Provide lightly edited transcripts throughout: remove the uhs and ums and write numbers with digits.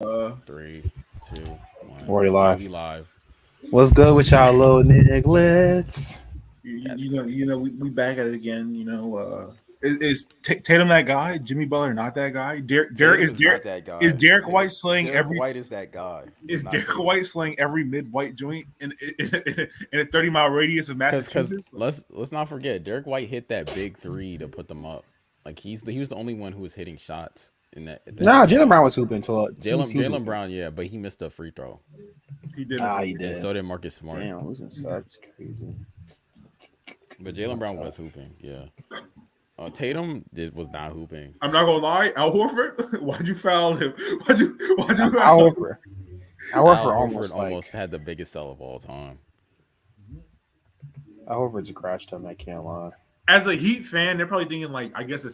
3, 2, 1. Already live. We live. What's good with y'all little nigglets? We back at it again. Tatum that guy? Jimmy Butler not that guy? Tatum is not that guy. Is Derek White slaying Derek every? White is that guy. Is Derek White slaying every mid-white joint in a 30-mile radius of Massachusetts? Because let's not forget, Derek White hit that big 3 to put them up. Like he was the only one who was hitting shots in that. Nah, Jaylen Brown was hooping until Jaylen Brown, yeah, but he missed a free throw. He did. He did. So did Marcus Smart. Damn, losing sucks crazy. But Jaylen Brown was hooping, yeah. Tatum was not hooping. I'm not gonna lie, Al Horford. Why'd you foul him? Why'd you Al Horford? Al Horford almost had the biggest sell of all time. Al Horford's a crash time. I can't lie. As a Heat fan, they're probably thinking like, I guess the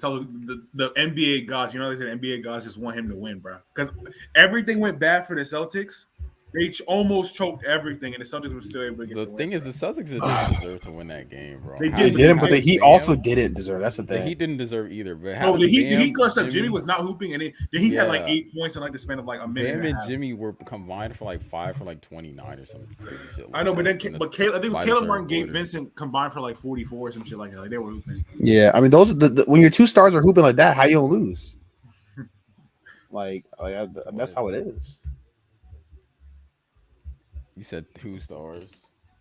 NBA gods. You know, they said NBA gods just want him to win, bro. Because everything went bad for the Celtics. They almost choked everything, and the Celtics were still able to get the thing win. is, the Celtics did not deserve to win that game, bro. They didn't, but the Heat also didn't deserve. That's the thing. The Heat didn't deserve either. But no, the Heat clutched up. Jimmy was not hooping, and then he had like 8 points in like the span of like a minute. Bam and Jimmy were combined for like 5 for like 29 or something crazy shit. I know, but then I think it was Caleb Martin, Gabe Vincent combined for like 44 or some shit like that. Like they were hooping. Yeah, I mean those when your two stars are hooping like that, how you don't lose? That's how it is. You said 2 stars.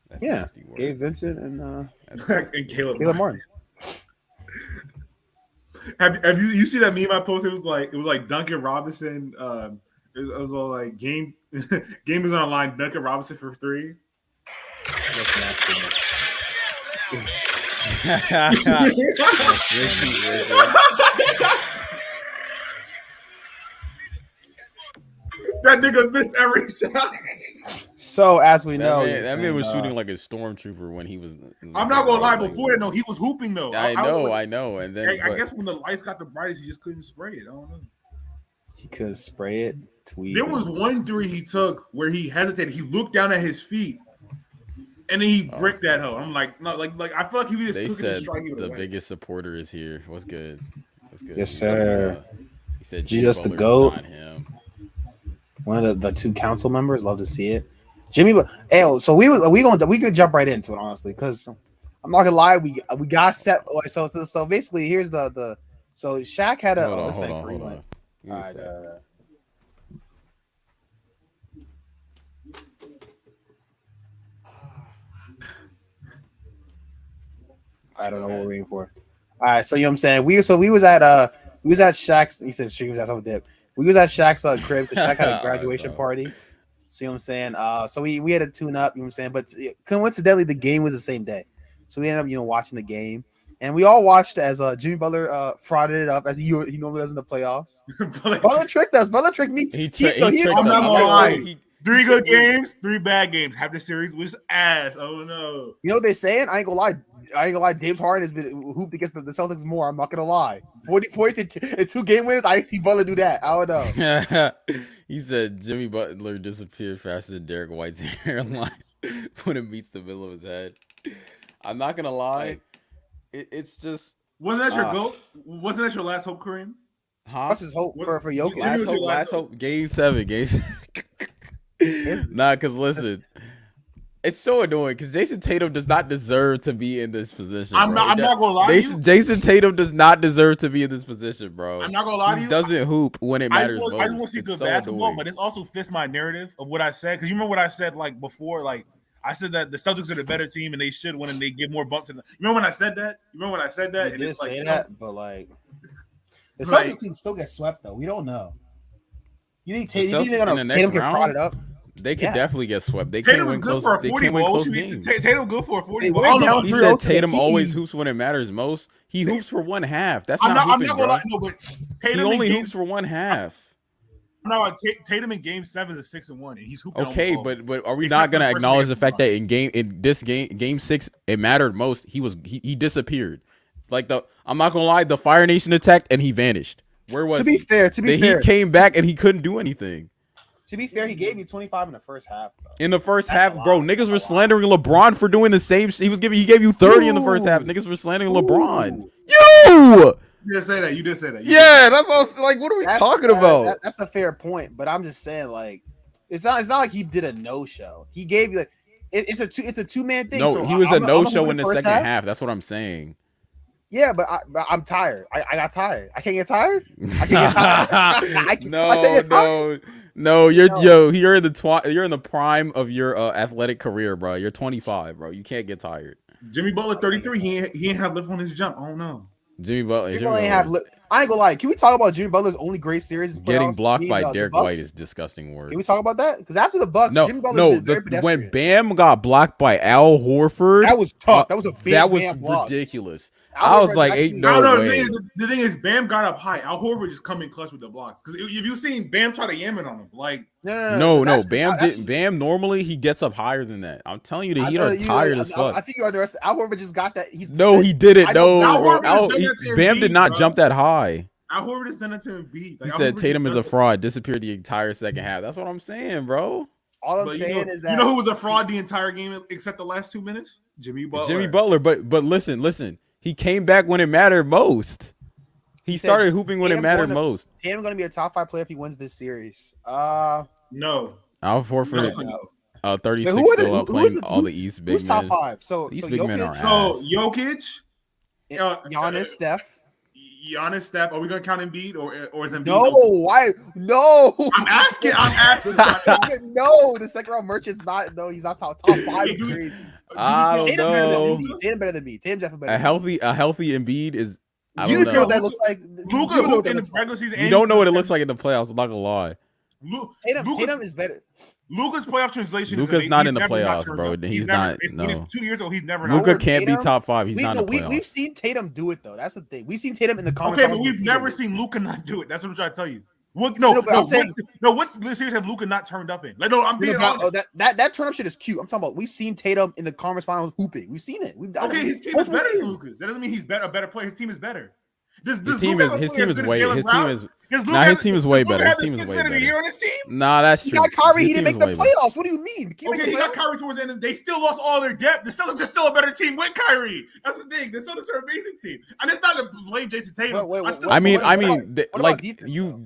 That's yeah, nasty work. Gabe Vincent and Caleb Martin. Have you see that meme I posted? It was like Duncan Robinson. It was all like game is online. Duncan Robinson for 3. That nigga missed every shot. So as we know, that man was shooting like a stormtrooper when he was. I'm not gonna lie. Before that, no, he was hooping though. I know. And then I guess when the lights got the brightest, he just couldn't spray it. I don't know. He could spray it. There was one 3 he took where he hesitated. He looked down at his feet, and then he bricked that hoe. I'm like, no, like I feel like he just took it to strike you. The biggest supporter is here. What's good? Yes, sir. He said, "Just the GOAT." One of the 2 council members. Love to see it. Jimmy, so we could jump right into it honestly, because I'm not gonna lie, we got set. So basically, here's the so Shaq had a. Hold on. All right. I don't know what we're waiting for. All right, so you know what I'm saying. We was at Shaq's. He said she was at home dip. We was at Shaq's crib because Shaq had a graduation party. So you know what I'm saying. So we had to tune up. You know what I'm saying. But coincidentally, the game was the same day. So we ended up watching the game, and we all watched as Jimmy Butler frauded it up as he normally does in the playoffs. Butler tricked us. Butler tricked me. I'm not gonna lie. 3 good games, 3 bad games. Half the series was ass. Oh no. You know what they're saying? I ain't gonna lie. James Harden has been hooped against the Celtics more. I'm not gonna lie. 40 points and 2 game winners. I see Butler do that. I don't know. He said Jimmy Butler disappeared faster than Derek White's hairline when it meets the middle of his head. I'm not gonna lie. It's just wasn't that your goal? Wasn't that your last hope, Kareem? Huh? What's his hope for Jokic? Last hope. Game 7. Nah, because listen, it's so annoying because Jason Tatum does not deserve to be in this position. I'm not gonna lie to you. Jason Tatum does not deserve to be in this position, bro. I'm not gonna lie to you. He doesn't hoop when it matters most. I just want to see good basketball, but this also fits my narrative of what I said. Because you remember what I said like before, like I said that the Celtics are the better team and they should win and they give more bumps. You remember when I said that? You did say that, but like the Celtics team still get swept though. We don't know. You think Tatum can fraud it up? They could definitely get swept. They Tatum can't win good close. For a 40 they can't win close games. Tatum good for a 40. He said Tatum always hoops when it matters most. He hoops for 1/2. That's not hooping, bro. Lie, no, but Tatum he only hoops for 1/2. No, Tatum in Game 7 is a 6-1, and he's hooping. Okay, but are we not gonna acknowledge the fact that in Game 6 it mattered most? He disappeared. Like I'm not gonna lie, the Fire Nation attacked and he vanished. Where was he? To be fair, he came back and he couldn't do anything. To be fair, he gave you 25 in the first half. Though. In the first half, bro, niggas were slandering LeBron for doing the same. He gave you 30 in the first half. Niggas were slandering LeBron. You You did say that. You did say that. Yeah, that's what I was like. What are we talking about? That's a fair point, but I'm just saying, like, it's not like he did a no show. He gave you like it's a two man thing. No, so he was a no show in the first second half. That's what I'm saying. Yeah, but I'm tired. I got tired. I can't get tired. I can't get tired. No. You're in the prime of your athletic career, bro. You're 25, bro. You can't get tired. Jimmy Butler 33. He ain't have lift on his jump. I don't know. Jimmy Butler ain't have. I ain't gonna lie. Can we talk about Jimmy Butler's only great series? Getting blocked by Derek White is disgusting work. Can we talk about that? Because after the Bucks, Jimmy Butler when Bam got blocked by Al Horford, that was tough. That was a big ridiculous. I was like, ain't no way. The thing is, Bam got up high. Al Horford just come in clutch with the blocks. Because if you seen Bam try to yam it on him, like no, Bam didn't. Bam normally he gets up higher than that. I'm telling you, the Heat are tired as fuck. I think you underestimate. Al Horford just got that. He didn't. Bam did not jump that high. Al Horford has done it to Embiid. He said Tatum is a fraud. Disappeared the entire second half. That's what I'm saying, bro. All I'm saying is that you know who was a fraud the entire game except the last 2 minutes? Jimmy Butler. But listen. He came back when it mattered most. He started hooping when it mattered most. Tatum going to be a top 5 player if he wins this series. No. Al Horford, 36 still playing all the East big men. Who's top 5? So East big men are Jokic, Giannis, Steph. Giannis, Steph. Are we gonna count Embiid or is Embiid? No, why? No. I'm asking. No, the second round merchant's not. No, he's not top 5. Is crazy. I don't know. Tatum better than me. Tatum definitely better. A healthy Embiid is. You know what that looks like. Luka in the regular season. You don't know what it looks like in the playoffs. I'm not gonna lie. Tatum is better. Luka's playoff translation. Luka's not in the playoffs, bro. He's not. No. 2 years ago, he's never. Luka can't be top 5. He's not in the playoffs. We've seen Tatum do it though. That's the thing. We've seen Tatum in the comments. Okay, but we've never seen Luka not do it. That's what I'm trying to tell you. What series have Luka not turned up in? Like, no, I'm being honest. That turn up shit is cute. I'm talking about. We've seen Tatum in the conference finals hooping. We've seen it. His team is better than Luka's. That doesn't mean he's a better player. His team is better. His team is way better. His team is way better. Nah, that's true. He got Kyrie. He didn't make the playoffs. What do you mean? He got Kyrie towards the end. They still lost all their depth. The Celtics are still a better team with Kyrie. That's the thing. The Celtics are an amazing team, and it's not to blame Jason Tatum.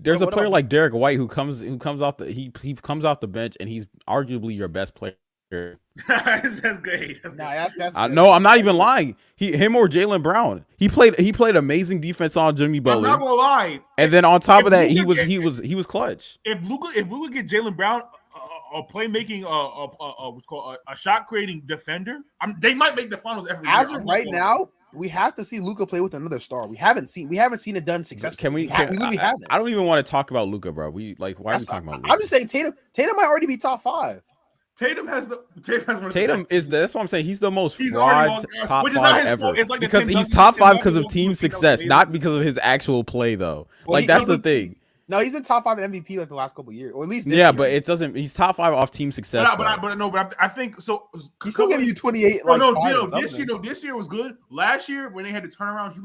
There's a player like Derek White who comes off the bench, and he's arguably your best player. That's good. That's no, I'm not even lying. Him or Jaylen Brown. He played amazing defense on Jimmy Butler. I'm not gonna lie. And then on top of that, he was clutch. If Luka get Jaylen Brown a playmaking a shot creating defender, they might make the finals every year. As of right now, we have to see Luka play with another star. We haven't seen it done successfully. I don't even want to talk about Luka, bro. Why are we talking about Luka? I'm just saying Tatum might already be top 5. Tatum has that's what I'm saying. He's the most fraud top 5 ever. Like because he's top 5 because of team success, not because of his actual play though. That's the thing. No, he's in top 5 in MVP like the last couple of years, or at least this year. But it doesn't. He's top 5 off team success. But I think so. He's still giving you 28. This year was good. Last year when they had to turn around, he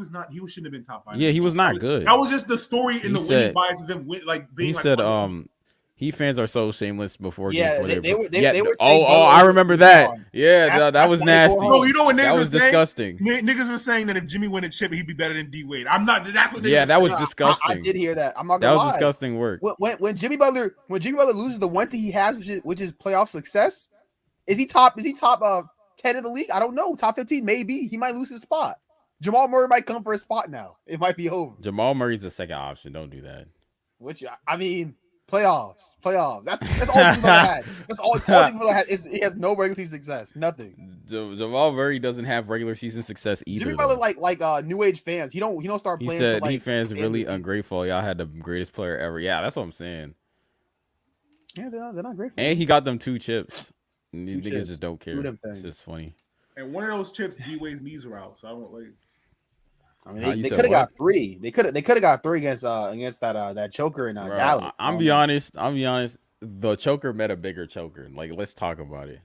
shouldn't have been top 5. Yeah, he was not good. That was just the story in the winning bias of him being. He said, Heat fans are so shameless before. They were I remember that. Yeah, that was nasty. No, you know what that was disgusting. Niggas were saying that if Jimmy win a chip, he'd be better than D Wade. I'm not. That's what. Yeah, that was disgusting. I did hear that. I'm not gonna lie. That was disgusting work. When Jimmy Butler loses the one thing he has, which is playoff success, is he top 10 in the league? I don't know. Top 15, maybe. He might lose his spot. Jamal Murray might come for his spot now. It might be over. Jamal Murray's the second option. Don't do that. Which I mean. Playoffs. That's all Jimmy Butler had. That's all Jimmy Butler had. He has no regular season success. Nothing. Jamal Murray doesn't have regular season success either. Jimmy Butler like new age fans. He don't start playing. He said Heat fans really ungrateful. Y'all had the greatest player ever. Yeah, that's what I'm saying. Yeah, they're not grateful. And he got them 2 chips. These niggas just don't care. It's just funny. And one of those chips, D Wade's knees are out. So I won't like. I mean, they could have got 3. They could have got 3 against that choker in Dallas. I'm be honest. The choker met a bigger choker. Like, let's talk about it.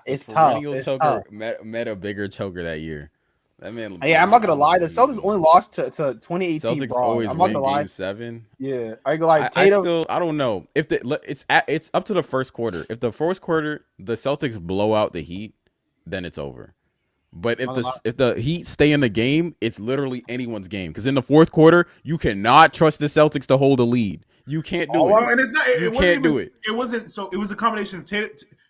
It's tough. Choker met a bigger choker that year. That man. Yeah, I'm not gonna lie. The Celtics only lost to 2018. Celtics always win Game 7. Yeah, I ain't gonna lie. Tatum, I don't know if it's up to the first quarter. If the first quarter the Celtics blow out the Heat, then it's over. But if the Heat stay in the game, it's literally anyone's game. Because in the fourth quarter, you cannot trust the Celtics to hold a lead. You can't do it. And it's not. You can't do it. It wasn't. So it was a combination of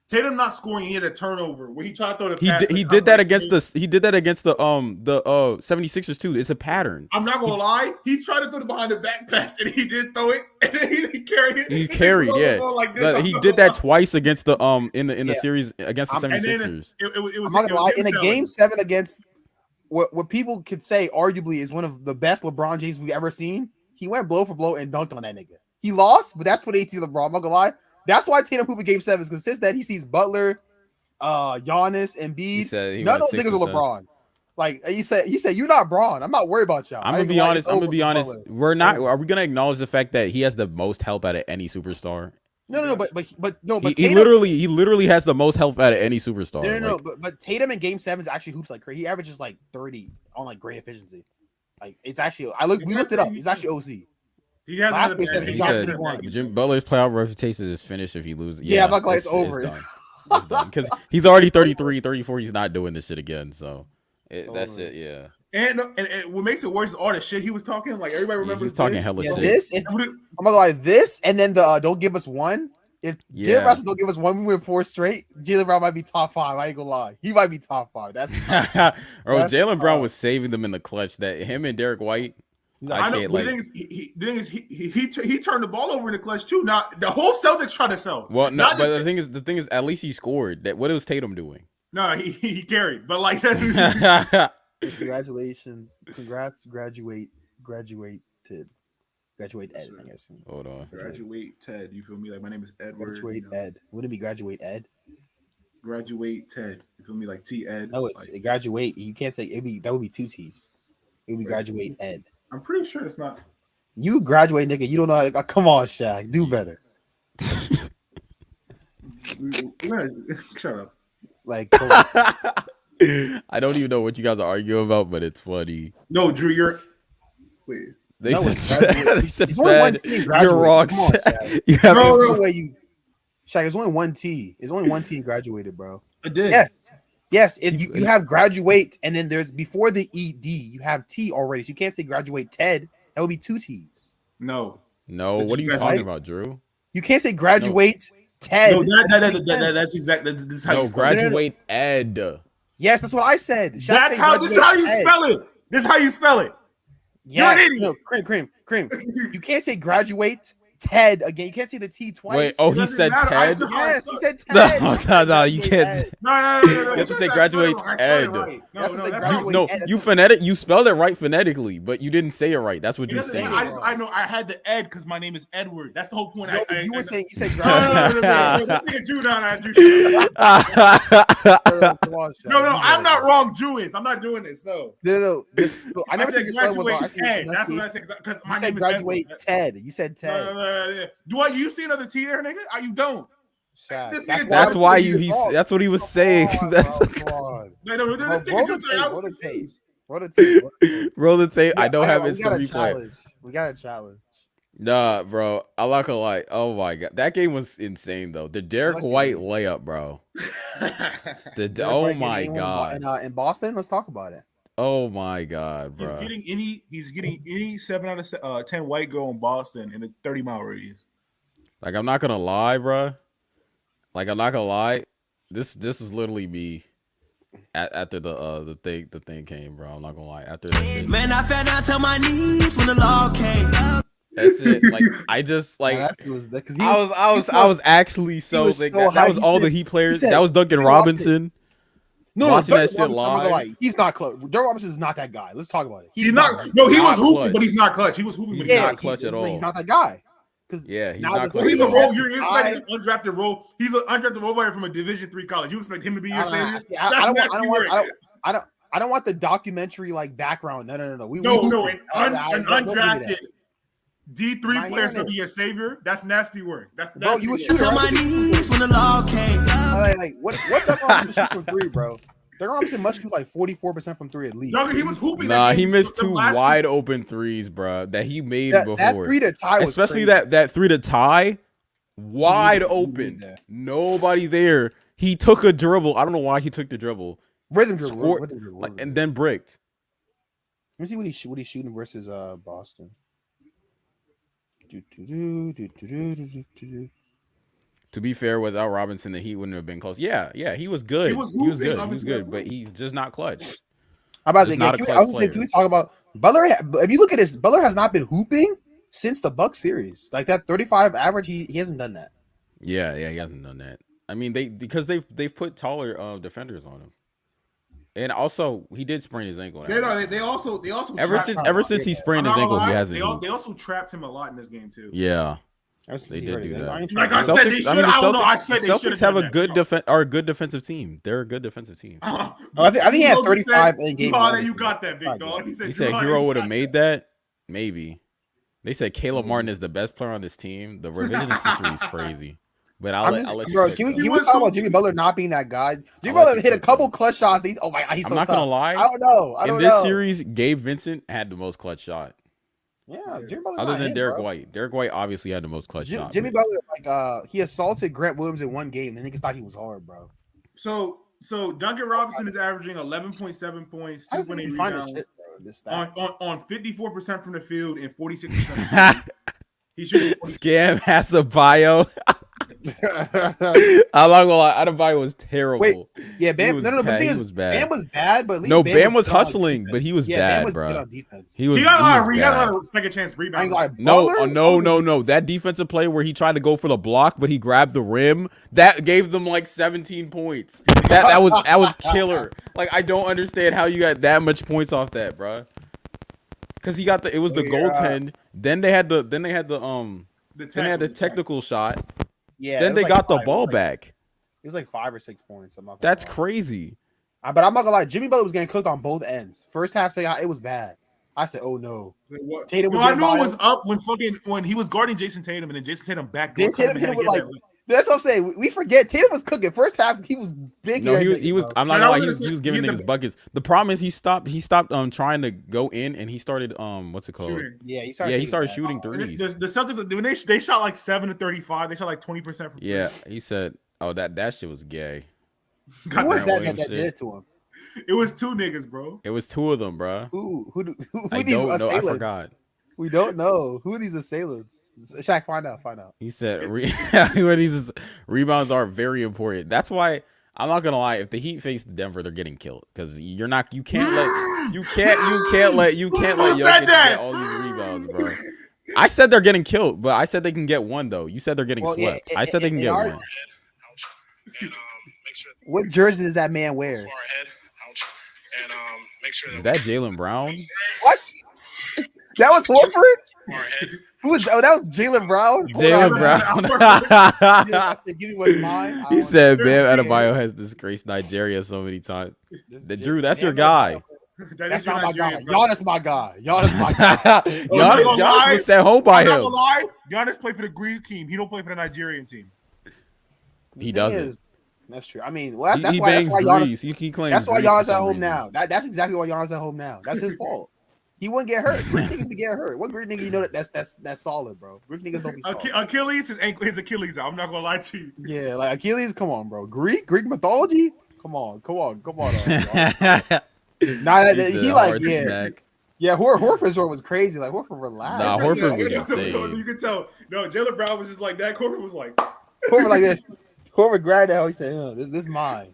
Tatum not scoring. He had a turnover where he tried to throw the pass. He did that against the 76ers too. It's a pattern. I'm not gonna lie. He tried to throw the behind the back pass and he did throw it and then he carried it. He carried, yeah. Like he did that twice against the in the series against the 76ers. It was I'm not gonna lie. In a game 7 against what people could say arguably is one of the best LeBron James we've ever seen, he went blow for blow and dunked on that nigga. He lost, but that's what AT LeBron. I'm not gonna lie. That's why Tatum pooped in game 7 is because since then he sees Butler, Giannis, Embiid. None of those niggas are LeBron. Like he said, you're not Braun. I'm not worried about y'all. I'm gonna be honest. We're not. Are we gonna acknowledge the fact that he has the most help out of any superstar? No. But he Tatum, literally has the most help out of any superstar. No. But Tatum in game 7 is actually hoops like crazy. He averages like 30 on like great efficiency. Like it's actually we looked it up. He's actually OC. He has. He said Jim Butler's playoff reputation is finished if he loses. Yeah, I'm not like it's over. It's done because he's already 33, 34. He's not doing this shit again. So that's it. Yeah. And what makes it worse is all the shit he was talking. Like everybody remembers. He's talking hella shit. I'm gonna lie. This and then the don't give us one. If Jalen Brown don't give us one, we win 4 straight. Jalen Brown might be top 5. I ain't gonna lie. He might be top 5. That's Jalen Brown was saving them in the clutch. That him and Derek White. I know. But the thing is, he turned the ball over in the clutch too. Now the whole Celtics try to sell. Well, no, but the thing is, at least he scored. That what was Tatum doing? No, he carried. But like, congratulations, congrats, graduate Ed. I guess. Hold on. Graduate Ted. You feel me? Like my name is Edward. Graduate Ed. Wouldn't it be graduate Ed? Graduate Ted. You feel me? Like T Ed. No, it's like, graduate. You can't say that would be 2 T's. It would be graduate Ed. I'm pretty sure it's not. You graduate, nigga. You don't know. Like, come on, Shaq. Do better. Shut up. Like, I don't even know what you guys are arguing about, but it's funny. No, Drew, you're. Wait. They said you're wrong. You have no way you. Shaq, it's only 1 T. It's only 1 T graduated, bro. I did. Yes. If you have graduate, and then there's before the ED, you have T already. So you can't say graduate Ted. That would be 2 T's. No. What are you talking about, Drew? You can't say graduate Ted. No, that's exactly. This is how you spell graduate Ed. Yes, that's what I said. This is how you spell it. This is how you spell it. Yeah, no, cream. You can't say graduate Ted again. You can't say the T twice. He said Ted. Yes, he said Ted. No, you can't. No. You have to say graduate Ed. No, you you spelled it right phonetically, but you didn't say it right. That's what you're saying. I know I had the Ed because my name is Edward. That's the whole point. You said graduate. No, I'm not wrong. Jew is. I'm not doing this. No. I never said graduate Ted. That's what I said because my name is graduate Ted. You said Ted. You see another T there, nigga? You don't. That's why that's what he was saying. Roll the tape. I don't have instant replay. We got a challenge. Nah, bro. I'm not gonna lie. Oh my god, that game was insane though. The Derek White layup, bro. Oh my god. In Boston, let's talk about it. Oh my god, bro. He's getting any 7 out of 10 white girl in Boston in a 30-mile radius. Like I'm not gonna lie, bro. This is literally me after the thing came, bro. I'm not gonna lie. After that shit. Man, I fell down to my knees when the law came. That's it. Like I just like I was actually so like that was all the Heat players. That was Duncan Robinson. No, watching that shit live. He's not clutch. Duncan Robinson is not that guy. Let's talk about it. He's not. No, he was hooping, but he's not clutch. He was hooping, but he's not clutch at all. He's not that guy. He's not clutch. He's a role. You're expecting an undrafted role. He's an undrafted role player from a Division III college. You expect him to be your savior? I don't want the documentary like background. No. An undrafted D3 player's gonna be your savior. That's nasty work. That's bro. You a shooter. My knees when the law came. Like what Duncan Robinson shoot from 3, bro? Duncan Robinson must shoot like 44% from 3 at least. He was hooping. Nah, he missed 2 wide open threes, bro. That he made before. That 3 to tie was especially crazy. that 3 to tie, wide open. Nobody there. He took a dribble. I don't know why he took the dribble. Rhythm dribble. scored, Rhythm dribble. like, and then bricked. Let me see what he's shooting versus Boston. To be fair, without Robinson, the Heat wouldn't have been close. Yeah, he was good. He was good, but he's just not clutch. How about Just the not a game? clutch I was saying, player. can we talk about Butler? If you look at this, Butler has not been hooping since the Bucks series. Like that 35 average, he hasn't done that. Yeah, he hasn't done that. I mean, they've put taller defenders on him, and also he did sprain his ankle. They also Ever since he sprained his ankle, he hasn't. They also trapped him a lot in this game too. Yeah, They did do that. Like I said, they should. I don't know. I said they Celtics have a good defense. good defensive team. They're a good defensive team. I think he had 35 in game. You got that, big dog. He said Hero would have made that. Maybe. They said Caleb Martin is the best player on this team. The revisionist history is crazy. But I'll let you. Bro, can we talk about Jimmy Butler not being that guy? Jimmy Butler hit a couple clutch shots. Oh my God, he's so I'm not tough. gonna lie. I don't know. In this series, Gabe Vincent had the most clutch shot. Yeah, Jimmy Butler. Other than Derek White. Derek White obviously had the most clutch shot. Jimmy Butler, he assaulted Grant Williams in one game, and niggas thought he was hard, bro. So Duncan Robinson is averaging 11.7 points, 2.8 rebounds on 54% from the field and 46%. He should Scam has a bio. I'm not gonna lie, Adebayo was terrible. Wait, yeah, Bam. Was no, the thing is, was bad. Bam was bad, but at least no, Bam was hustling, but he was bad, Bam was bro. good on defense. He got a lot of second chance rebounds. No. That defensive play where he tried to go for the block, but he grabbed the rim, that gave them like 17 points. That was killer. Like I don't understand how you got that much points off that, bro. Because he got the goaltend. Then they had the technical shot. Yeah. Then they got the ball back. It was like 5 or 6 points. That's crazy. But I'm not gonna lie. Jimmy Butler was getting cooked on both ends. First half, it was bad. I said, "Oh no." Tatum I knew it was up when he was guarding Jason Tatum, and then Jason Tatum backed. That's what I'm saying. We forget Tatum was cooking. First half, he was big. No, he was. I'm not gonna lie. He was giving niggas buckets. The problem is he stopped trying to go in, and he started what's it called? Shooting. Yeah, he started shooting threes. The Celtics when they shot like 7 to 35. They shot like 20% from. Yeah, he said, "Oh, that shit was gay." Who was that did to him? It was 2 niggas, bro. It was 2 of them, bro. Who I these don't know. assailants? I forgot. We don't know who are these assailants. Shaq, find out. He said these rebounds are very important. That's why I'm not gonna lie. If the Heat face Denver, they're getting killed because you can't let Jokic get all these rebounds, bro. I said they're getting killed, but I said they can get one though. You said they're getting swept. I said they can get one. What jersey does that man wear? Is that Jaylen Brown? What? That was Horford? Who was that? That was Jaylen Brown? Jaylen Brown. Give me what's mine. He said Bam Adebayo has disgraced Nigeria so many times. Drew, that's your guy. That's not my guy. Giannis my guy. Giannis was sent home by him. Giannis played for the Greek team. He don't play for the Nigerian team. He doesn't. That's true. I mean, well, that's he why Giannis. He claims that's why Giannis at home now. That's exactly why Giannis at home now. That's his fault. He wouldn't get hurt. Greek niggas be getting hurt. What Greek nigga you know that's solid, bro? Greek niggas don't be solid. Achilles, his Achilles out. I'm not gonna lie to you. Yeah, like Achilles. Come on, bro. Greek mythology. Come on. Yeah. Horford's was crazy. Like Horford relaxed. Nah, Horford was insane. You can tell. No, Jaylen Brown was just like that. Horford was like. Horford like this. Horford grabbed that. He said, "This is mine."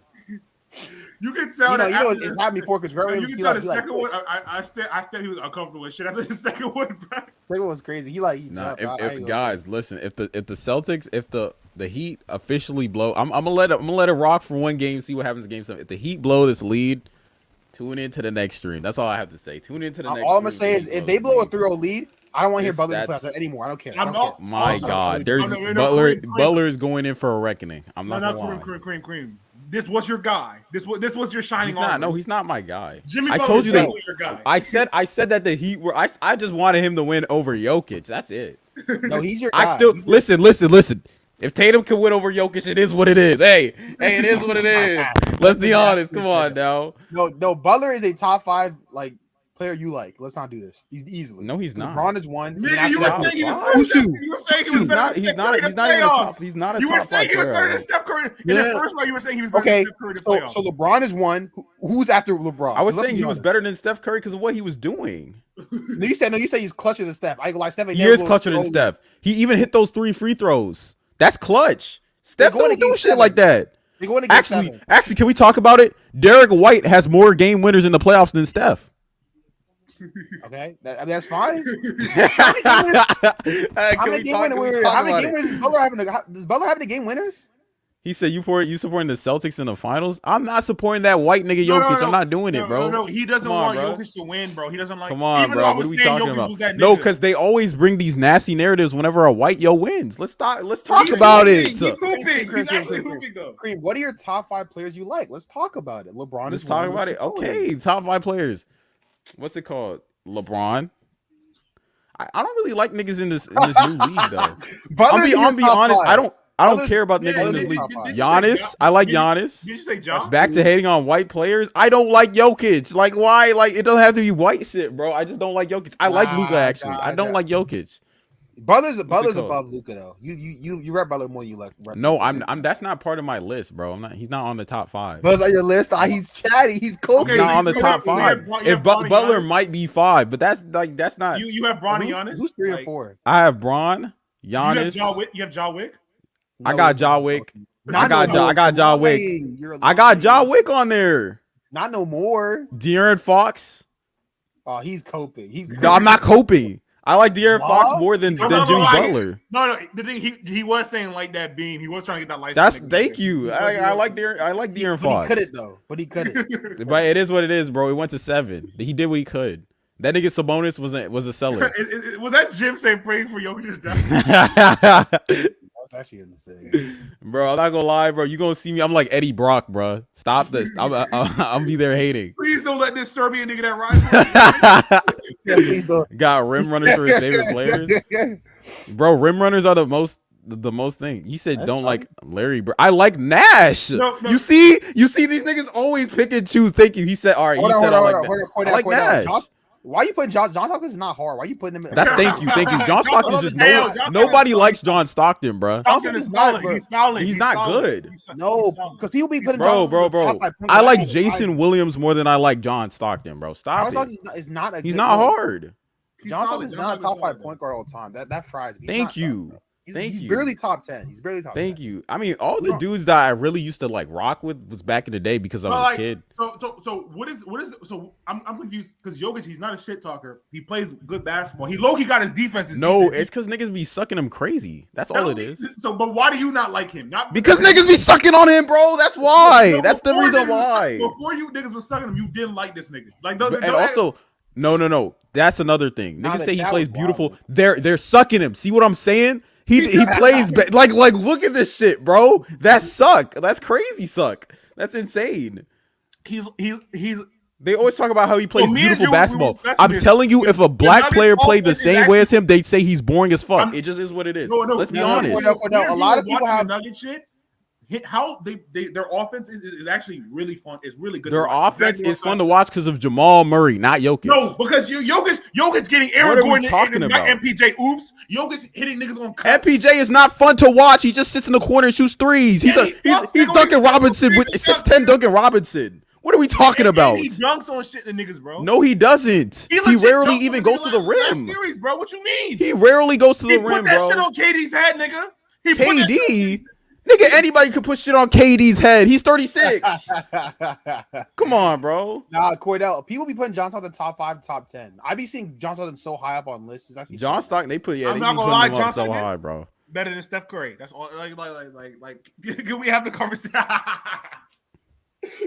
You can tell that. It's not me for because you can tell the second one. I said he was uncomfortable with shit after the second one, bro. Second one was crazy. If guys, listen, if the Celtics, if the Heat officially blow, I'm gonna let it rock for one game, see what happens in Game 7. If the Heat blow this lead, tune into the next stream. That's all I have to say. Tune into the next. All I'm gonna say is if they blow a 3-0 lead, I don't want to hear Butler play anymore. I don't care. My God, Butler is going in for a reckoning. I'm not gonna lie. Cream. This was your guy. This was your shining. He's not my guy. Jimmy I Butler told you that. Your guy. I said that the Heat were. I just wanted him to win over Jokic. That's it. No, he's your guy. Listen. If Tatum can win over Jokic, it is what it is. Hey, it is what it is. Let's be honest. Come on now. No. Butler is a top 5 player you like. Let's not do this. He's easily. No, he's not. LeBron is one. Nigga, you were saying he was What? better than Steph. Who's You were saying he was He's better not. than He's Steph not. Curry in He's the not even a playoffs. top. He's not a You were top saying five he was player. better bro. than Steph Curry in Yeah. the first round. You were saying he was better Okay, than Steph Curry in the playoffs. so LeBron is one. Who's after LeBron? I was Let's saying be he was honest. better than Steph Curry because of what he was doing. No, you said he's clutcher than Steph. I like Steph. He is clutcher than Steph. He even hit those 3 free throws. That's clutch. Steph going don't do against shit seven. like that. They're going to get Actually, can we talk about it? Derek White has more game winners in the playoffs than Steph. Okay, that's fine. How How many game winners? How many game winners is Butler having? Does Butler have any game winners? He said you supporting the Celtics in the finals? I'm not supporting that white nigga Jokic. I'm not doing it, bro. No, he doesn't Come on, want bro. Jokic to win, bro. He doesn't like. Come on, even though bro. I What was are we saying talking Jokic about? was that No, nigga. because they always bring these nasty narratives whenever a white yo wins. Let's talk He's about hooping. it. He's hooping. He's actually hooping though. Cream, what are your top 5 players you like? Let's talk about it. LeBron Let's is talk one. about it. Let's keep going. Okay, top 5 players. What's it called? LeBron. I don't really like niggas in this new league though. Butler's in I'll your be top honest. 5. I don't Butler's- care about Yeah, niggas in this did- league. did- did you say Giannis. Ja? I like Did you- Giannis. Did you say Ja? Back to hating on white players. I don't like Jokic. Like why? Like it doesn't have to be white shit, bro. I just don't like Jokic. I like Luka actually. I don't like Jokic. Butler's called? above Luka though. You rep Butler more than you like. No, I'm. That's not part of my list, bro. I'm not. He's not on the top 5. Butler's on your list. He's chatty. He's cold. He's not on the so top you have 5. Bron- you If have Bron and Butler Giannis? might be 5, but that's not. You have Bron and Who's, Giannis. who's 3 Like, or 4? I have Bron, You have Giannis. Ja Wick. You have Ja Wick. I got Ja Wick. I got Ja Wick. You're I got Ja lying. Wick on there. Not no more. De'Aaron Fox. Oh, he's coping. No, I'm not coping. I like De'Aaron What? Fox more than I'm not Jimmy gonna lie. Butler. No. The thing he was saying like that beam. He was trying to get that license. That's thank you. I like De'Aaron But Fox. he couldn't though. But he couldn't. But it is what it is, bro. He went to 7. He did what he could. That nigga Sabonis was a seller. Was that Jim saying praying for Jokic's death? That's actually insane. Bro, I'm not gonna lie, bro. You gonna see me? I'm like Eddie Brock, bro. Stop this. I'll be there hating. Please don't let this Serbian nigga that rides. Yeah, please don't. Got rim runners for his favorite players, bro. Rim runners are the most thing. He said That's don't fine. like Larry Bird. I like Nash. No. You see these niggas always pick and choose. Thank you. He said all right. Hold You on, said hold I on, like hold that. on, point I out, like point out. Nash. Why you putting John Stockton is not hard? Why you putting him? That's thank you. John Stockton is just John Stockton nobody is likes John Stockton, bro. Johnson is solid. He's solid. He's not solid. good. No, because people be putting Bro. John Stockton in the top 5 I like points. Jason Williams more than I like John Stockton, bro. Stop John it. Stockton is not a He's good- not hard. He's John solid. Stockton's not a top 5 solid. point guard all the time. That fries me. He's Thank not you. top. Thank He's you. barely top 10. He's barely top 10. Thank you. I mean, all the No. dudes that I really used to like rock with was back in the day because I was But a like, kid. so what is so I'm confused because Jokic, he's not a shit talker. He plays good basketball. He low-key got his defense. No, decent. it's because niggas be sucking him crazy. That's all it is. So, but why do you not like him? Not Because niggas be sucking on him, bro. That's why. No, That's the before reason niggas was suck- why. Before you niggas was sucking him, you didn't like this nigga. Like, And also, no. That's another thing. Nah, Niggas the say he chat plays was beautiful. wild. They're sucking him. See what I'm saying? He plays like look at this shit, bro. That suck. That's crazy suck. That's insane. he's They always talk about how he plays me and beautiful Drew, we were basketball. discussing I'm this. telling you, if a black Nuggets player played the offense is same way as actually- him, they'd say he's boring as fuck. I'm- It just is what it is. No, Let's be no, honest. no, a lot of people have- the Nugget shit. How their offense is actually really fun. It's really good. Their to watch. offense is fun to watch because of Jamal Murray, not Jokic. No, because Jokic getting Aaron What are we Gordon talking and about? MPJ. Oops, Jokic hitting niggas on cuts. MPJ is not fun to watch. He just sits in the corner and shoots threes. He's Nigga, Duncan he's Robinson with threes, 6'10" Duncan Robinson. What are we talking about? And he dunks on shit to niggas, bro. No, he doesn't. He legit rarely dunked even on goes to the last rim. Series, bro. What you mean? He rarely goes to He the put rim, that bro. shit on KD's head, nigga. He put that shit on KD? Nigga, anybody could put shit on KD's head. He's 36. Come on, bro. Nah, Cordell. People be putting John Stockton top 5, top 10. I be seeing John Stockton so high up on lists. It's actually John Stockton, they put I'm they not be gonna putting lie, him John up so Stockton- high, bro. better than Steph Curry. That's all. Like. Can we have the conversation?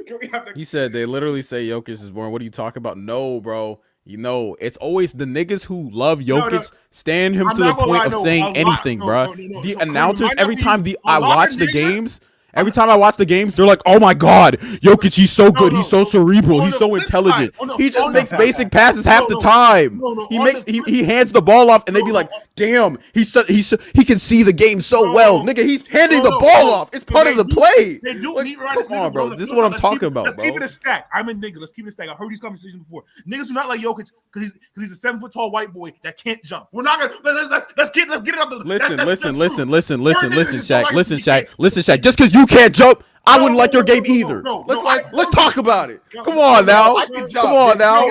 Can we have the? He said they literally say Jokic is boring. What are you talking about? No, bro. You know, it's always the niggas who love Jokic stand him I'm to the not gonna point lie, of no, saying a lot- anything, no, bro. no, no, The so announcers, might not every be- time a I lot watch of the niggas- games, Every time I watch the games, they're like, "Oh my God, Jokic, he's so good. He's so cerebral. He's so intelligent. He just makes basic passes half the time. He hands the ball off, and they be like, damn, he can see the game so well, nigga. He's handing the ball off. It's part of the play. Come on, bro. This is what I'm talking about, bro. Let's keep it a stack. I'm a nigga. Let's keep it a stack. I heard these conversations before. Niggas do not like Jokic because he's a 7 foot tall white boy that can't jump. We're not gonna let's get it up. Listen, Shaq. Just because you can't jump, I wouldn't like your game either. Let's talk about it. Come on now. Come on now.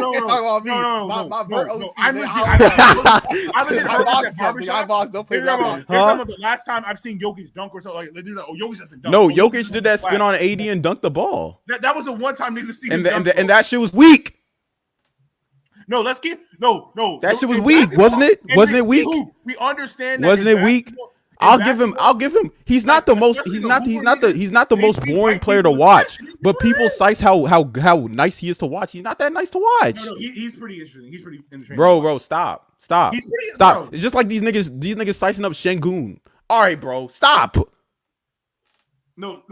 The last time I've seen Jokic dunk or something, like, Jokic doesn't dunk. No, Jokic did that spin on AD and dunked the ball. That was the one time niggas see him and that shit was weak. No, let's keep no. That shit was weak, wasn't it? Wasn't it weak? We understand that. Wasn't it weak? I'll give him. He's not the most. He's not the most boring player to watch. But people cite how nice he is to watch. He's not that nice to watch. No, he's pretty interesting. He's pretty interesting. Bro, stop. It's just like these niggas sizing up Şengün. All right, bro, stop. No.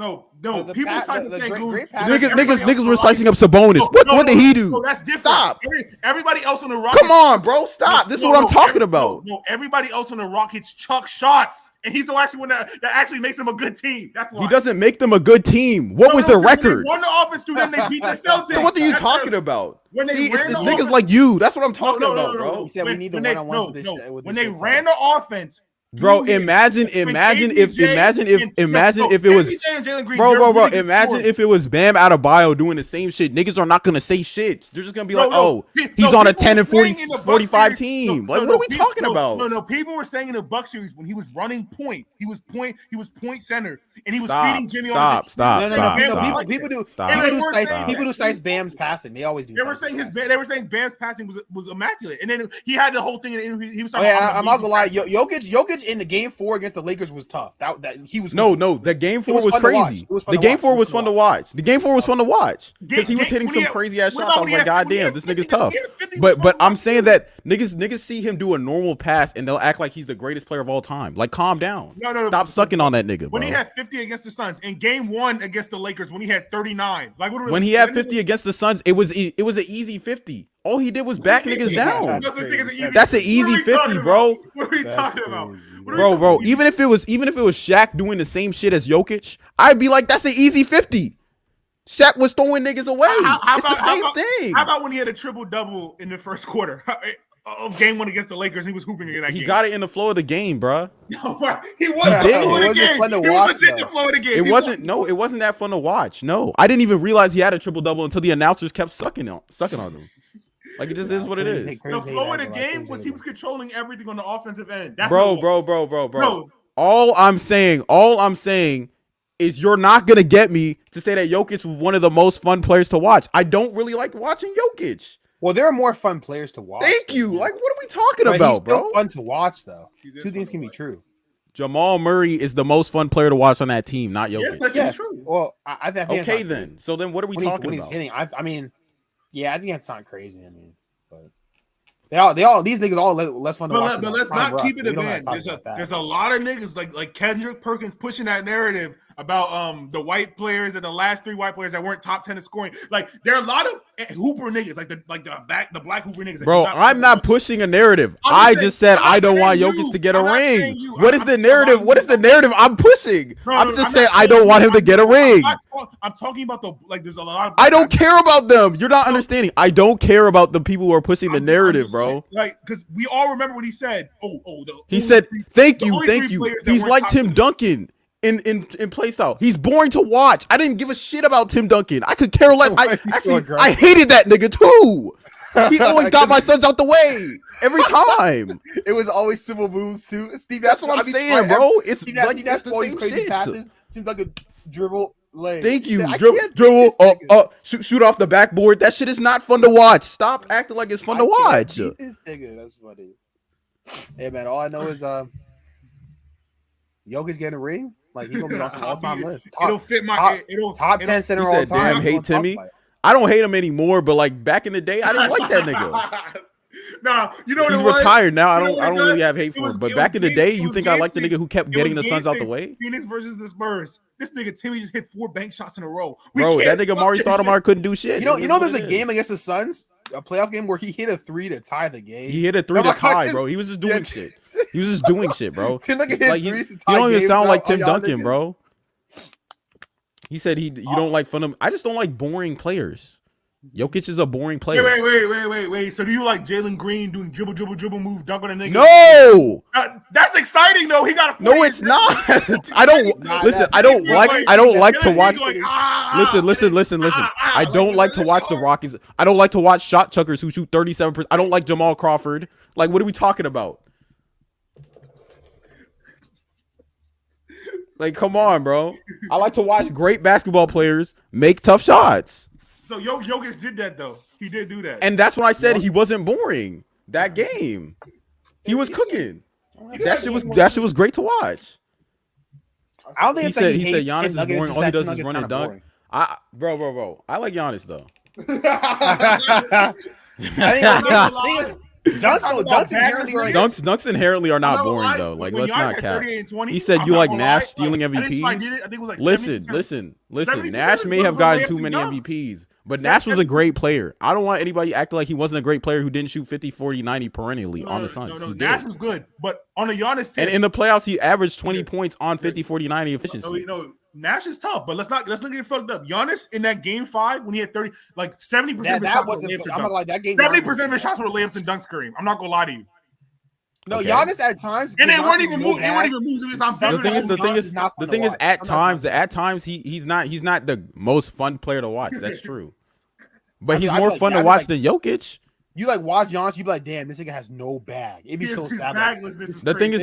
People sizing Şengün. Niggas were sizing up Sabonis. What did he do? No, that's different. Stop. Everybody else on the Rockets. Come on, bro. Stop. This is what I'm talking about. No, everybody else on the Rockets chuck shots, and he's the actually one that actually makes them a good team. That's why he doesn't make them a good team. What was their record? They won the offense too, then they beat the Celtics. So what are you talking about? See, it's niggas like you. That's what I'm talking about, bro. He said we need the one-on-ones with this. When they ran the offense. Bro, imagine if it was imagine if it was Bam Adebayo doing the same shit. Niggas are not gonna say shit. They're just gonna be he's on a 10 and 45 team. Like, what are we talking about? No. People were saying in the Buck series when he was running point, he was point center, and he was feeding Jimmy. Stop. People do size Bam's passing. They always do. They were saying Bam's passing was immaculate, and then he had the whole thing in the interview. He was talking. I'm not gonna lie. Jokic in the game 4 against the Lakers was tough. That he was the game 4 was crazy. The game 4 was fun to watch. The game 4 was fun to watch because he was hitting some crazy ass shots. I was like, God damn, this nigga's tough. But I'm saying that niggas see him do a normal pass and they'll act like he's the greatest player of all time. Like, calm down. No. Stop sucking on that nigga, bro. When he had 50 against the Suns in game 1 against the Lakers, when he had 39, like when he had 50 against the Suns, it was an easy 50. All he did was back niggas down. That's an easy 50, bro. What are we talking about? Bro, even if it was Shaq doing the same shit as Jokic, I'd be like, that's an easy 50. Shaq was throwing niggas away. It's the same thing. How about when he had a triple-double in the first quarter of game 1 against the Lakers? He was hooping in that game. He got it in the flow of the game, bro. No, he wasn't the flow of the game. He was legit the flow of the game. It wasn't that fun to watch. No, I didn't even realize he had a triple-double until the announcers kept sucking on them. Like, it just is what it is. The flow of the game was he was controlling everything on the offensive end. That's bro. No. All I'm saying is you're not gonna get me to say that Jokic was one of the most fun players to watch. I don't really like watching Jokic. Well, there are more fun players to watch. Thank you. Like, what are we talking about, he's bro? Still fun to watch, though. Two things can be true. Jamal Murray is the most fun player to watch on that team, not Jokic. Yes. True. Well, I think okay then. True. So then, what are we talking about? He's hitting, I mean, yeah, I think that's not crazy. I mean, but they all these niggas all less fun to watch. But let's not keep it a man. There's a lot of niggas like Kendrick Perkins pushing that narrative about the white players and the last 3 white players that weren't top 10 in scoring. Like, there are a lot of hooper niggas, like the black hooper niggas. Bro, I'm not pushing a narrative. I just said I don't want Jokic to get a ring. What is the narrative? What is the narrative I'm pushing? I'm just saying I don't want him to get a ring. I'm talking about there's a lot of. I don't care about them. You're not understanding. I don't care about the people who are pushing the narrative, bro. Like, because we all remember when he said, he said, thank you. He's like Tim Duncan. In play style. He's boring to watch. I didn't give a shit about Tim Duncan. I could care less. I hated that nigga too. He always got my sons out the way every time. It was always civil moves too. Steve, that's what I'm saying, bro. It's like that's the same crazy shit. Passes. Seems like a dribble lane. Thank you. Dribble. Shoot off the backboard. That shit is not fun to watch. Stop acting like it's fun to watch. This nigga, that's funny. Hey man, all I know is Jokic getting a ring. Like, he's gonna be on some all-time list. It'll fit my top 10 center all time. Damn, hate Timmy. I don't hate him anymore, but like back in the day, I didn't like that nigga. Nah, you know what He's it was? retired now. I You know don't what it really was? have hate It for was- him. But it back was in the game- day, it you was think I game like the six. nigga who kept It getting was the Suns game out the six, way? Phoenix versus the Spurs. This nigga Timmy just hit 4 bank shots in a row. We Bro, can't that nigga stop Mari this Stoudemire shit. couldn't do shit. You know, It is there's what a it game is. against the Suns, a playoff game where he hit a 3 to tie the game. He hit a 3 I'm to like, tie, bro. He was just doing shit. He was just doing shit, bro. Tim nigga hit Like, he threes to tie don't even games sound now like on Tim y'all Duncan, niggas. bro. He said you don't like fun of. I just don't like boring players. Jokic is a boring player. Wait. So do you like Jalen Green doing dribble move, dunk on a nigga? No, That's exciting though. He got a 40 no, it's not. I don't listen. I don't like to watch. Listen. I don't like to watch the Rockies. I don't like to watch shot chuckers who shoot 37%. I don't like Jamal Crawford. Like, what are we talking about? Like, come on, bro. I like to watch great basketball players make tough shots. So Jokic did that though. He did do that. And that's when I said he wasn't boring that game. He was cooking. That shit was great to watch. I don't think He it's like said hates Giannis Tim is Nuggets, boring. it's All he just that does Tim is Nuggets run and kinda dunk. Bro. I like Giannis though. Dunks inherently are Dunks inherently are not boring though. Like, let's not cap. He said you like Nash stealing MVPs. Listen. 70% Nash may have was gotten layups too and many dunks. MVPs, but Nash was a great player. I don't want anybody acting like he wasn't a great player who didn't shoot 50, 40, 90 perennially on the Suns. No, He did. Nash was good, but on the Giannis And tip, in the playoffs, he averaged 20 points on 50, 40, 90 efficiency. Nash is tough, but let's not get fucked up. Giannis in that game 5 when he had 30, like 70% of his that shots were wasn't. layups and I'm not dunks. like that game. 70% of his shots were layups and dunks, Kareem. I'm not gonna lie to you. No, Okay. Giannis at times, And they weren't even moving. They weren't even moving. It's not The thing is, Giannis at times, he's not the most fun player to watch. That's true. But I he's mean, more I fun like- to watch than Jokic. You like watch Giannis, you be like, damn, this nigga has no bag. It'd be so sad. The thing is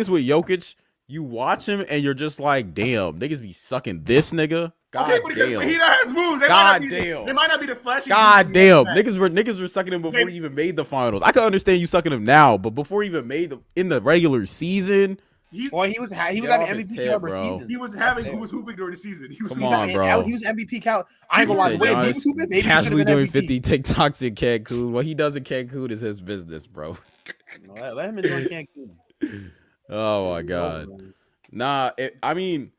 with Jokic, you watch him and you're just like, damn, niggas be sucking this nigga. God Okay, but damn. he has moves. They Damn. might not be the flashy. God damn, niggas were sucking him before he even made the finals. I can understand you sucking him now, but before he even made in the regular season, He was having off his MVP tip, caliber bro. season. He was hooping during the season. He was Come on, bro. He was MVP caliber. I ain't gonna lie. Said Wait, Giannis he was hooping. Maybe he should have casually been doing MVP. 50 TikToks in Cancun. What he does in Cancun is his business, bro. Let him enjoy Cancun. Oh my god. Nah, I mean,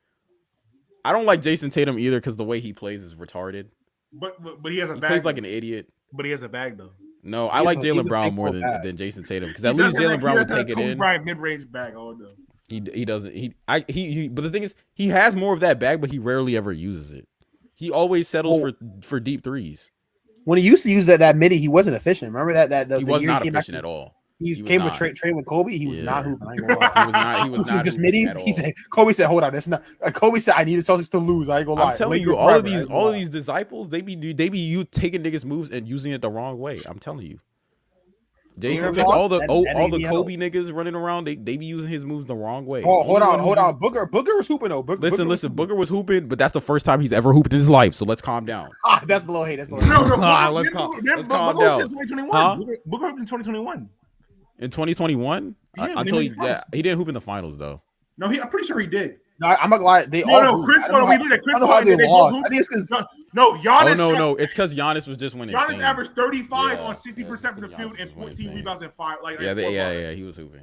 I don't like Jason Tatum either because the way he plays is retarded. But he has a He bag. plays like an idiot. But he has a bag though. No, I like he's Jalen a Brown big more old bag. than Jason Tatum because at least Jalen Brown would take it in. Bryant mid-range bag. Oh no. He doesn't. But the thing is, he has more of that bag, but he rarely ever uses it. He always settles for deep threes. When he used to use that midi, he wasn't efficient. Remember that He was not efficient at all. He came with trade with Kobe. He was not hooping. I ain't gonna lie. He was not just hooping middies. at He all. said, Kobe said, hold on, that's not. Kobe said, I needed Celtics to lose. I ain't gonna lie. I'm telling Lakers you, forever. all of these disciples, they be you taking niggas moves and using it the wrong way. I'm telling you. Jason takes all the Kobe niggas running around, they be using his moves the wrong way. Oh, hold on. Booker was hooping though. Listen. Booker was hooping, but that's the first time he's ever hooped in his life. So let's calm down. That's a little hate. Let's calm down. Huh? Booker hooped in 2021. In 2021, Yeah, until he finals. didn't hoop in the finals though. No, I'm pretty sure he did. No, I'm not gonna lie. They all. No, Chris Paul. We did it. Chris I don't know Paul. how they They lost. both I think it's because no, Giannis. No. It's because Giannis was just winning. Giannis averaged 35 Yeah, on 60% from the Giannis field was and winning 14 insane. rebounds and 5. Like He was hooping.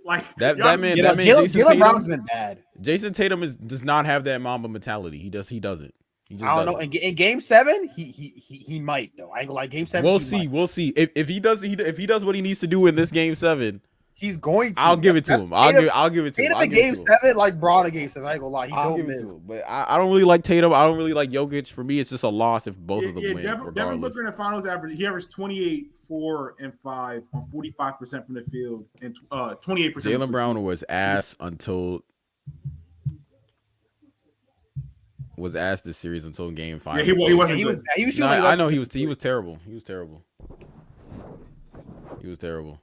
like That Giannis- man, Jalen Brown's been bad. Jason Tatum does not have that Mamba mentality. He doesn't. He just I don't know. doesn't. In Game 7, he might though. I ain't gonna lie. Game 7, We'll see. If he does what he needs to do in this Game 7, he's going to. I'll give it to him. I'll give it to him. Tatum in Game 7, like Braun in Game 7. I ain't gonna lie. He I'll don't give it to miss. him. But I don't really like Tatum. I don't really like Jokic. For me, it's just a loss if both of them win. Devin Regardless. Booker in the finals averaged 28, 4, and 5 on 45% from the field and 28%. Jalen Brown was ass this series until Game 5. Yeah, he wasn't. He was. He was shooting. I know he was terrible. He was terrible.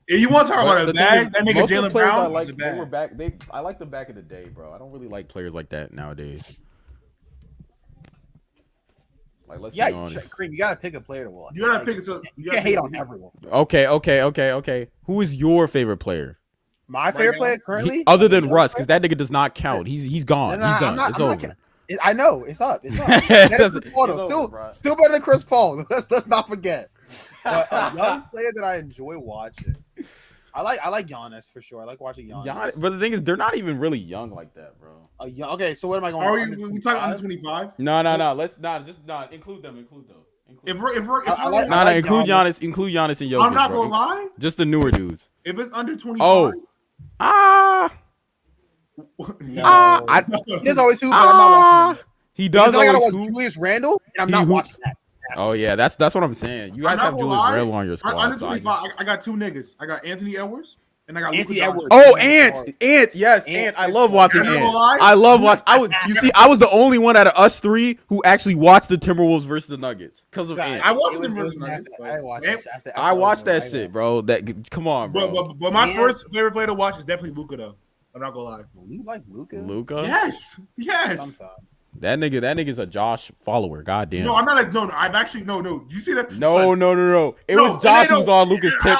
If you want to talk about The a thing bag, is, that nigga most of the Jalen players Brown I was a like, they were bag. back. I like them back in the day, bro. I don't really like players like that nowadays. Like, let's be honest. Cream, you gotta pick a player to watch. You gotta pick. So You can't hate on everyone. Okay. Who is your favorite player? My favorite now? player currently, Other than Russ, because that nigga does not count. He's gone. No, He's done. I'm not- It's I'm not over. ca- I know it's up. It's up. It Better than doesn't- Chris Paul, it's though. over, bro. Still better than Chris Paul. Let's not forget. But a young player that I enjoy watching. I like Giannis for sure. I like watching Giannis. But the thing is, they're not even really young like that, bro. Okay, so what am I going? Are we talking under 25? No. Let's not include them. Include them. If we're include Giannis. Include Giannis and Jokic. I'm not gonna lie. Just the newer dudes. If it's under 25, Oh. There's always hoop, but I'm not watching. He does. I gotta always watch hoop. Julius Randle, and I'm not watching that. Oh yeah, that's what I'm saying. You guys have Julius Randle on your squad. Under 25, I got two niggas. I got Anthony Edwards and I got Anthony Luka Edwards. Oh, Ant, yes, Ant. I love watching Ant. I love watching. I was the only one out of us three who actually watched the Timberwolves versus the Nuggets because of Ant. I watched them versus Nuggets. I watched that shit, bro. Come on, bro. But my first favorite player to watch is definitely Luka, though. I'm not gonna lie. You like Luka? Luka? Yes. Sometimes. That nigga's a Josh follower. God damn. No, I'm not. No. I've actually no. You see that? No. It was Josh who was on Luka's tip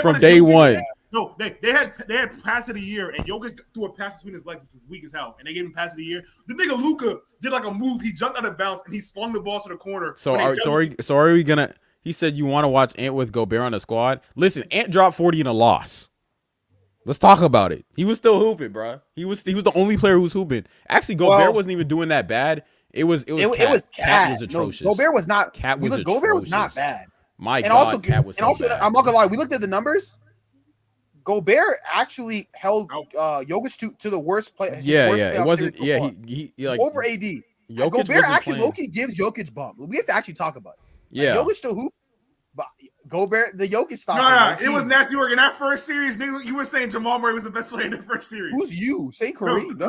from day one. No, they had pass of the year, and Jokic threw a pass between his legs, which was weak as hell, and they gave him pass of the year. The nigga Luka did like a move. He jumped out of bounds and he slung the ball to the corner. So are we gonna? He said you want to watch Ant with Gobert on the squad. Listen, Ant dropped 40 in a loss. Let's talk about it. He was still hooping, bro. He was the only player who was hooping. Actually, Gobert wasn't even doing that bad. It was Cat was atrocious. No, Gobert was not. Gobert was not bad. Cat was so bad. I'm not gonna lie. We looked at the numbers. Gobert actually held Jokic to the worst play. It wasn't. Yeah, he like over AD. Gobert actually low-key gives Jokic bump. We have to actually talk about it. Yeah, Jokic still hoops. But Gobert, the Jokic stock. No, it was nasty work in that first series. Nigga, you were saying Jamal Murray was the best player in the first series. Who's you? Say Kareem. No,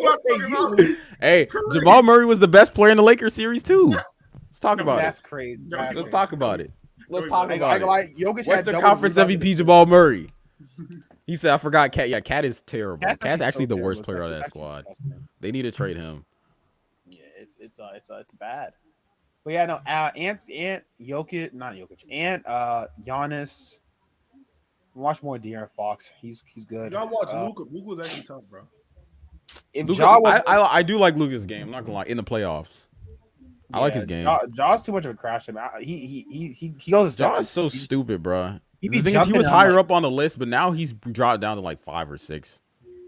Kareem. Hey, Jamal Murray was the best player in the Lakers series too. Let's talk about it. That's crazy. Let's talk about it. Let's talk about it. Jokic What's the conference MVP Jamal Murray? He said, I forgot Cat. Yeah, Cat is terrible. Cat's actually the worst player on that squad. They need to trade him. Yeah, it's bad. But yeah, no, Ant, Jokic, not Jokic, Ant, Giannis. Watch more De'Aaron Fox. He's good. Y'all watch Luka. Luka was actually tough, bro. I do like Luka's game. I'm not gonna lie. In the playoffs, I like his game. Jaw's too much of a crash. He goes. Jaw's so stupid, bro. He was higher up on the list, but now he's dropped down to like 5 or 6.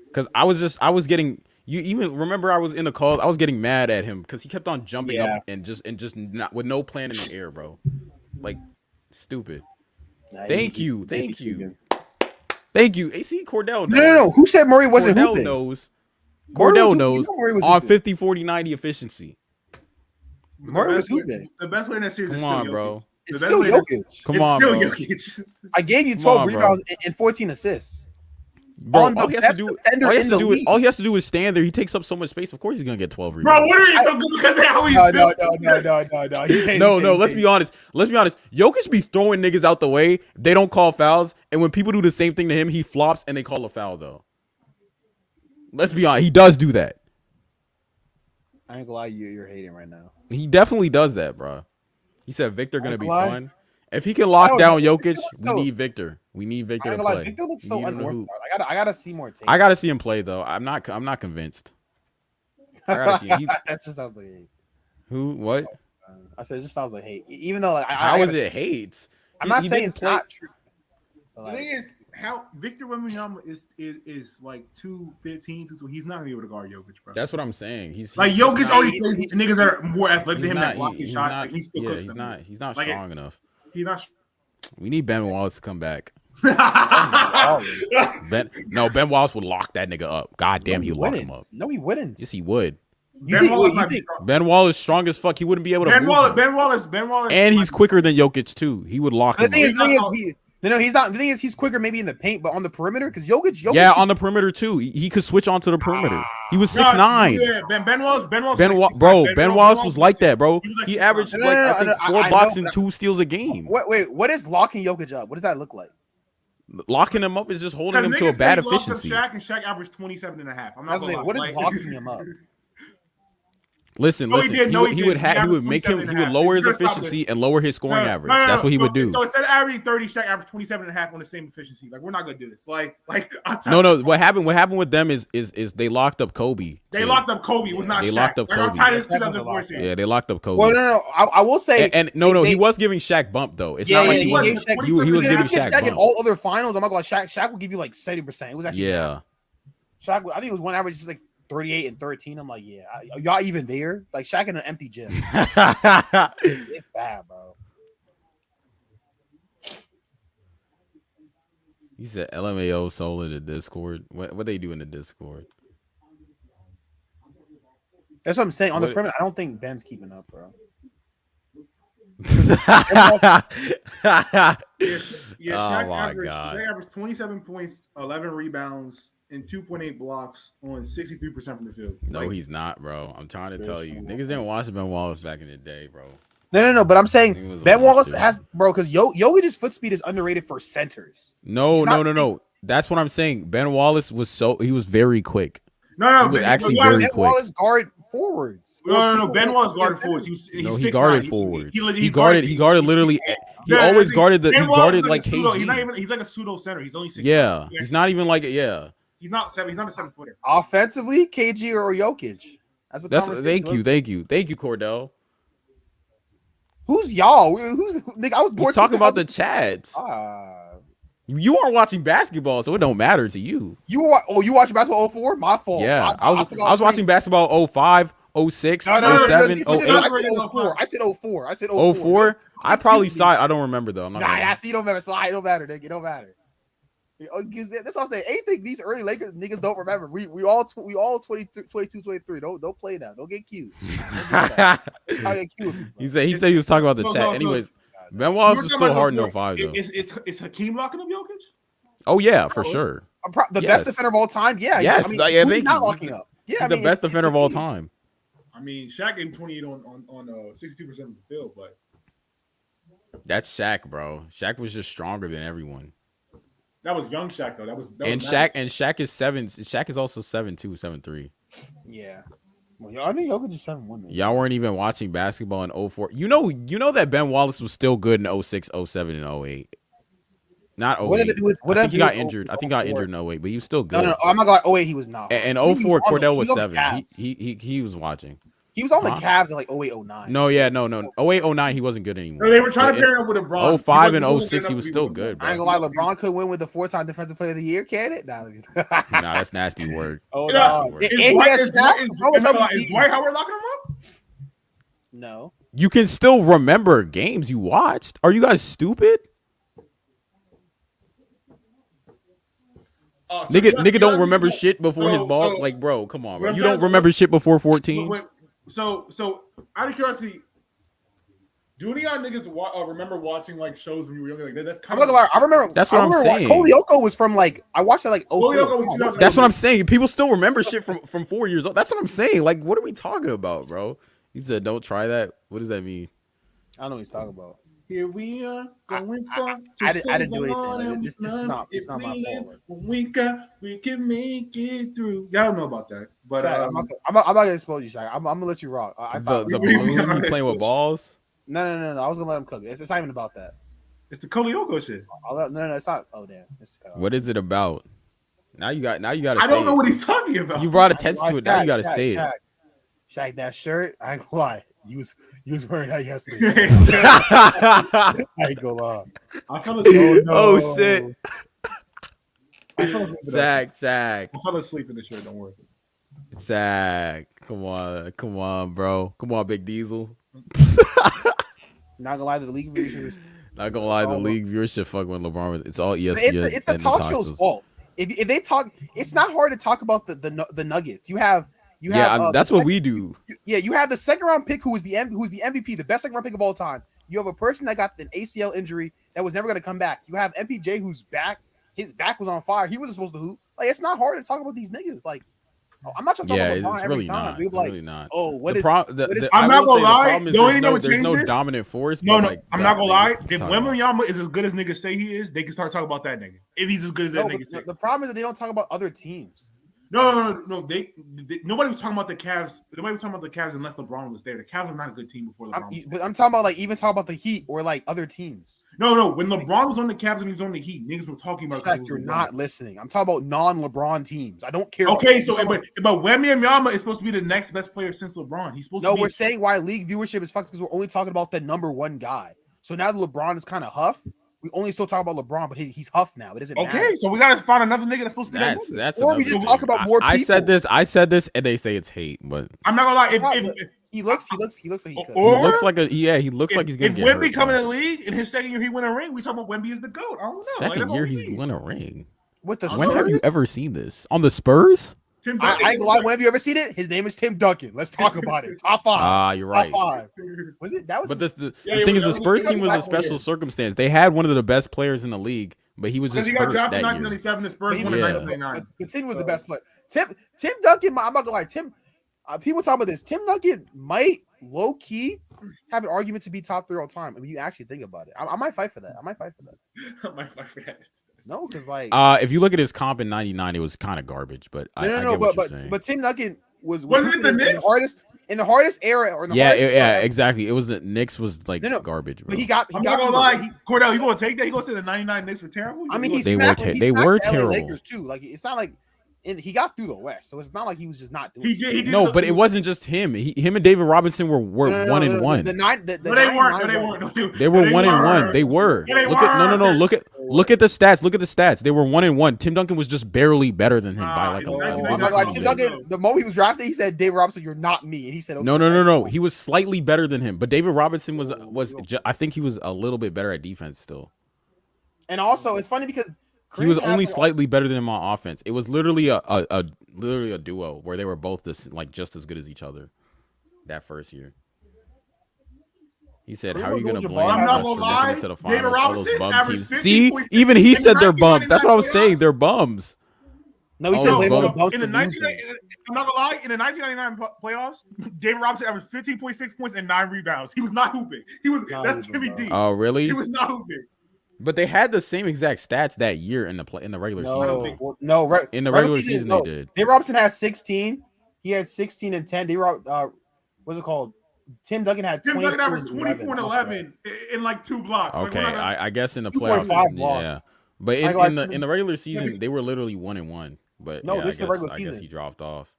Because I was getting. You even remember I was in the call. I was getting mad at him because he kept on jumping up and just not with no plan in the air, bro. Like stupid. Thank you. AC Cordell knows. No. Who said Murray wasn't Cordell hooping? knows. Cordell knows on 50, 40, 90 efficiency. Murray was hooping. The best player in that series is Come still on, Jokic. Bro. It's still Jokic. Come on, bro. Jokic. I gave you 12 rebounds and 14 assists. Bro, on the best defender in the league. All he has to do is stand there. He takes up so much space. Of course, he's gonna get 12 rebounds. Bro, what are you so good because of how he's built? No. Let's be honest. Jokic be throwing niggas out the way. They don't call fouls, and when people do the same thing to him, he flops and they call a foul. Though, let's be honest, he does do that. I ain't gonna lie, you're hating right now. He definitely does that, bro. He said Victor gonna be fun. If he can lock down Jokic, we need Victor. We need Victor to play. Victor looks so unorthodox. I gotta see more tape. I gotta see him play though. I'm not convinced. I gotta see him. That just sounds like hate. Who? What? I said it just sounds like hate. Even though how is it hate? I'm not saying it's not true. The thing is, how Victor Wembanyama is like 215, so he's not gonna be able to guard Jokic, bro. That's what I'm saying. He's like Jokic only plays niggas that are more athletic than him that block his shot. Like, he still cooks them. He's not strong enough. He's not. We need Ben Wallace to come back. Ben Wallace would lock that nigga up. God damn, he would lock him up. No, he wouldn't. Yes, he would. Ben Wallace strong as fuck. He wouldn't be able to. Ben Wallace, and he's quicker than Jokic too. He would lock him up. No, he's not. The thing is, he's quicker maybe in the paint, but on the perimeter, because Jokic. Yeah, on the perimeter too. He could switch onto the perimeter. He was 6'9". Yeah, Ben Wallace. Ben Wallace was like that, bro. He averaged I think 4 blocks and 2 steals a game. Wait, what is locking Jokic up? What does that look like? Locking him up is just holding him to a bad efficiency. Shaq averaged 27.5. I'm not gonna lie. What is locking him up? Listen, No, he listen. did. No, He he would did. He would make him. averaged He would 27.5. lower his You're gonna stop efficiency and lower his scoring average. No, That's what he would do. So instead of averaging 30, Shaq averaged 27.5 on the same efficiency. Like we're not gonna do this. Like I'm No. What happened? What happened with them is they locked up Kobe. They too. locked up Kobe. It was not They Shaq. locked up Like I'm Kobe. tired of this Shaq was a 2004 lock. series. Yeah, they locked up Kobe. Well, no. I will say and he was giving Shaq bump though. It's not like he he gave was. Shaq- He was Yeah, giving I guess Shaq in bump. all other finals, I'm not gonna lie. Shaq will give you like 70%. It was actually Yeah. Shaq. I think it was one average just like 38 and 13. I'm like, yeah, y'all even there? Like Shaq in an empty gym. It's bad, bro. He said LMAO soul in the Discord. What they do in the Discord? That's what I'm saying. On the What- perimeter, I don't think Ben's keeping up, bro. Yeah, Oh Shaq my averaged, God. Shaq averaged 27 points, 11 rebounds, and 2.8 blocks on 63% from the field. No, Like, he's not, bro. I'm trying to tell you. Niggas didn't watch Ben Wallace back in the day, bro. No. But I'm He saying was a Ben Wallace monster. has, bro, because Jokic's foot speed is underrated for centers. No. He's not- That's what I'm saying. Ben Wallace he was very quick. no, He was Ben- actually no, very Ben quick. Wallace guard forwards. No. Ben Wallace guarded forwards. He's No, he 6'9". guarded forwards. He He guarded literally. He always guarded the. He Ben Wallace guarded is like a pseudo, KG. he's not even. He's like a pseudo center. He's only 6'9". Yeah, he's not even like yeah. He's not 7 footer. Offensively, KG or Jokic. That's Thank you, Cordell. Who's y'all? Who's nigga? I was born. He's talking about the 2000. chat. Ah, You aren't watching basketball, so it don't matter to you. you watch basketball 04? My fault. Yeah, I was forgot watching basketball 05, 06, No, 07, see, 08. I said 04. I said 04. I said 04. 04. I probably saw it. I don't remember though. I'm not Nah, gonna- I see. Don't matter. So it don't matter, nigga. It don't matter. That's what I'm saying. Anything these early Lakers niggas don't remember. We all 22, 23. Don't play now. Don't get cute. I'll get cute with you, bro. he said he was talking about the So- chat. so- Anyways, You Ben were Wallace is talking still about hard in before. 05 though. Is Hakeem locking up Jokic? Oh yeah, for sure. The Yes. best defender of all time. Yeah. Yes, I mean, yeah, who's thank not you. locking up. Yeah, He's I the mean, best it's defender of all Hakeem. time. I mean, Shaq gave him 28 on 62% of the field, but That's Shaq, bro. Shaq was just stronger than everyone. that was young Shaq though. That was And Shaq is 7. Shaq is also 7'2", 7'3". Yeah. Well, I think Jokic is 7-1. Y'all weren't even watching basketball in 04. You know that Ben Wallace was still good in 06, 07, and 08. Not 08. What did it do with? What I did think he it got do with injured. I think he got 04? injured in 08, but he was still No, good. I'm not going. Oh wait, he was not. And I think he 04, was on Cordell the- was he on the 7. Cavs. He was watching. He was on the Huh? Cavs in like 08, 09. No, 08, 09, he wasn't good anymore. No, they were trying to But pair him with LeBron. 05 He and wasn't 06, good he enough was to be still with good, I ain't bro. gonna lie, LeBron could win with the 4-time Defensive Player of the Year, can it? Nah, Nah, that's nasty work. oh Yeah. no. Is And he has Shaq. Is Bro, it's Dwight Howard locking him up? No. You can still remember games you watched. Are you guys stupid? Nigga don't remember shit before his ball. Like, bro, come on, bro. You don't remember shit before 14? So out of curiosity, do any of y'all niggas remember watching like shows when you were younger? Like that's I'm kind not gonna lie. I remember. That's what I'm saying. Koliyoko was from like I watched it like Koliyoko was 04. 2000. That's what I'm saying. People still remember shit from 4 years old. That's what I'm saying. Like, what are we talking about, bro? He said, "Don't try that." What does that mean? I know what he's talking about. Here we are going I didn't do anything. This is not. It's not my fault. When we can make it through. Y'all don't know about that, but Shaq, I'm not gonna expose you, Shaq. I'm gonna let you rock. I The thought, balloon you playing with balls? no. I was gonna let him cook it. It's not even about that. it's the Koliyoko shit. No. It's not. Oh damn. It's cut off. What is it about? Now you got. I Say don't know it. what he's talking about. You brought attention to it. Now you got to Shaq, say it. Shaq, that shirt. I ain't gonna lie. You was wearing that yesterday. I ain't gonna lie. I fell asleep. Oh shit! I fell asleep in that shirt. Zach. I fell asleep in the shirt. Don't worry. Zach, come on, bro. Come on, Big Diesel. Not gonna lie to the league viewership. Not gonna lie, the league viewership fuck when LeBron was. It's all ESPN. It's the talk show's fault. If they talk, it's not hard to talk about the Nuggets. You have that's what we do. You have the second round pick who's the MVP, the best second round pick of all time. You have a person that got an ACL injury that was never going to come back. You have MPJ who's back. His back was on fire. He wasn't supposed to hoop. Like, it's not hard to talk about these niggas. Like, I'm not trying to talk about LeBron it's every really time. not. People It's like, really not. oh, what The is? pro- what the- is- the- I'm I not will gonna say lie, problem is the only there's thing that would there's change no this- dominant force. No, but, like, I'm not gonna lie. If talking about. Wembanyama is as good as niggas say he is, they can start talking about that nigga. If he's as good as that no, nigga say. the problem is that they don't talk about other teams. No. Nobody was talking about the Cavs. Nobody was talking about the Cavs unless LeBron was there. The Cavs were not a good team before LeBron was there. But I'm talking about like even talking about the Heat or like other teams. No. When LeBron was on the Cavs and he was on the Heat, niggas were talking about. Shaq, you're not listening. I'm talking about non-LeBron teams. I don't care. Okay, but Wembanyama is supposed to be the next best player since LeBron. He's supposed to. No, be... we're saying why league viewership is fucked because we're only talking about the number one guy. So now that LeBron is kind of huff, we only still talk about LeBron, but he's huff now. It doesn't matter. Okay, so we gotta find another nigga that's supposed to be That's or we just talk about more people. I said this, and they say it's hate, but I'm not gonna lie. If he looks like he could. he looks like he looks like he's gonna if get Wemby hurt, come in the league in his second year, he win a ring. We talk about Wemby as the GOAT. I don't know. Second year, he's win a ring. With the When have Spurs? you ever seen this on the Spurs? Tim I Duncan. ain't gonna lie. When have you ever seen it? His name is Tim Duncan. Let's talk about it. Top five. Ah, you're right. Top 5. Was it? That was. But the Yeah, thing is, that the was- Spurs that was team was a back when special circumstance. They had one of the best players in the league, but he was Because just he got hurt drafted in that year. 1997, the Spurs won in Yeah. 1999. But Tim was the best player. Tim Duncan. I'm not gonna lie. People talk about this. Tim Duncan might low key have an argument to be top 3 all time. I mean, you actually think about it. I might fight for that. No, because like If you look at his comp in '99, it was kind of garbage. But I get what you're saying. but Tim Duncan was Wasn't it the Knicks? in the hardest era or in the yeah, hardest era, exactly. It was the Knicks was like No, garbage. Bro. But he got. I'm not gonna lie, Cordell, you gonna take that? You gonna say the 99 Knicks were terrible? I mean, They were the terrible. LA Lakers too. Like it's not like he got through the West, so it's not like he was just not doing. He did. No, but it wasn't just him. Him and David Robinson were one and one. The No, they weren't. They were 1 and 1. They were. No, they Look at no. weren't. Look at the stats. Look at the stats. They were 1 and 1. Tim Duncan was just barely better than him by like a Oh, long I'm not gonna lie, Tim Duncan. The moment he was drafted, he said, "David Robinson, you're not me," and he said, okay, No. He was slightly better than him, but David Robinson I think he was a little bit better at defense still. And also, it's funny because He was Kareem only had, slightly better than him on offense. It was literally a duo where they were both just as good as each other that first year. He said, Kareem "How are you going to Abdul-Jabbar, blame I'm us not for gonna making lie, it to the David finals? All those Robinson bum averaged teams." 50.6 See, even he said they're bums. That's what I was saying. They're bums. No, he Oh, said no, blame all the bum. bumps In the for 19, losing. I'm not gonna lie, in the 1999 playoffs, David Robinson averaged 15.6 points and 9 rebounds. He was not hooping. That's Timmy D. Oh, really? He was not hooping. But they had the same exact stats that year in the regular season. In the regular season, they did. David Robinson had 16. He had 16 and 10. What's it called? Tim Duncan had Tim Duncan averaged 24 24 and 11 in like 2 blocks. Okay, Like, I guess in the 2.5 playoffs, blocks. yeah. But in the regular season, they were literally 1 and 1. But No, yeah, this is the regular I guess season. he dropped off.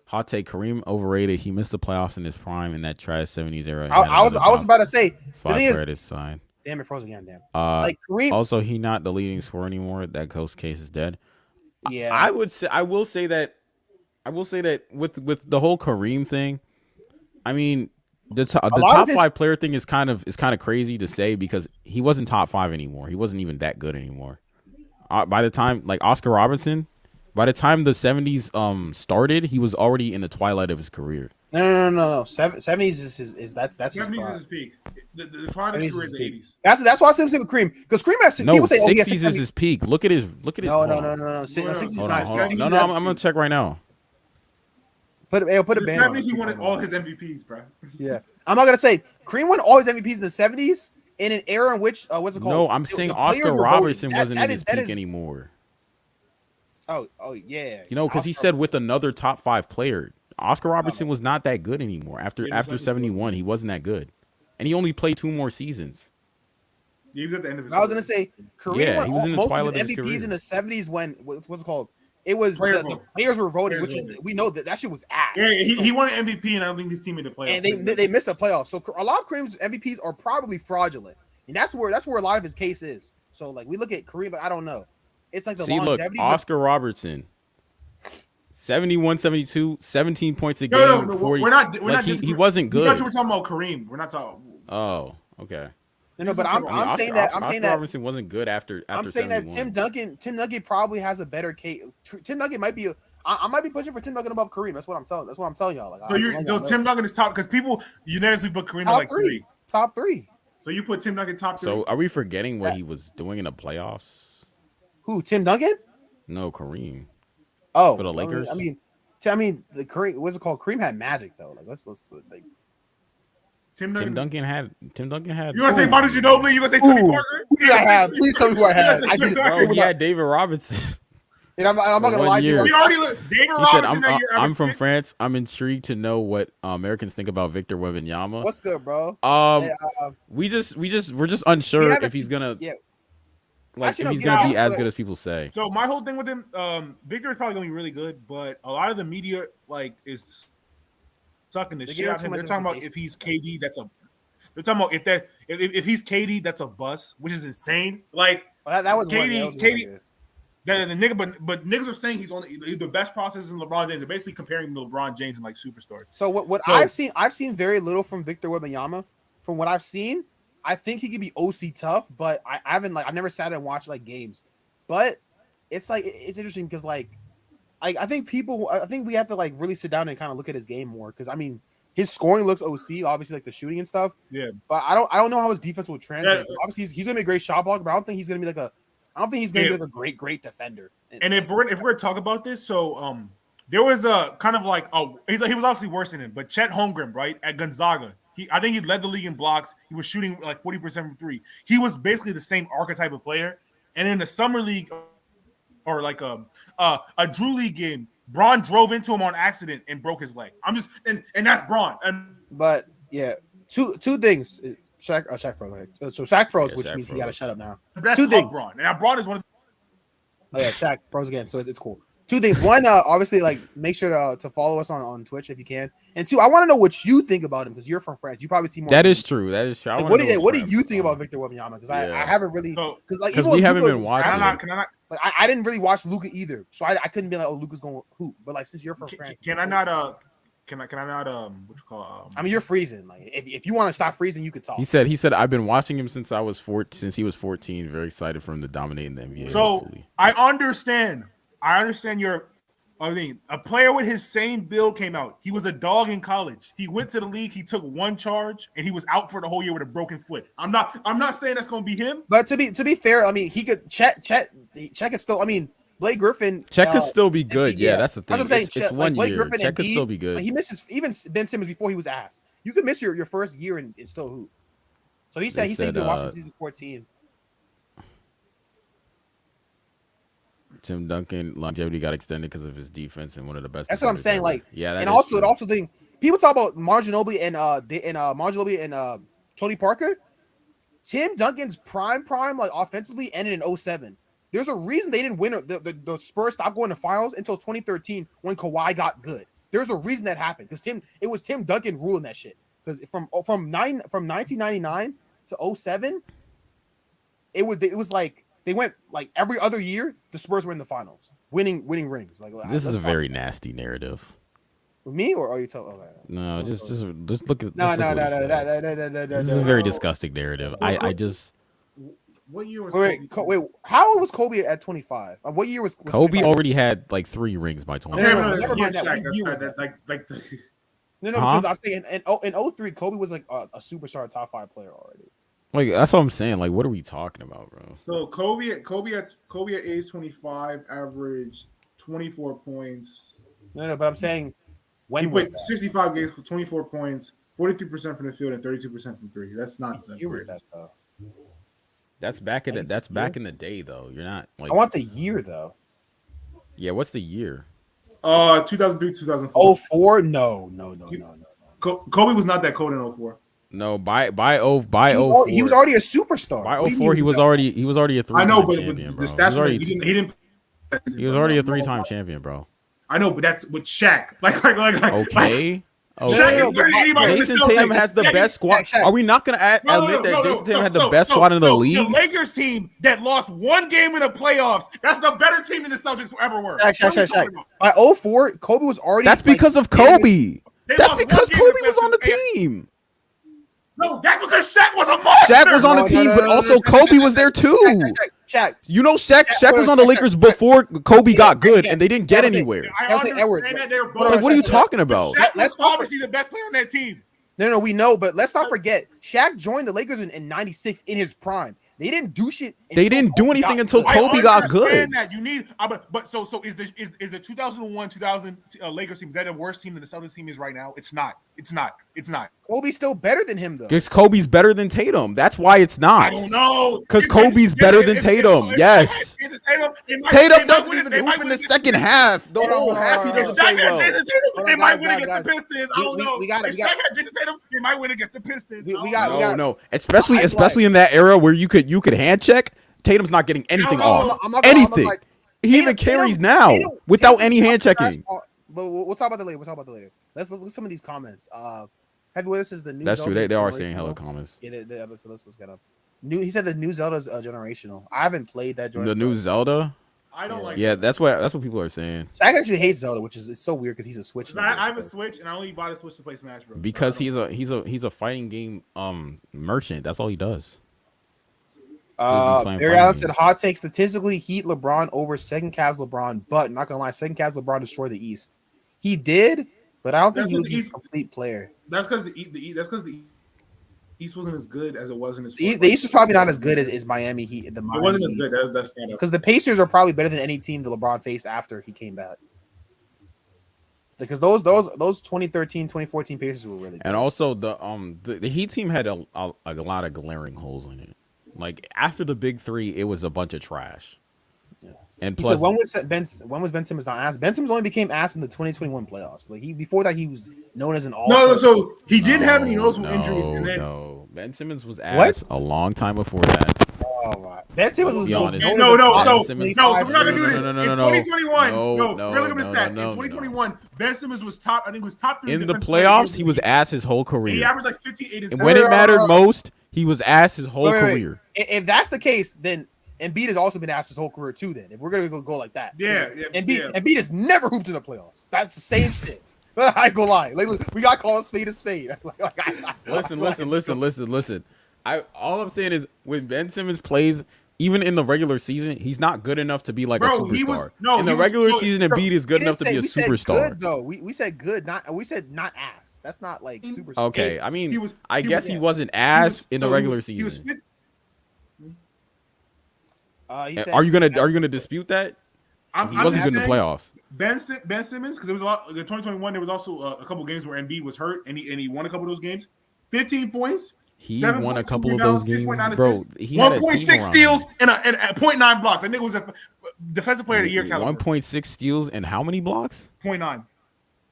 Hot take: Kareem overrated. He missed the playoffs in his prime in that trash '70s era. I was about to say the five thing is, player this sign. damn it, froze again, damn. Like Kareem, also, he not the leading scorer anymore. That ghost case is dead. yeah. I will say that with the whole Kareem thing, I mean the top 5 player thing is kind of crazy to say because he wasn't top 5 anymore. He wasn't even that good anymore. By the time like Oscar Robertson, by the time the 70s started, he was already in the twilight of his career. No. 70s is that's his 70s is prime. his peak. The prime of his career is the 80s. That's why I said with Kareem because Kareem has No, people say, 60s is his peak. Look at his. No. hold on. 60s is Hold not. on, hold on. 60s No, is I'm gonna check right now. put a In band the on 70s, it. he won all his MVPs, bro. Yeah, I'm not gonna say Kareem won all his MVPs in the 70s in an era in which what's it called? No, I'm saying The players Oscar were Robertson voting. wasn't That in his is- that peak is- anymore. Oh yeah. You know, because he Oscar- said with another top 5 player, Oscar Robertson was not that good anymore. After Yeah, after that's 71, he wasn't that good, and he only played 2 more seasons. He was at the end of his I was career. gonna say Kareem Yeah, won he was in the most twilight of of his his MVPs career. in the 70s when what's it called? It was Player the vote. players were voting, Players which is voted. we know that shit was ass. Yeah, he won an MVP, and I don't think his team made the playoffs. And they missed the playoffs. So a lot of Kareem's MVPs are probably fraudulent, and that's where a lot of his case is. So like we look at Kareem, but I don't know. It's like the See, look, longevity. but- Oscar Robertson, 71, 72, 17 points a game. No, 40. we're not. He wasn't We thought good. you were talking about Kareem. We're not talking. Oh, okay. No, but I'm I mean, saying that Oscar Robertson wasn't good after I'm saying that 71. Tim Duncan probably has a better case. Tim Duncan might be. I might be pushing for Tim Duncan above Kareem. That's what I'm telling y'all. Like, So Tim Duncan is top because people unanimously put Kareem at top like 3. top three. So you put Tim Duncan top 3. So are we forgetting what he was doing in the playoffs? Who? Tim Duncan? No, Kareem. Oh, For the Lakers? I mean, the Kareem. What's it called? Kareem had magic though. Like let's like. Tim Tim Duncan. Duncan had. You want to say Manu Ginobili? You want to say Tony Ooh. Parker? Who did I have? Please tell me who I had. I did. Bro, he had David Robinson. And I'm not For gonna 1 lie to you. year. We already David He said, Robinson that year. I'm from averaged France. I'm intrigued to know what Americans think about Victor Wembanyama. What's good, bro? Um, Hey, we're just we unsure haven't if he's seen- gonna yeah. like Actually, if no, he's get gonna out. be as good as people say. So my whole thing with him, Victor is probably gonna be really good, but a lot of the media like is sucking the They shit give out him of too him. much They're talking about if he's KD, they're talking about if he's KD, that's a bust, which is insane. Like That was one. KD, Yeah, that was one KD. idea. The nigga, but niggas are saying he's only the best process in LeBron James. They're basically comparing him to LeBron James and like superstars. So what So- I've seen very little from Victor Wembanyama. From what I've seen, I think he could be OC tough, but I haven't I've never sat and watched like games. But it's like it's interesting because I think we have to like really sit down and kind of look at his game more because I mean his scoring looks OC, obviously like the shooting and stuff. Yeah, But I don't know how his defense will translate. Yeah. Obviously he's gonna be a great shot blocker, but I don't think he's gonna be like a great defender. and if we're gonna talk about this, so there was a kind of like he was obviously worse than him, but Chet Holmgren, right, at Gonzaga, I think he led the league in blocks. He was shooting like 40% from three. He was basically the same archetype of player. And in the summer league or like a Drew League game, Braun drove into him on accident and broke his leg. And that's Braun. And But yeah, two things. Shaq froze. Right? So Shaq froze, Yeah, which Shaq means he froze. got to shut up now. that's Two love things. Braun. And now Braun is one of Oh yeah, Shaq froze again, so it's cool. Two things. One, obviously, like make sure to follow us on Twitch if you can. And two, I want to know what you think about him because you're from France. You probably see more. That is true. That is true. Like, what do you think about Victor Wembanyama? Because I haven't really So- because we haven't been watching. Can I not Like I didn't really watch Luka either, so I couldn't be like, oh, Luka's going hoop. But like since you're from France, can I not what you call I mean, you're freezing. Like if you want to stop freezing, you could talk. He said I've been watching him since he was 14. Very excited for him to dominate in the NBA. So hopefully. I understand a player with his same build came out. He was a dog in college. He went to the league. He took one charge and he was out for the whole year with a broken foot. I'm not saying that's going to be him. But to be fair, I mean, he could Chet could still. I mean, Blake Griffin. Chet could still be good. Yeah, that's the thing. That's what I'm saying. It's 1 Blake year. Griffin Chet and could Embiid, still be good. like, he misses even Ben Simmons before he was ass. You could miss your first year and still hoop. So he said he's in Washington season 14. Tim Duncan longevity got extended because of his defense and one of the best. That's what I'm defenders saying. ever. Like, yeah, that and is also true. it also think people talk about Marginobili and Tony Parker. Tim Duncan's prime like offensively ended in 07. There's a reason they didn't win. The Spurs stopped going to finals until 2013 when Kawhi got good. There's a reason that happened because it was Tim Duncan ruling that shit. Because from 1999 to 07, it was like they went like every other year. The Spurs were in the finals, winning rings. Like This is a very nasty narrative. with me, or are you telling? Okay. No, just look at. No. This is a very disgusting narrative. I just What year was Wait, how old was Kobe at 25? What year was Kobe 25? already had like 3 rings by 20. No, never mind that. Shaq, What year was that's that? like No, Huh? because I'm saying in 03, Kobe was like a superstar, top 5 player already. Like that's what I'm saying. Like, what are we talking about, bro? So Kobe at age 25 averaged 24 points. No, but I'm saying when He was played that? 65 games for 24 points, 42% from the field, and 32% from three. That's not What year was that though? That's back in the day, though. You're not like. I want the year though. Yeah, what's the year? 2003, 2004. 04? No. Kobe was not that cold in 04. No, by He 04. was already a superstar. By What do you 04, mean he was no? already a 3-time I know, but champion, bro. the stats He was he didn't. he was already a 3-time champion, bro. I know, but that's with Shaq. Like Okay. Shaq, No, anybody in the Jason Celtics- Tatum has the best squad. Shaq. Are we not going to admit that Jason Tatum had the best squad in the league? The Lakers team that lost one game in the playoffs, that's the better team than the Celtics ever were. Shaq. By 04, Kobe was already. That's like, because of Kobe. They That's lost because one game in Kobe was on the playoffs. team. No, that's because Shaq was a monster. Shaq was on the No, team, no, but no, also no, Kobe was there too. Shaq. You know, Shaq was on the Lakers before Kobe got good, and they didn't get anywhere. I That's it, understand Edward. that they're Hold both. on, Like, what are you Shaq. talking about? Shaq Let's was obviously the best player on that team. No, we know, but let's not forget, Shaq joined the Lakers in 96 in his prime. They didn't do shit. They didn't do anything until Kobe got good. That you need, but so is the 2001-2000 Lakers team, is that a worse team than the Celtics team is right now? It's not. Kobe's still better than him though. Because Kobe's better than Tatum. That's why it's not. I don't know. Because Kobe's better than Tatum. Yes. Tatum doesn't even hoop in the second half. The whole half he doesn't play well. Jason Tatum, they might win against the Pistons. I don't know. We got Jason Tatum, they might win against the Pistons. No. Especially in that era where you could hand check. Tatum's not getting anything off. Anything. He even carries now without any hand checking. But we'll talk about that later. Let's look at some of these comments. Heavyweight, this is the new. That's true. They are saying hello comments. Yeah, so let's get up. He said the new Zelda's generational. I haven't played that. The new Zelda. I don't like. Yeah, that's what people are saying. Shaq actually hates Zelda, which is so weird because he's a Switch. I have a Switch and I only bought a Switch to play Smash Bros. Because he's a fighting game merchant. That's all he does. Barry Allen said hot take statistically Heat LeBron over second Cavs LeBron, but not gonna lie, second Cavs LeBron destroyed the East. He did, but I don't think he was a complete player. That's because the East wasn't as good as it was in his. The East was probably not as good as Miami Heat. It wasn't as good. That's because the Pacers are probably better than any team that LeBron faced after he came back. Because those 2013, 2014 Pacers were really good. And also the Heat team had a lot of glaring holes in it. Like after the big three, it was a bunch of trash. Yeah. And he plus, said when was Ben Simmons not ass? Ben Simmons only became ass in the 2021 playoffs. Like before that, he was known as an all. No. So he didn't have any noticeable injuries, and then Ben Simmons was ass a long time before that. Oh my! Ben Simmons was no. So we're not gonna do this in 2021. We're looking at the stats. In 2021, Ben Simmons was top. I think was top 3 in the playoffs. He was ass his whole career. He averaged like 15, 8, and when it mattered most, he was ass his whole career. If that's the case, then Embiid has also been ass his whole career too. Then if we're gonna go like that, Embiid has never hooped in the playoffs. That's the same shit. I ain't gonna lie. Like we got called spade a spade. Listen. All I'm saying is when Ben Simmons plays, even in the regular season, he's not good enough to be like a superstar. In the regular season, Embiid is good enough to be a superstar. Good, though we said good, we said not ass. That's not like superstar. Okay, I mean, I guess he wasn't ass in the regular season. Are you gonna dispute that? He wasn't good in the playoffs. Ben Simmons, because there was a lot. In 2021, there was also a couple games where Embiid was hurt, and he won a couple of those games. 15 points. He won a couple of those games, bro. He 1.6 steals and 0.9 blocks. I think it was a defensive player of the year caliber. 1.6 steals and how many blocks? 0.9.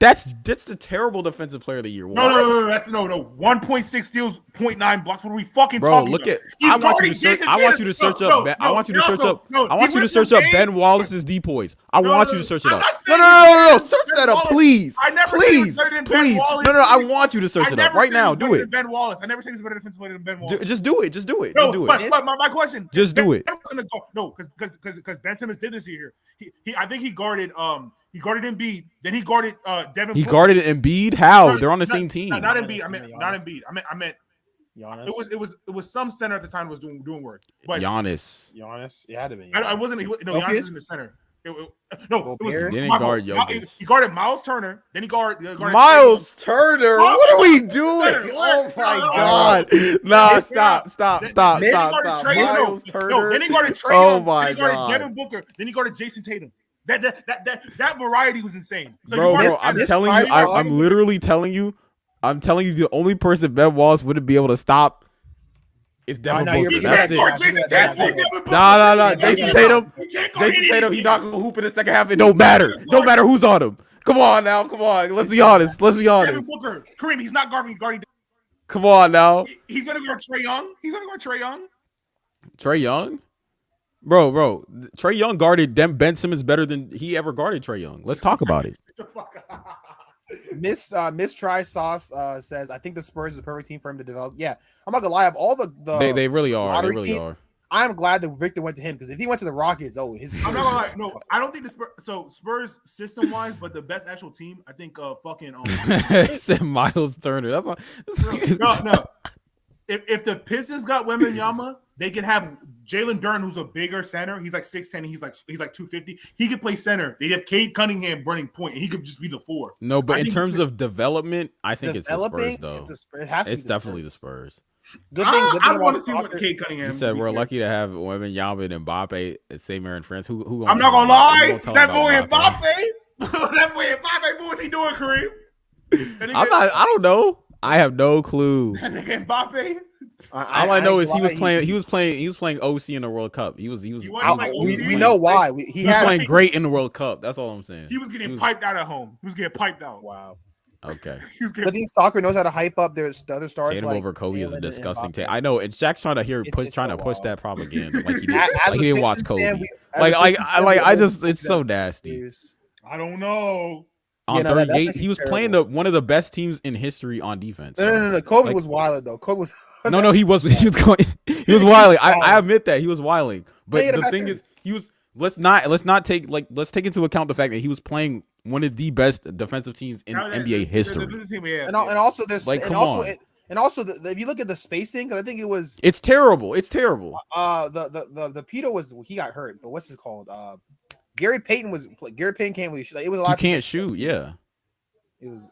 That's the terrible defensive player of the year. No. That's no. 1.6 steals, 0.9 blocks. What are we fucking talking about? I want you to search up Ben Wallace's depoys. I want you to search it up. No. Search that up, please. Please. No. I want you to search it up right now. Do it. Ben Wallace. I never said he's a better defensive player than Ben Wallace. Just do it. But my question. Just do it. No, because Ben Simmons did this year. I think he guarded Embiid. Then he guarded Devin. He guarded Embiid. How? They're on the same team. Not Embiid. I meant Giannis. It was some center at the time was doing work. But Giannis. It had to be. I wasn't. Giannis is in the center. It was didn't guard Jokic. He guarded Miles Turner. Then he guarded Miles Turner. What are we doing? Oh my God! No, stop. Miles Turner. Then he guarded Trae. Oh my God. Then he guarded Devin Booker. Then he guarded Jason Tatum. That variety was insane. So bro, I'm telling you, I'm literally telling you, the only person Ben Wallace wouldn't be able to stop is Devin Booker. That's it. No. Jason Tatum, he's not gonna hoop in the second half. It don't matter. Don't matter who's on him. Come on now. Let's be honest. Devin Booker, Kareem, he's not guarding. Come on now. He's gonna guard Trae Young. Trae Young? Bro, Trae Young guarded Ben Simmons better than he ever guarded Trae Young. Let's talk about it. Miss Try Sauce says, I think the Spurs is the perfect team for him to develop. Yeah, I'm not gonna lie. Of all the they really are. They really are. I'm glad that Victor went to him because if he went to the Rockets, I'm not gonna lie. No, I don't think the Spurs. So Spurs system wise, but the best actual team, I think. Said Miles Turner. That's not. No. If the Pistons got Wembanyama, they can have Jalen Duren, who's a bigger center. He's like 6'10". He's like 250. He could play center. They'd have Cade Cunningham running point, and he could just be the 4. No, but in terms of development, I think it's the Spurs, though. It has to it's definitely the Spurs. I want to about see what soccer- Kate Cunningham. You said be we're fair. lucky to have Wembanyama and Mbappe at Saint and France. Who I'm not gonna lie. tell That him boy about Mbappe. That boy Mbappe. What was he doing, Kareem? That I'm not. I don't know. I have no clue. That nigga Mbappe. All I know is he was playing. playing. He was playing OC in the World Cup. He was. He wasn't playing OC. We know why. He was playing great in the World Cup. That's all I'm saying. He was getting piped out at home. He was getting piped out. Wow. Okay. He was I getting. think soccer knows how to hype up the other stars. Tatum like over Kobe is a Jalen and disgusting Mbappe. take. I know, and Shaq's trying to It's trying so to push wild. that propaganda like he did. As Like he a didn't watch Pistons Kobe. fan, I just it's so nasty. I don't know. On Yeah, no, that's 38, actually he was playing terrible. one of the best teams in history on defense. No. Kobe Like- was wild though. Kobe was. No, he was going. He was wilding. I admit that he was wilding. But Yeah, the that's thing it. is, he was. Let's take into account the fact that he was playing one of the best defensive teams in NBA history. And also this, Like, and come also, on. and also if you look at the spacing, because I think it was It's terrible. It's terrible. the Peter was he got hurt, but what's it called? Gary Payton can't really shoot. Like, it was a lot. He of can't shoot. Yeah. It was.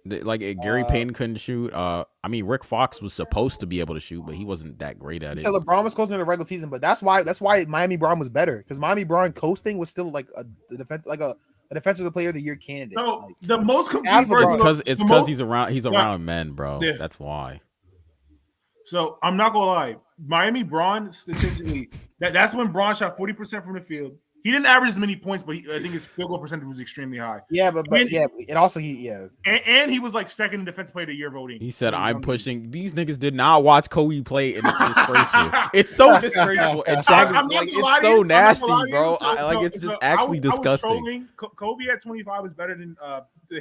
Like Gary Payton couldn't shoot. I mean, Rick Fox was supposed to be able to shoot, but he wasn't that great at it. So LeBron was coasting in the regular season, but that's why Miami Brown was better, because Miami Brown coasting was still like a defensive player of the year candidate. So Like, the most complete It's version. It's because he's around men, bro. Yeah. That's why. So I'm not gonna lie, Miami Braun statistically, that's when Braun shot 40% from the field. He didn't average as many points, but I think his field goal percentage was extremely high. yeah, but and also And he was like second in defensive player of the year voting. He said, "I'm pushing." These niggas did not watch Kobe play, and it's disgraceful. It's so disgraceful, and Shaq is I'm not like, gonna lie it's to you. so I'm not gonna nasty, lie to you. bro. So- It's just so actually I was disgusting. trolling. Kobe at 25 is better than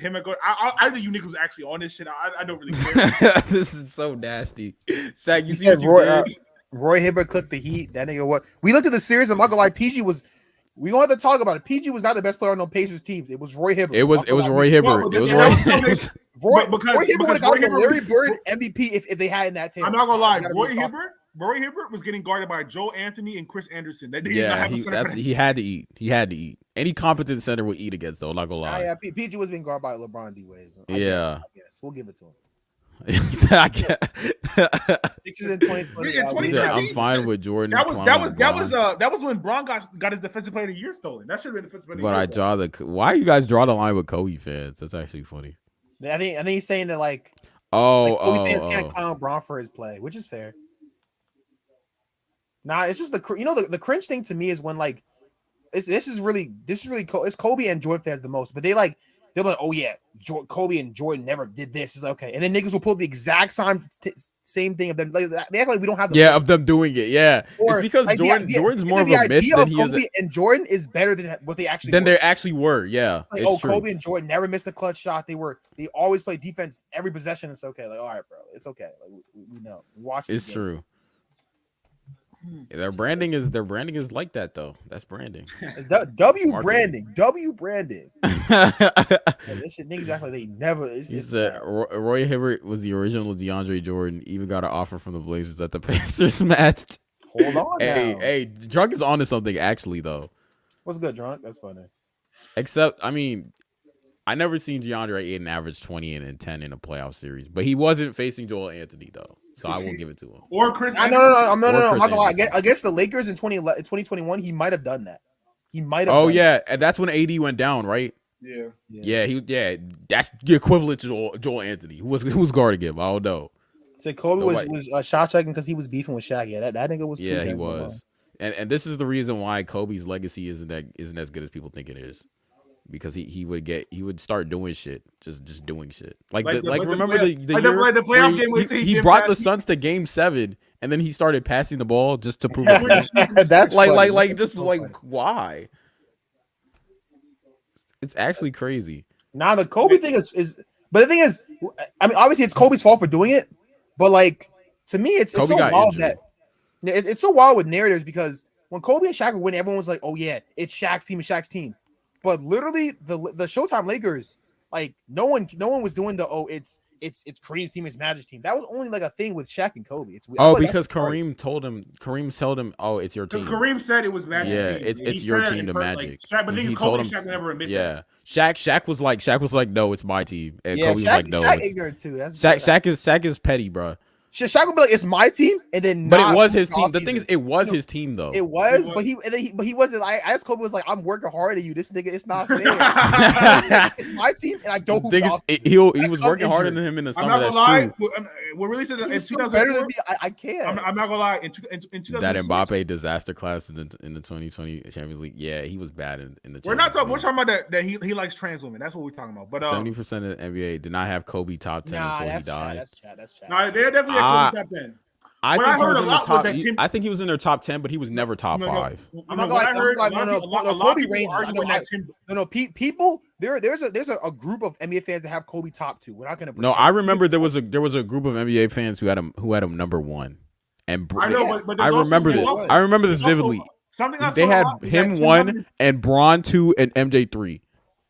him at Gordon. I think you niggas was actually on this shit. I don't really care. This is so nasty. Shaq, you see said what you did? Roy Hibbert clicked the Heat. That nigga what? We looked at the series. I'm not gonna lie. PG was. We gonna have to talk about it. PG was not the best player on no Pacers teams. It was Roy Hibbert. It was Roy Hibbert. It was Roy. Roy because Hibbert would have Roy gotten the Hibbert- Larry Bird MVP if they had in that team. I'm not gonna lie. Gotta be Roy talking. Hibbert was getting guarded by Joe Anthony and Chris Anderson. They did not Yeah, have a center for that. he had to eat. He had to eat. Any competent center would eat against, though. Not gonna lie. Yeah, PG was being guarded by LeBron D Wade. Yeah. Yes, we'll give it to him. He said, I can't. Sixers in 2020. Yeah, He 2013. said, I'm fine with Jordan. That was Braun. that was when Braun got his defensive player of the year stolen. That should have been defensive player of the But year. I draw the. Why you guys draw the line with Kobe fans? That's actually funny. I think he's saying that like Oh, fans can't clown Braun for his play, which is fair. Nah, it's just the cringe thing to me is when like this is really it's Kobe and Jordan fans the most, but they're like, oh yeah, Kobe and Jordan never did this. It's okay, and then niggas will pull the exact same thing of them. Like, they act like we don't have the of them doing it. Yeah, or, it's because like, Jordan's more of the a myth idea than of he is. Kobe and Jordan is better than what they actually Than were. they actually were. Yeah, Like, it's true. Kobe and Jordan never missed a clutch shot. They always play defense every possession. It's okay. Like, all right, bro, it's okay. Like, we know. We watch. It's true. Their branding is like that though. That's branding. W Marketing. branding. This shit niggas act like they never. He said Roy Hibbert was the original DeAndre Jordan. Even got an offer from the Blazers that the Pacers matched. Hold on. now. Hey, Drunk is onto something actually though. What's good, Drunk? That's funny. Except, I mean, I never seen DeAndre Ayton average 20 and 10 in a playoff series, but he wasn't facing Joel Anthony though, so I won't give it to him. Or Chris. No. I'm not gonna lie. Against the Lakers in 2021, he might have done that. He might have. Oh yeah, and that's when AD went down, right? Yeah. That's the equivalent to Joel Anthony, who was guarding him. I don't know. So Kobe Nobody- was shot checking because he was beefing with Shaq. Yeah, that nigga was. Yeah, too he damn was. And this is the reason why Kobe's legacy isn't as good as people think it is. Because he would start doing shit, just doing shit. Remember the playoff game where he brought the Suns to Game 7, and then he started passing the ball just to prove it. That's funny. Why? It's actually crazy. Now the Kobe thing is, but the thing is, I mean, obviously it's Kobe's fault for doing it, but like to me, it's so got wild injured. that it's so wild with narratives because when Kobe and Shaq were winning, everyone was like, "Oh yeah, it's Shaq's team and Shaq's team," but literally the Showtime Lakers, like no one was doing it's it's Kareem's team, it's Magic's team. That was only like a thing with Shaq and Kobe. It's I Oh, feel like because that's hard. Kareem told him, oh, it's your Because team. Kareem said it was Magic. Yeah, team. it's He your said it team to in Magic. Like, Shaq, but He niggas told Kobe him, and Shaq never admit yeah. that. Shaq was like, no, it's my team. And Yeah, Kobe Shaq, was like, no, Shaq it's, ignorant too. That's Shaq is petty, bro. Shaq would be like, it's my team, and then But not it was his off team. The thing is, season. it was his team though. It was, but he wasn't. I asked Kobe, was like, I'm working hard at you. This nigga, it's not fair. It's my team, and I don't. The thing is, he was working harder than him in the I'm summer. not gonna lie. We're releasing in 2004. Better than me. I can't. I'm not gonna lie. In 2006, That Mbappe disaster class in the 2020 Champions League. Yeah, he was bad in the. We're not talking. We're talking about that he likes trans women. That's what we're talking about. But 70% of the NBA did not have Kobe top 10 until he died. That's Chad. Nah, they're definitely at Kobe top 10. I What think I he heard was a in the lot was top. that Tim- I think he was in their top 10, but he was never top 5. I'm not Kobe ranges. No, people. There's a group of NBA fans that have Kobe top 2. We're not gonna. No, I remember there was a group of NBA fans who had him number 1, and I know, but I remember this. I remember this vividly. Something I They saw a had lot is him that Tim 1 Duncan is- and Braun 2 and MJ 3.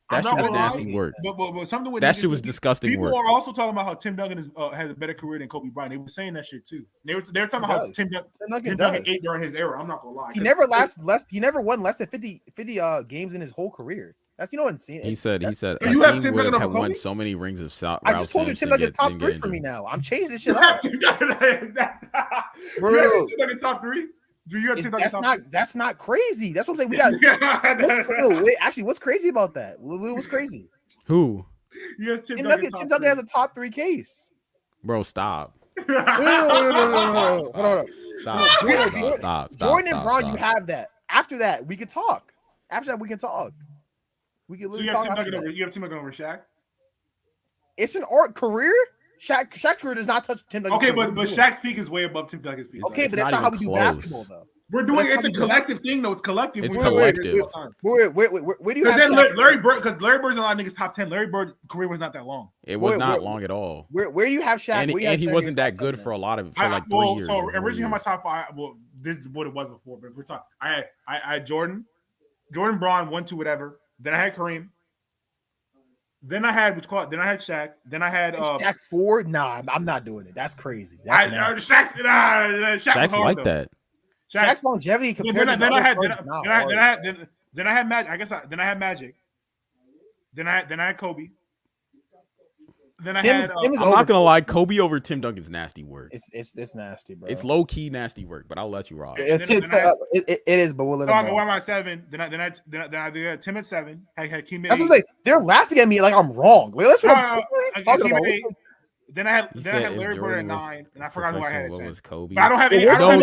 I'm That not shit was gonna lie, nasty work. But something with That niggas shit was is disgusting people work. are also talking about how Tim Duncan has a better career than Kobe Bryant. They were saying that shit too. They were talking about how Tim Duncan ate during his era. I'm not gonna lie. He never won less than 50 games in his whole career. That's insane. He said So a you have team Tim would Duncan have over won Kobe? so many rings of South. I just told you Tim Duncan's top 3 for me now. I'm changing this shit You have up. Tim Duncan Bro. You have Tim Duncan top 3? Do you have Tim Duncan top 3? That's not crazy. That's what I'm saying. We got. What's crazy about that? What's crazy? Who? Yes, Tim Duncan has a top 3 case. Bro, stop. No. Hold on. Stop. Jordan and Braun, you have that. After that, we can talk. After that, we can talk. We can So literally you have talk. Tim Duncan over Shaq? It's an art career. Shaq's career does not touch Tim Duncan's Okay, career. but Shaq's peak is way above Tim Duncan's peak. Okay, It's but that's not not how we even do close. basketball, though. We're doing That's it's a how we do collective thing, though. It's collective. It's We're collective. doing it all the time. Where do you have Because Shaq? because Larry Bird's in a lot of niggas top 10. Larry Bird's career was not that long. It was Wait, not wait, long at all. Where do you have Shaq? And Where do you have he Shaq wasn't in your that top good 10 for a then? lot of 3 years. So or 4 originally years. my top 5. Well, this is what it was before, but if we're talking, I had Jordan, Braun, 1, 2, whatever. Then I had Kareem. Then I had Shaq. Then I had Shaq 4? Nah, I'm not doing it. That's crazy. That's Shaq's Shaq's hard, like though. that. Shaq's longevity compared to Then I had Magic. Then I had Kobe. Then I had. I'm not gonna lie, Kobe over Tim Duncan's nasty work. It's nasty, bro. It's low key nasty work, but I'll let you rock. It is, but we'll let Where him am know. I at 7? Then I had Tim at 7. Had Hakeem at That's 8. what I'm saying. They're laughing at me like I'm wrong. Like, that's what I'm talking Hakeem about. at 8. Then I had He said if Larry Bird Jordan at was 9, and I forgot who I had at professional, 10. what was Kobe? But I don't have any. No,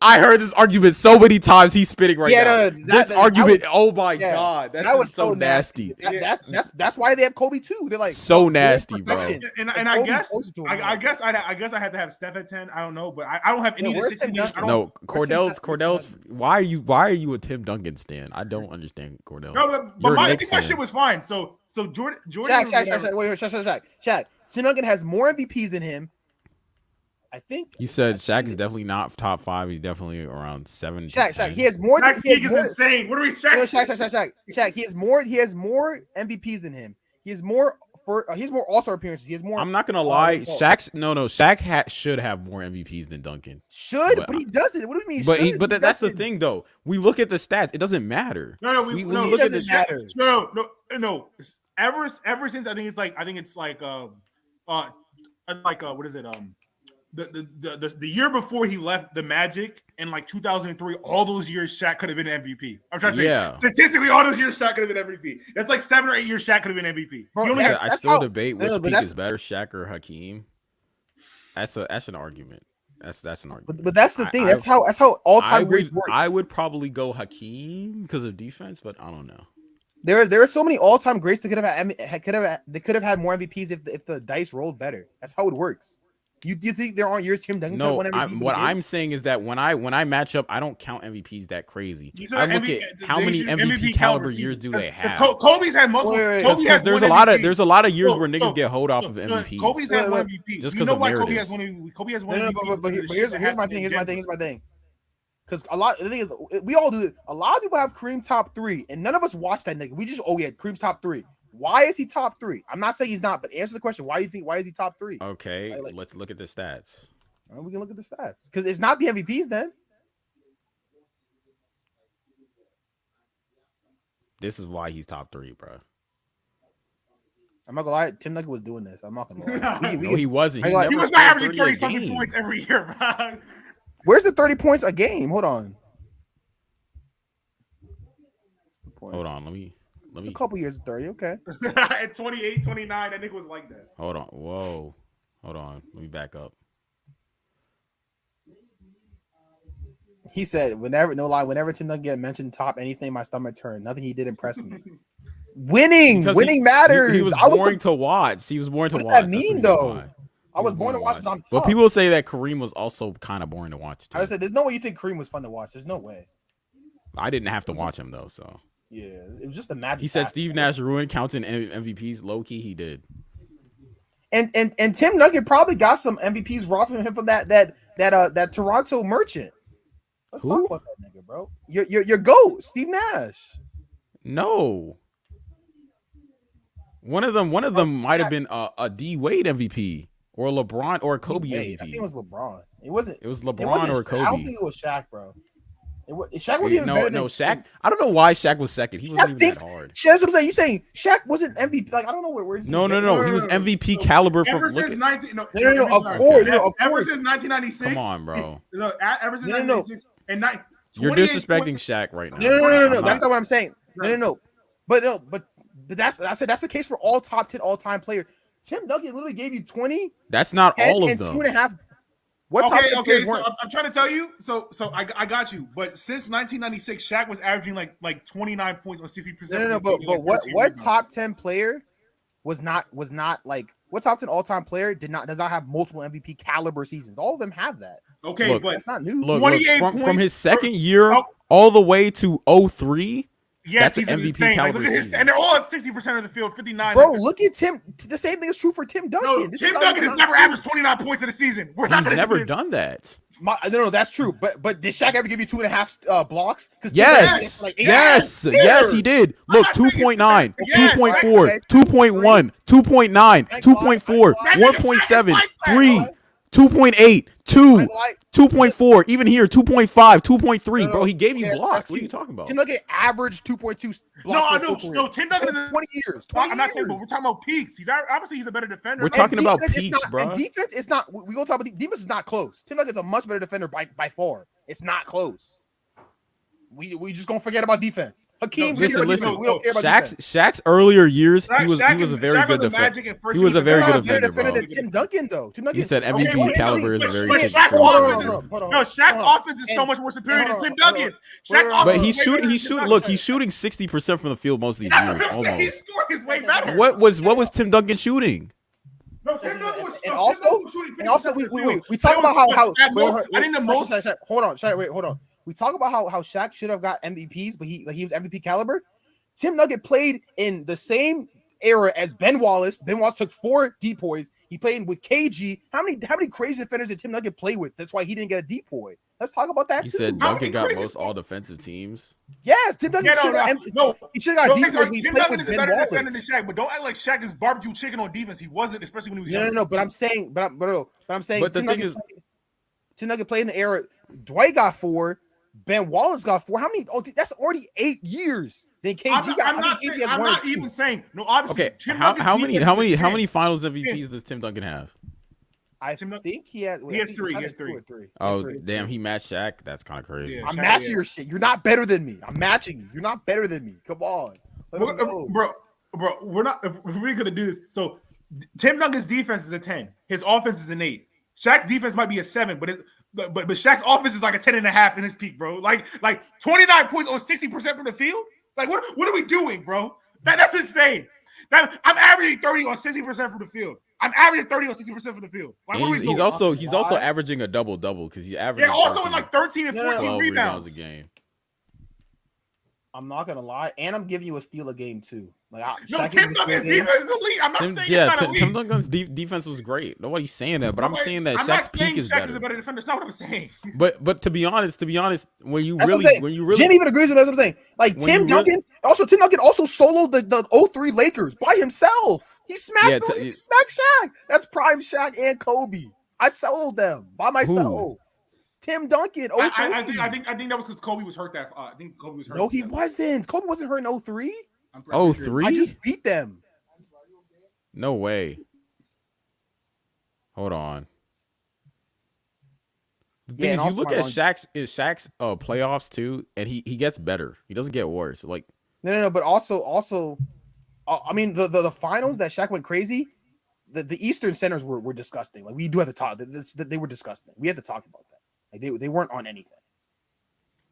I heard this argument so many times. He's spitting right now. This argument. Oh my god, that was so nasty. That's why they have Kobe too. They're like So nasty, bro. And I guess I had to have Steph at 10. I don't know, but I don't have any of the 16. No, Cordell's. Why are you a Tim Duncan stan? I don't understand Cordell. No, but I think my shit was fine. So Jordan. Shaq. Tim Duncan has more MVPs than him. I think You said Shaq is definitely not top 5. He's definitely around 7. Shaq. He has more. Shaq's peak is insane. What are we saying? Shaq. He has more MVPs than him. He has more All-Star appearances. He has more. I'm not gonna lie. Shaq should have more MVPs than Duncan. But he doesn't. What do you mean? But that's the thing, though. We look at the stats. It doesn't matter. No. We look at the matter. No. Ever since I think it's like what is it? The year before he left the Magic in like 2003, all those years Shaq could have been MVP. I'm trying to say statistically, all those years Shaq could have been MVP. That's like 7 or 8 years Shaq could have been MVP. Bro, I still debate which peak is better, Shaq or Hakeem. That's an argument. That's an argument. But that's the thing. That's how all-time greats work. I would probably go Hakeem because of defense, but I don't know. There are so many all-time greats that could have had more MVPs if the dice rolled better. That's how it works. You think there aren't years Tim Duncan? No, what I'm saying is that when I match up, I don't count MVPs that crazy. I look at how many MVP caliber years do they have. Kobe's had multiple. Because there's a lot of years where niggas get hold off of MVPs. Kobe's had one MVP. Just you because know of why narratives. Kobe has one MVP. But here's my thing. Because the thing is, we all do it. A lot of people have Kareem top 3, and none of us watch that nigga. We just Kareem's top 3. Why is he top 3? I'm not saying he's not, but answer the question. Why is he top 3? Okay, let's look at the stats. We can look at the stats because it's not the MVPs then. This is why he's top 3, bro. I'm not gonna lie. Tim Duncan was doing this. I'm not gonna lie. No, he wasn't. He was not averaging 30-something points every year, bro. Where's the 30 points a game? Hold on. Hold on. Let me. It's a couple years of 30. Okay. At 28, 29, that nigga was like that. Hold on. Whoa. Hold on. Let me back up. He said, whenever Tim Duncan get mentioned top anything, my stomach turned. Nothing he did impress me. Winning matters. He was boring to watch. He was boring to watch. What does that mean, though? I was born to watch, but I'm tough. But people say that Kareem was also kind of boring to watch, too. I said, there's no way you think Kareem was fun to watch. There's no way. I didn't have to watch him, though, so. Yeah, it was just a magic. He said Steve Nash ruined counting MVPs. Low-key, he did. And Tim Duncan probably got some MVPs raw from him from that Toronto merchant. Let's talk about that nigga, bro. Your GOAT, Steve Nash. No. One of them might have been a D Wade MVP or LeBron or Kobe MVP. I think it was LeBron. It was LeBron or Kobe. I don't think it was Shaq, bro. Shaq was even better than Shaq. I don't know why Shaq was second. He wasn't even that hard. That's what I'm saying. You saying Shaq wasn't MVP? Like I don't know where. No. He was MVP caliber from. Ever since 19. Of course. Ever since 1996. Come on, bro. Ever since 1996 and you're disrespecting Shaq right now. No. That's not what I'm saying. No. But that's the case for all top 10 all time players. Tim Duncan literally gave you 20. That's not all of them. 2.5. Okay. So I'm trying to tell you. So I got you. But since 1996, Shaq was averaging like 29 points on 60%. No. But what top 10 player was not like what top 10 all time player does not have multiple MVP caliber seasons? All of them have that. Okay, but it's not new. Look, from his second year all the way to 03. Yes, that's he's MVP insane. caliber Look at his, and they're all at 60% of the field, 59. Bro, look at Tim. The same thing is true for Tim Duncan. No, Tim Duncan has never averaged 29 points in a season. He's never done that. No, that's true. But did Shaq ever give you 2.5 blocks? Yes, yes, he did. Look, 2.9, 2.4, 2.1, 2.9, 2.4, 1.7, 3, 2.8, 2, 2.4, even here, 2.5, 2.3. Bro, he gave you blocks. What are you talking about? Tim Duncan averaged 2.2 blocks. No, Tim Duncan is 20 years. I'm not saying, but we're talking about peaks. Obviously he's a better defender. We're talking about peaks, bro. And defense is not. We gonna talk about defense is not close. Tim Duncan's a much better defender by far. It's not close. We just gonna forget about defense. Hakeem, listen. we don't care about defense. Shaq's earlier years, he was a very good defender. He was a very good defender, than Tim Duncan, though. Tim Duncan, he said MVP caliber is a very good defender. No, Shaq's offense is so much more superior than Tim Duncan's. But he's shooting 60% from the field most of these years. Almost. His score is way better. What was Tim Duncan shooting? No, Tim Duncan was. And also, we talk about how. I think the most. Hold on. We talk about how Shaq should have got MVPs, but he was MVP caliber. Tim Duncan played in the same era as Ben Wallace. Ben Wallace took 4 depoys. He played with KG. How many crazy defenders did Tim Duncan play with? That's why he didn't get a depoy. Let's talk about that too. You said Duncan got most all defensive teams. Yes, Tim Duncan should have got depoys. Tim Duncan is a better defender than Shaq, but don't act like Shaq is barbecue chicken on defense. He wasn't, especially when he was young. No. But I'm saying, but the thing is, Tim Duncan played in the era. Dwight got 4. Ben Wallace got 4. How many? Oh, that's already 8 years. Then KG got. I'm not even saying. No, obviously. Okay. How many Finals MVPs does Tim Duncan have? I think he has. He has 3. He has 3. Oh, damn! He matched Shaq. That's kind of crazy. Yeah, I'm matching your shit. You're not better than me. I'm matching you. You're not better than me. Come on, bro. We're not. If we're gonna do this. So Tim Duncan's defense is a 10. His offense is an 8. Shaq's defense might be a 7, but Shaq's offense is like a 10.5 in his peak, bro. Like 29 points on 60% from the field. Like what are we doing, bro? That's insane. I'm averaging 30 on 60% from the field. I'm averaging 30 on 60% from the field. Like, what are we doing? He's also averaging a double because he averaged. Yeah, also in like 13 and 14 rebounds a game. I'm not gonna lie, and I'm giving you a steal a game too. No, Shaq Tim is Duncan's good. defense is elite. I'm not saying it's not elite. Tim Duncan's defense was great. Nobody's saying that, but I'm saying that I'm Shaq's not saying peak is Shaq better. is a better defender. That's not what I'm saying. But to be honest, when you That's what I'm really saying. Jim even agrees with that. That's what I'm saying. Like Tim Duncan also soloed the 03 Lakers by himself. He smacked he smacked Shaq. That's prime Shaq and Kobe. I soloed them by myself. Tim Duncan. 03. I think that was because Kobe was hurt. I think Kobe was hurt. No, he wasn't. Kobe wasn't hurt in 03. 03? I just beat them. No way. Hold on. The thing is, you look at Shaq's playoffs too, and he gets better. He doesn't get worse. Like no. But also, I mean the finals that Shaq went crazy. The Eastern centers were disgusting. Like we do have to talk. They were disgusting. We had to talk about that. Like they weren't on anything.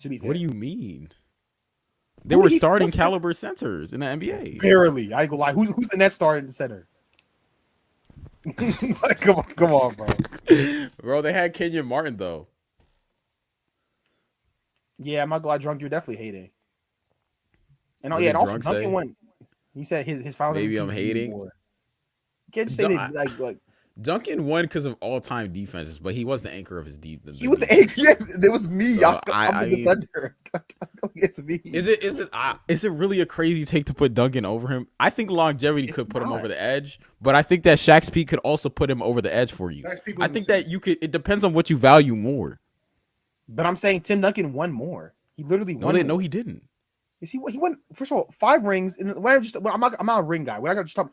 To be fair. What do you mean? They were starting caliber centers in the NBA. Barely. I go like who's the next starting center? Like, come on, bro. Bro, they had Kenyon Martin though. Yeah, I'm not glad drunk. You're definitely hating. And also Duncan won. He said his finals. Maybe I'm hating. You can't just say that like Duncan won because of all-time defenses, but he was the anchor of his defense. He was the anchor. Yeah, it was me. So I'm the defender. It's me. Is it really a crazy take to put Duncan over him? I think longevity could put him over the edge, but I think that Shaq's peak could also put him over the edge for you. I think that you could. It depends on what you value more. But I'm saying Tim Duncan won more. He literally won. No, he didn't. He won. First of all, 5 rings. And I'm not a ring guy. When I got to stop.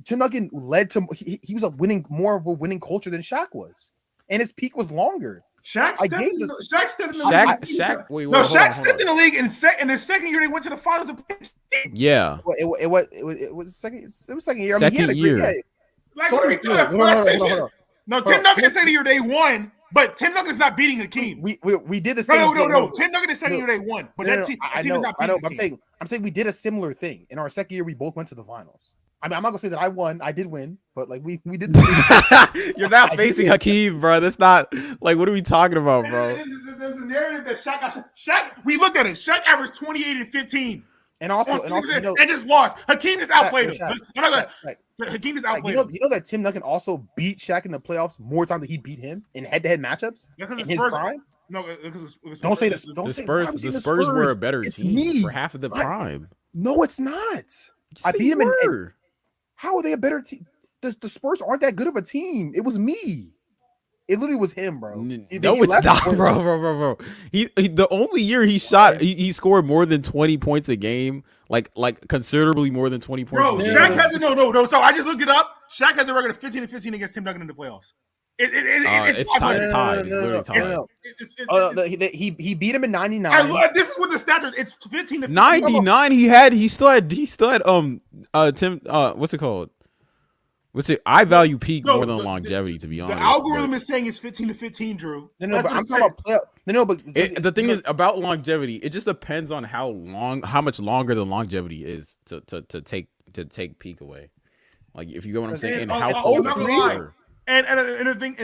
Tim Duncan led to he was more of a winning culture than Shaq was, and his peak was longer. Shaq stepped in the league. Shaq stepped in the league in his second year. They went to the finals. Yeah, it was second. It was second year. Second year. No, Tim Duncan is second year. They won, but Tim Duncan is not beating Hakeem. We did the same. No. Tim Duncan is second year. They won, but that team is not beating Hakeem. I'm saying we did a similar thing in our second year. We both went to the finals. I mean, I'm not gonna say that I won. I did win, but like we did. You're not facing Hakeem, bro. That's not like what are we talking about, bro? There's a narrative that Shaq. We looked at it. Shaq averaged 28 and 15, and just lost. Hakeem just outplayed him. Hakeem just outplayed him. You know that Tim Duncan also beat Shaq in the playoffs more times than he beat him in head-to-head matchups in his prime. No, because don't say this. The Spurs were a better team for half of the prime. No, it's not. I beat him in. How are they a better team? The Spurs aren't that good of a team. It was me. It literally was him, bro. No, it's not, bro. He the only year he shot, he scored more than 20 points a game, like considerably more than 20 points. Bro, Shaq has no. So I just looked it up. Shaq has a record of 15 and 15 against Tim Duncan in the playoffs. It's tied. It's literally tied. He beat him in 99. This is what the stats are. It's 15 to 15. 99. He still had Tim. What's it called? I value peak more than longevity, to be honest. The algorithm is saying it's 15 to 15, Drew. No, but I'm talking about playoff. The thing is about longevity. It just depends on how much longer the longevity is to take peak away. Like if you get what I'm saying, and how close the peaks are. And the thing,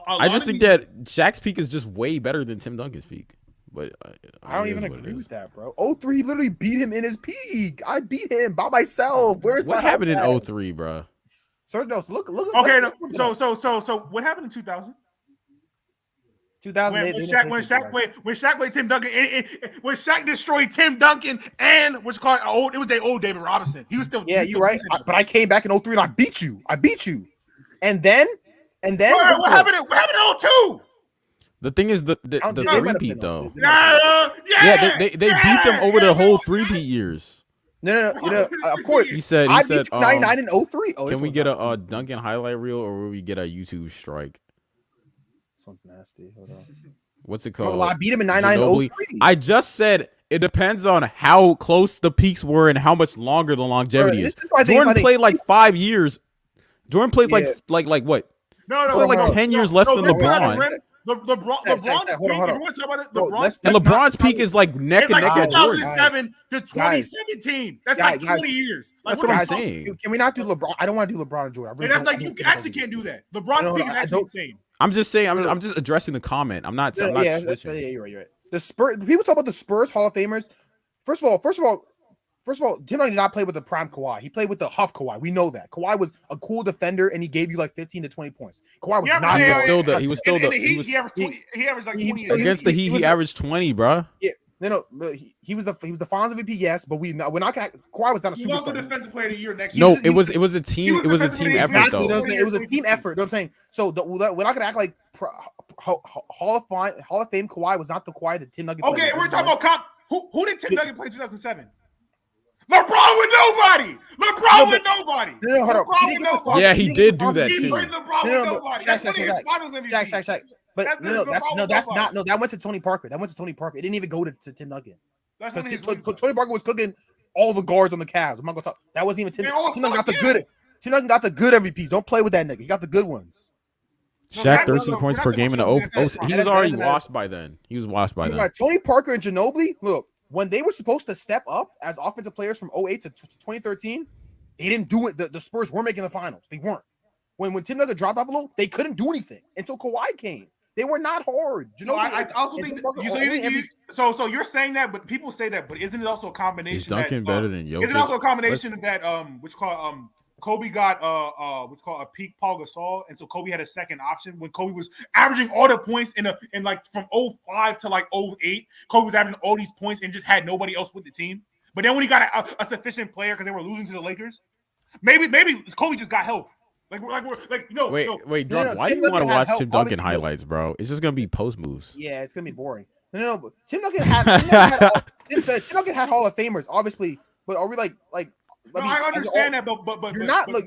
I just think that Shaq's peak is just way better than Tim Duncan's peak. But I don't even agree with that, bro. 03 literally beat him in his peak. I beat him by myself. What happened in 03, bro? Sir, no, look. Okay, so what happened in 2000? 2000 when Shaq played Tim Duncan, when Shaq destroyed Tim Duncan and what's called it was their old David Robinson. He was still you're right. But I came back in 03 and I beat you. And then what happened in 02? The thing is the repeat though. They beat them over the whole 3-peat years. No. Of course. He said 99 and 03. Can we get a Duncan highlight reel or will we get a YouTube strike? This one's nasty. Hold on. What's it called? I beat him in 99 and 03. I just said it depends on how close the peaks were and how much longer the longevity is. Jordan played like 5 years. Jordan played like what? No, like 10 years less than LeBron. LeBron's peak is like neck and neck at Jordan. 2007 to 2017. That's like 20 years. That's what I'm saying. Can we not do LeBron? I don't want to do LeBron and Jordan. And that's like you actually can't do that. LeBron's peak is actually insane. I'm just saying. I'm just addressing the comment. I'm not. Yeah, you're right. The Spurs. People talk about the Spurs Hall of Famers. First of all, First of all, Tim Duncan did not play with the prime Kawhi. He played with the Huff Kawhi. We know that. Kawhi was a cool defender, and he gave you like 15 to 20 points. Kawhi was not. He was still he averaged like 20 against the Heat. He averaged 20, bro. Yeah, no, he was the Finals MVP, yes, but we're not gonna. Kawhi was not a superstar. He was the defensive player of the year next No, year. it was a team. It was a team effort, though. It was a team effort. You know what I'm saying? So we're not gonna act like Hall of Fame Kawhi was not the Kawhi that Tim Duncan. Okay, we're talking about who did Tim Duncan play in 2007? LeBron with nobody. LeBron with nobody. No, hold on. Yeah, he did do that He too. played LeBron with nobody. That's one of his finals MVP. Shaq. But that went to Tony Parker. That went to Tony Parker. It didn't even go to Tim Duncan. Because Tony Parker was cooking all the guards on the Cavs. I'm not gonna talk. That wasn't even Tim. Tim Duncan got the good. Tim Duncan got the good MVPs. Don't play with that nigga. He got the good ones. Shaq 13 points per game in the he was already washed by then. He was washed by then. Tony Parker and Ginobili, look, when they were supposed to step up as offensive players from 08 to 2013, they didn't do it. The Spurs weren't making the finals. They weren't. When Tim Duncan dropped off a little, they couldn't do anything until Kawhi came. They were not hard. I also think so you're saying that, but people say that, but isn't it also a combination? Is Duncan better than Jokic? Isn't it also a combination of that Kobe got what's called a peak Paul Gasol, and so Kobe had a second option when Kobe was averaging all the points in like from 05 to like 08. Kobe was averaging all these points and just had nobody else with the team. But then when he got a sufficient player because they were losing to the Lakers, maybe Kobe just got help. Wait, Drunk, why do you want to watch Tim Duncan highlights, bro? It's just gonna be post moves. Yeah, it's gonna be boring. No, but Tim Duncan had Hall of Famers, obviously. But are we like? I understand that, but you're not like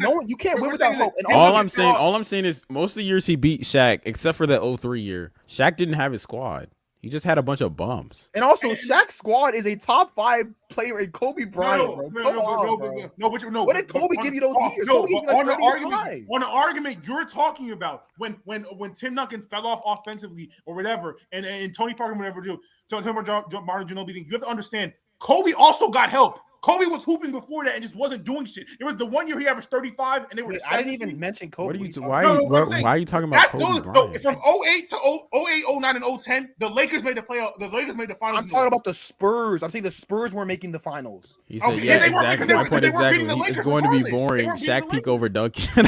no one. You can't win without hope. And all I'm saying is most of the years he beat Shaq, except for that 03 year. Shaq didn't have his squad. He just had a bunch of bums. And also, Shaq's squad is a top 5 player in Kobe Bryant. What did Kobe give you those years? On the argument you're talking about, when Tim Duncan fell off offensively or whatever, and Tony Parker whatever do, Martin Ginobili, you have to understand, Kobe also got help. Kobe was hooping before that and just wasn't doing shit. It was the one year he averaged 35, and they were. I didn't even mention Kobe. Why are you talking about Kobe Bryant? From 08 to 08, 09, and 010, the Lakers made the playoff. The Lakers made the finals. I'm talking about the Spurs. I'm saying the Spurs were making the finals. He said, exactly. My point exactly. It's going to be boring. Shaq peak over Duncan.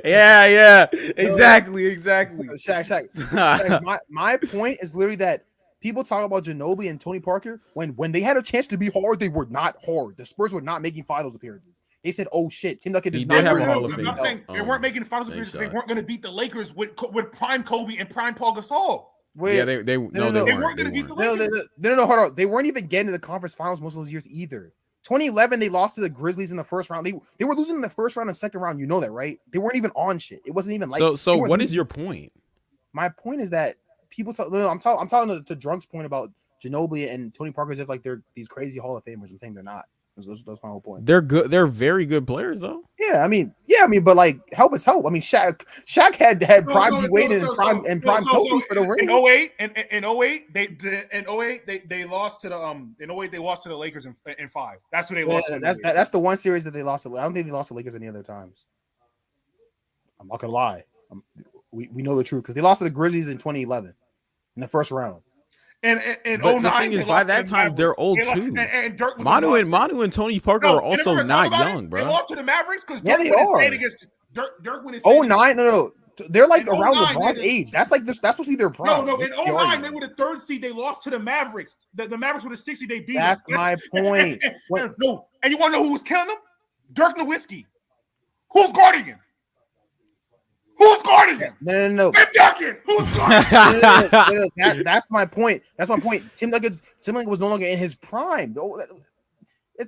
yeah. Exactly. Shaq. My point is literally that. People talk about Ginobili and Tony Parker when they had a chance to be hard, they were not hard. The Spurs were not making finals appeares. They said, "Oh shit, Tim Duncan does not have a Hall of Fame." I'm saying they weren't making finals appearances. They weren't going to beat the Lakers with prime Kobe and prime Paul Gasol. Yeah, they weren't going to beat the Lakers. No, hold on. They weren't even getting to the conference finals most of those years either. 2011, they lost to the Grizzlies in the first round. They were losing in the first round and second round. You know that, right? They weren't even on shit. It wasn't even like. So what is your point? My point is that people talk. I'm talking to Drunk's point about Ginobili and Tony Parker as if like they're these crazy Hall of Famers. I'm saying they're not. That's my whole point. They're good. They're very good players, though. Yeah, I mean, but like help is help. I mean, Shaq had prime D Wade and prime Kobe for the ring. In 08, they lost to the in 08 they lost to the Lakers in 5. That's what they lost. That's the one series that they lost. I don't think they lost to the Lakers any other times. I'm not gonna lie. We know the truth because they lost to the Grizzlies in 2011 in the first round. And in 09, the thing is, by that time they're old too. And Dirk was Manu and Tony Parker are also not young, bro. They lost to the Mavericks because Dirk went against Dirk when it's 09. No. They're like around LeBron's age. That's supposed to be their prime. No. In 09, they were the 3rd seed. They lost to the Mavericks. The Mavericks were the 6th seed. They beat them. That's my point. No, and you want to know who was killing them? Dirk Nowitzki. Who's guarding him? Who's guarding him? No. Tim Duncan. Who's guarding him? That's my point. Tim Duncan was no longer in his prime.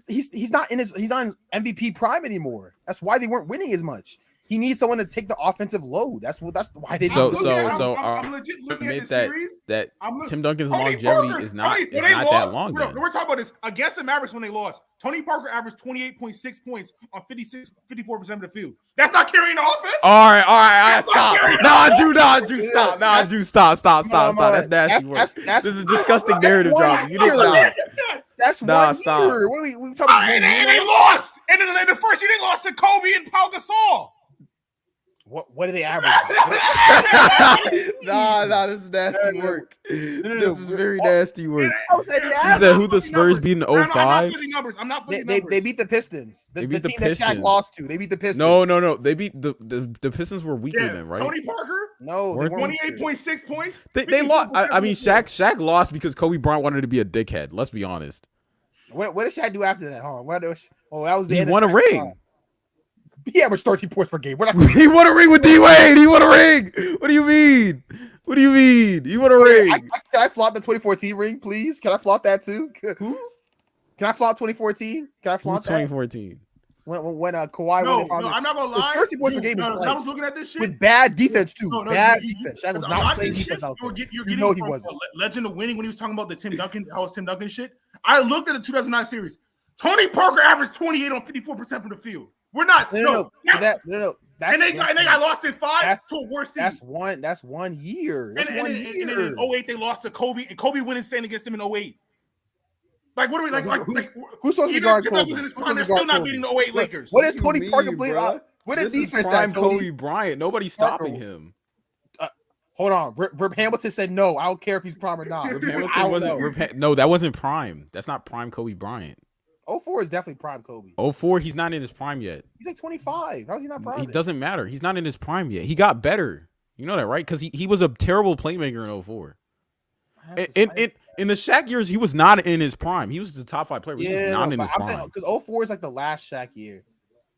He's not in his MVP prime anymore. That's why they weren't winning as much. He needs someone to take the offensive load. That's why they. I'm legit looking at the series. That Tim Duncan's longevity is not that long. We're talking about this against the Mavericks when they lost. Tony Parker averaged 28.6 points on 54% of the field. That's not carrying the offense. All right, stop. Drew, stop. That's nasty work. This is a disgusting narrative drop. You didn't stop. That's one year. What are we talking about? And they lost. And in the first year, they lost to Kobe and Paul Gasol. What do they average? Nah, this is nasty work. no. This is very nasty work. I was like, He nasty. said who the Spurs beat in I'm not 05? putting numbers. I'm not putting They numbers. beat the Pistons. The They beat the team that Shaq Pistons. lost to. They beat the Pistons. No. They beat the Pistons were weaker Yeah, than, right? Tony Parker, No, they weren't. 28.6 points. They lost. I mean, 54%. Shaq lost because Kobe Bryant wanted to be a dickhead. Let's be honest. What did Shaq do after that? Huh? That was the He end of won a Shaq's ring. time. He averaged 13 points per game. We're not He won a ring with D Wade. He won a ring. What do you mean? What do you mean? He won a ring. Can I flaunt the 2014 ring, please? Can I flaunt that too? Who? Can I flaunt 2014? Can I flaunt Who's that? 2014? When Kawhi No, won the I'm not gonna lie. 30 points per game is I like, was looking at this shit. with bad defense too. No, bad you- defense. Shaq was a not lot of playing this defense shit out there. You're You getting know he from wasn't. Legend of Winning when he was talking about the Tim Duncan, how was Tim Duncan shit. I looked at the 2009 series. Tony Parker averaged 28 on 54% from the field. We're not. No. That's, and they got lost in 5 to a worse seed. That's 1 year. That's and 1 then year. in 08 they lost to Kobe, and Kobe went insane against them in 08. Like what are we like? Who's supposed to be Even guard Tim Kobe? Duncan was in his Who's prime. They're supposed to still guard not beating the Kobe? 08 Lakers. What did you Tony mean, Parker play? bruh? What did This is defense prime at, Tony? Kobe Bryant. Nobody's Parker. stopping him. Hold on. Rip Hamilton said no. I don't care if he's prime or not. Rip I Hamilton don't wasn't. know. No, that wasn't prime. That's not prime Kobe Bryant. 04 is definitely prime Kobe. 04, he's not in his prime yet. He's like 25. How's he not prime? It doesn't matter. He's not in his prime yet. He got better. You know that, right? Because he was a terrible playmaker in 04. In the Shaq years, he was not in his prime. He was the top 5 player. But he was not in his prime. Because 04 is like the last Shaq year.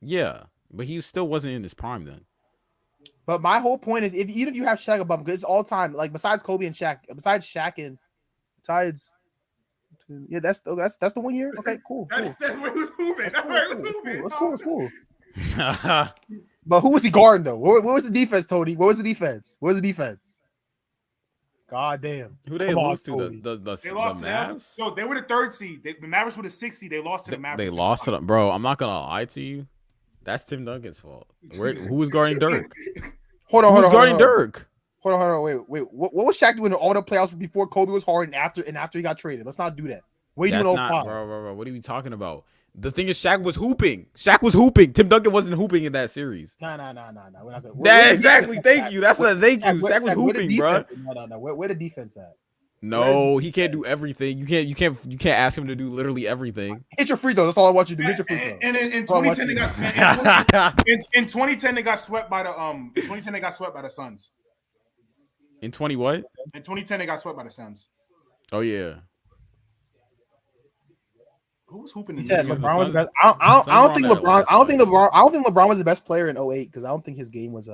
Yeah, but he still wasn't in his prime then. But my whole point is, even if you have Shaq above, because it's all time. Like besides Kobe and Shaq, besides yeah, that's the 1 year. Okay, cool. That's where he was moving. That's where he was moving. That's cool. But who was he guarding though? What was the defense, Tony? What was the defense? God damn. Who they Come on, lose to? Tony. The They lost. Mavs? No, they were the 3rd seed. The Mavericks were the 6th seed. They lost to the Mavericks. They lost to them, bro. I'm not gonna lie to you. That's Tim Duncan's fault. Who was guarding Dirk? Hold on. Who was guarding Dirk? Hold on. Wait. What was Shaq doing in all the playoffs before Kobe was hard and after he got traded? Let's not do that. What are you doing? Not, bro. What are we talking about? The thing is, Shaq was hooping. Tim Duncan wasn't hooping in that series. No. We're not gonna, Exactly. Thank you. That's what. Thank you. Shaq was hooping, bro. No. Where the defense at? No, he can't do everything. You can't ask him to do literally everything. Hit your free throw. That's all I want you to do. Hit your free throw. And in 2010 they got swept by the Suns. In 20 what? In 2010 they got swept by the Suns. Oh yeah. Who was hooping? He in said this? LeBron was the best. I don't think LeBron was the best player in 08 because I don't think his game was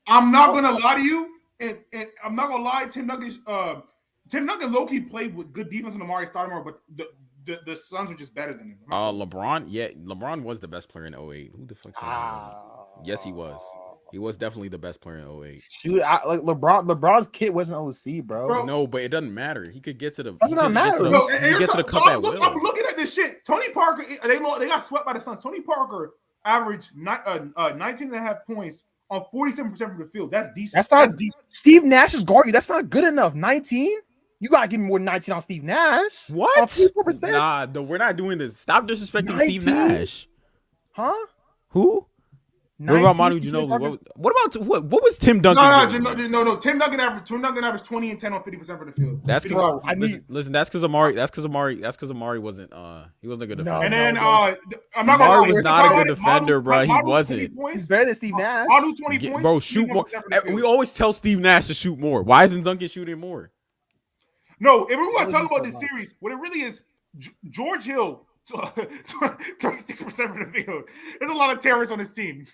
I'm not gonna lie to you, and I'm not gonna lie. Tim Duncan low-key played with good defense on Amari Stoudemire, but the Suns were just better than him. LeBron, yeah, LeBron was the best player in 08. Who the fuck said that? Yes, he was. He was definitely the best player in 08. Shoot, like LeBron's kid wasn't OC, bro. No, but it doesn't matter. He could get to the. Doesn't matter. He get to the cup at will. I'm looking at this shit. Tony Parker, they got swept by the Suns. Tony Parker averaged 19.5 points on 47% from the field. That's decent. That's not decent. Steve Nash is guarding. That's not good enough. 19? You gotta give me more than 19 on Steve Nash. What? On 54%? Nah, no, we're not doing this. Stop disrespecting 19? Steve Nash. Huh? Who? What about Manu Ginobili? What about what was Tim Duncan? No. Tim Duncan averaged 20 and 10 on 50% for the field. That's because listen. That's because Amari. That's because Amari wasn't. He wasn't a good defender. And then I'm not gonna lie. Amari was not a good defender, bro. He wasn't. He's better than Steve Nash. Manu 20 points. Bro, shoot more. We always tell Steve Nash to shoot more. Why isn't Duncan shooting more? No, if we're going to talk about this series, what it really is, George Hill. 36% from the field. There's a lot of terrorists on this team.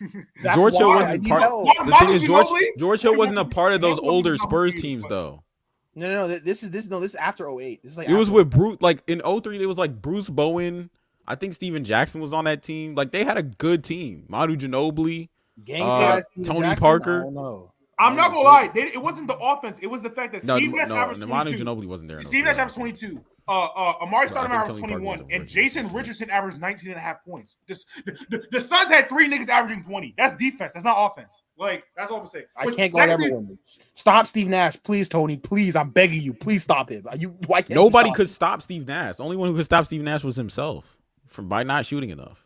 George Hill wasn't part. The thing is, George Hill wasn't a part of those older Spurs teams, though. No. This is after 08. This is like it was with Bruce. Like in 03, it was like Bruce Bowen. I think Steven Jackson was on that team. Like they had a good team. Manu Ginobili, Tony Parker. I don't know. I'm not gonna lie. It wasn't the offense. It was the fact that Steve Nash averaged 22. Manu Ginobili wasn't there. Steve Nash averaged 22. Amari Stoudemire averaged 21, and Jason Richardson averaged 19.5 points. The Suns had 3 niggas averaging 20. That's defense. That's not offense. Like that's all I'm saying. I can't guard everyone. Stop Steve Nash, please, Tony. Please, I'm begging you. Please stop him. Nobody could stop Steve Nash. The only one who could stop Steve Nash was himself by not shooting enough.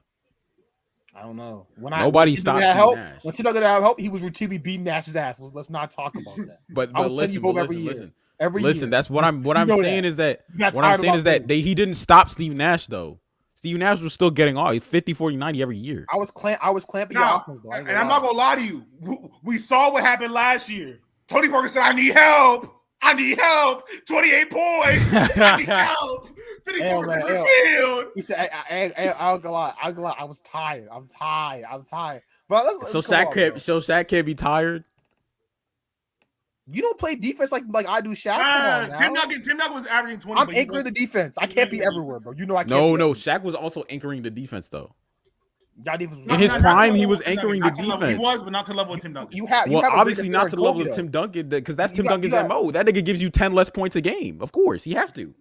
I don't know. Nobody stopped Steve help. Nash. When Tim Duncan had help, he was routinely beating Nash's ass. Let's not talk about that. But listen. Every year. That's what I'm saying is that he didn't stop Steve Nash though. Steve Nash was still getting off. 50, 40, 90 every year. I was clamping your offense though. And I'm not gonna lie to you. We saw what happened last year. Tony Parker said, "I need help. 28 points. I need help. 54% from the field." He said, "I'll go lie. I was tired. I'm tired." But Shaq can't be tired. You don't play defense like I do, Shaq. Tim Duncan was averaging 20. I'm anchoring the defense. I can't be everywhere, bro. You know I can't. No. Shaq was also anchoring the defense though. In his prime, he was anchoring the defense. He was, but not to the level of Tim Duncan. Obviously not to the level of Tim Duncan because that's Tim Duncan's MO. That nigga gives you 10 less points a game. Of course, he has to.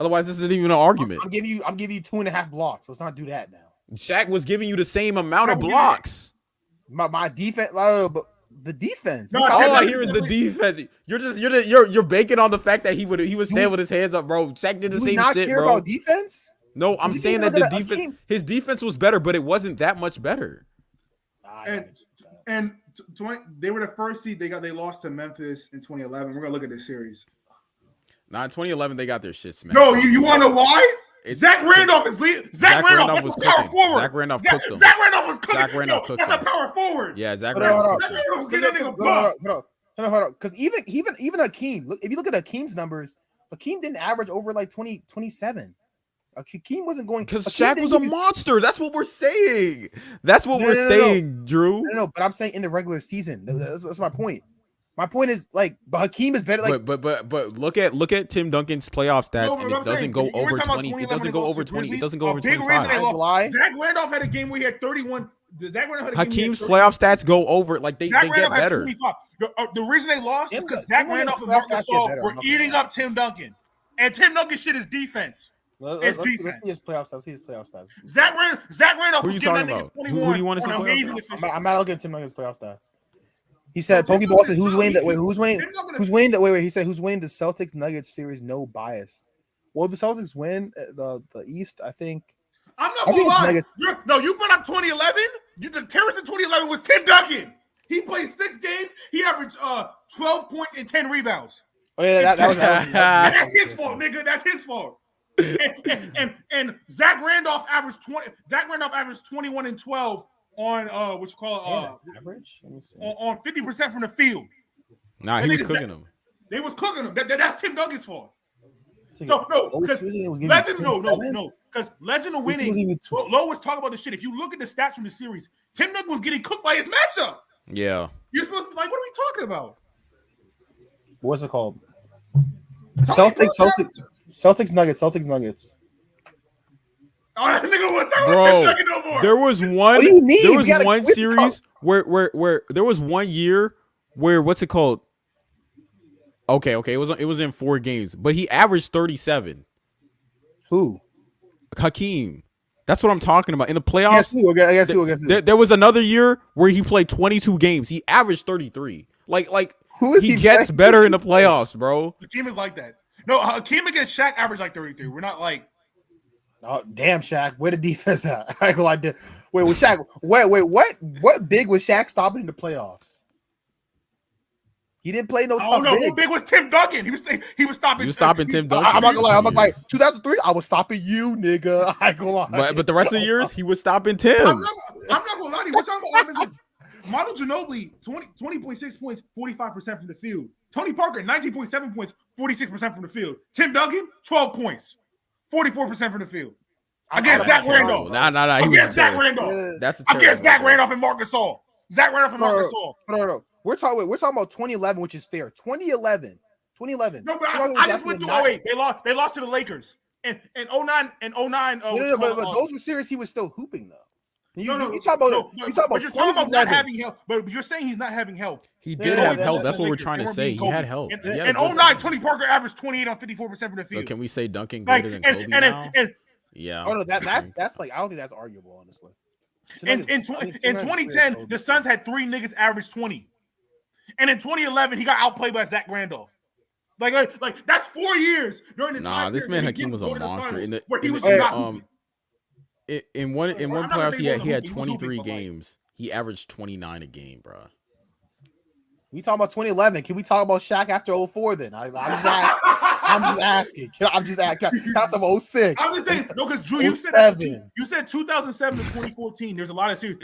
Otherwise, this isn't even an argument. I'm giving you 2.5 blocks. Let's not do that now. Shaq was giving you the same amount of blocks. My defense, but the defense. No, all I hear is the defense. You're banking on the fact that he would stand with his hands up, bro. Shaq did the same shit, bro. Do you not care about defense? No, I'm saying that the defense, his defense was better, but it wasn't that much better. And they were the first seed. They lost to Memphis in 2011. We're gonna look at this series. Nah, in 2011 they got their shit smashed. No, you want to know why? Zach Randolph is leading. Zach Randolph was power forward. Zach Randolph cooked him. Zach Randolph was cooking. Zach Randolph cooked him. That's a power forward. Yeah, Zach Randolph. Zach Randolph was getting that nigga buck. Hold on. Because even Hakeem, if you look at Hakeem's numbers, Hakeem didn't average over like 27. Hakeem wasn't going because Shaq was a monster. That's what we're saying. That's what we're saying, Drew. No, but I'm saying in the regular season. That's my point. My point is but Hakeem is better. But look at Tim Duncan's playoff stats, and it doesn't go over 20. It doesn't go over 20. It doesn't go over 25. Zach Randolph had a game where he had 31. Hakeem's playoff stats go over they get better. The reason they lost is because Zach Randolph and Marc Gasol were eating up Tim Duncan, and Tim Duncan shit is defense. Let's see his playoff stats. Zach Randolph was giving that nigga 21. Who do you want to see amazing efficiency. I'm not looking at Tim Duncan's playoff stats. He said, "Pokeball said who's winning that way? Who's winning? Wait. He said who's winning the Celtics Nuggets series? No bias. Well, the Celtics win the East, I think. I'm not gonna lie. You brought up 2011. The terrorist in 2011 was Tim Duncan. He played 6 games. He averaged 12 points and 10 rebounds. Oh yeah, that's his fault, nigga. That's his fault. And Zach Randolph averaged 20. Zach Randolph averaged 21 and 12 on what you call average. Let me see. On 50% from the field. Nah, he was cooking them. They was cooking them. That's Tim Duncan's fault. So no, because Legend of Winning. Lowe was talking about this shit. If you look at the stats from the series, Tim Duncan was getting cooked by his matchup. Yeah, you're supposed to be like, what are we talking about? What's it called? Celtics Nuggets. Oh, that nigga won't talk about Tim Duncan no more. There was one. What do you mean? There was one series where there was 1 year where what's it called? Okay. It was in 4 games, but he averaged 37. Who? Hakeem. That's what I'm talking about. In the playoffs, I guess who? There was another year where he played 22 games. He averaged 33. Like who is he gets better in the playoffs, bro. Hakeem is like that. No, Hakeem against Shaq averaged like 33. We're not like. Oh damn, Shaq! Where the defense at? Wait, with Shaq. Wait, what big was Shaq stopping in the playoffs? He didn't play no tough big. Who big was Tim Duncan? He was stopping. You was stopping Tim Duncan. I'm not gonna lie. I'm like 2003. I was stopping you, nigga. I go lie. But the rest of the years, he was stopping Tim. I'm not gonna lie to you. We're talking about offensive. Manu Ginobili, 20.6 points, 45% from the field. Tony Parker, 19.7 points, 46% from the field. Tim Duncan, 12 points, 44% from the field. Against Zach Randolph. Nah. Against Zach Randolph. That's against Zach Randolph and Marc Gasol. Zach Randolph and Marc Gasol. No. We're talking about 2011, which is fair. 2011. No, but I just went through 08. They lost to the Lakers. And 09. But those were series he was still hooping though. You talk about not having help, but you're saying he's not having help. He did have help. That's what we're trying to say. He had help. In 09, Tony Parker averaged 28 on 54% from the field. So can we say Duncan greater than Kobe now? Yeah. Oh no, that's like I don't think that's arguable, honestly. In 2010, the Suns had 3 niggas average 20, and in 2011, he got outplayed by Zach Randolph. Like that's 4 years during the time. This man Hakeem was a monster. Where he was In one I'm not gonna playoff, say he he had wasn't hooping, 23 but, like- games. He averaged 29 a game, bro. We talking about 2011. Can we talk about Shaq after 04 then? I'm just asking. I'm just asking. Count of 06. I'm just saying, no, because Drew, you said 2007 to 2014. There's a lot of series.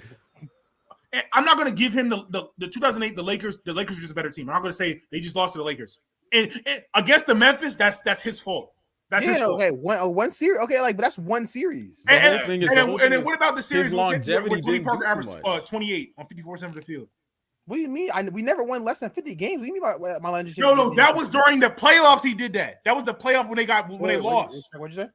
And I'm not going to give him the 2008. The Lakers were just a better team. I'm not going to say they just lost to the Lakers. And against the Memphis, that's his fault. That's his fault. Okay, one series. Okay, like, but that's one series. The whole thing is, And then what about the series where longevity Tony didn't Parker do averaged much. 28 on 54% of the field? What do you mean? We never won less than 50 games. What do you mean by my longevity? No, that was during the playoffs. He did that. That was the playoff when they lost. What'd you say?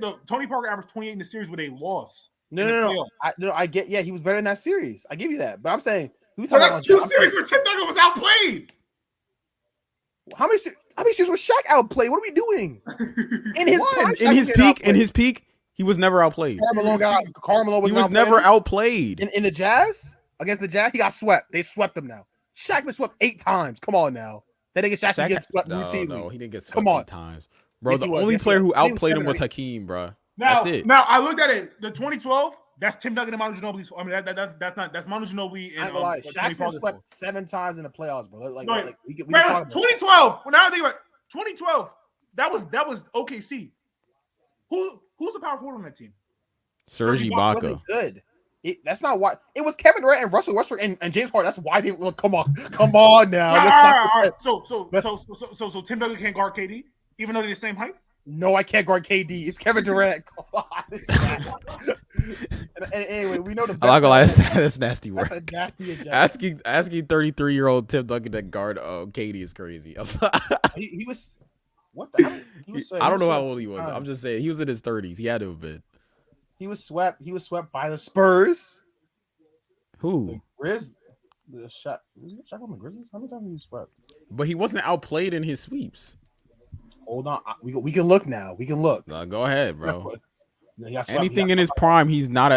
No, Tony Parker averaged 28 in the series where they lost. No. I get. Yeah, he was better in that series. I give you that. But I'm saying, so that's two series where Tim Duncan was outplayed. How many series was Shaq outplayed? What are we doing? In his peak, he was never outplayed. Carmelo was never outplayed. In the Jazz, against the Jazz, he got swept. They swept him now. Shaq been swept 8 times. Come on now. That nigga Shaq get swept routinely. No, he didn't get swept 8 times. Bro, yes, the only player who outplayed him was Hakeem, bro. That's it. Now I looked at it. The 2012, that's Tim Duncan and Manu Ginobili. I mean, that's Manu Ginobili and Shaq's been swept 7 times in the playoffs, bro. Like we 2012. When I think about it, 2012, that was OKC. Who's the power forward on that team? Serge Ibaka. Good. That's not why it was Kevin Durant and Russell Westbrook and James Harden. That's why they look. Come on now. All right. So Tim Duncan can't guard KD, even though they're the same height. No, I can't guard KD. It's Kevin Durant. Come on. and anyway, we know the. I'm not gonna lie, that's nasty work. That's a nasty adjustment. Asking 33-year-old Tim Duncan to guard KD is crazy. he was. What the hell? I don't know how old he was. I'm just saying he was in his 30s. He had to have been. He was swept. He was swept by the Spurs. Who? The Shaq. Was it Shaq on the Grizzlies? How many times was he swept? But he wasn't outplayed in his sweeps. Hold on. We can look now. We can look. Go ahead, bro. Anything in his prime, he was not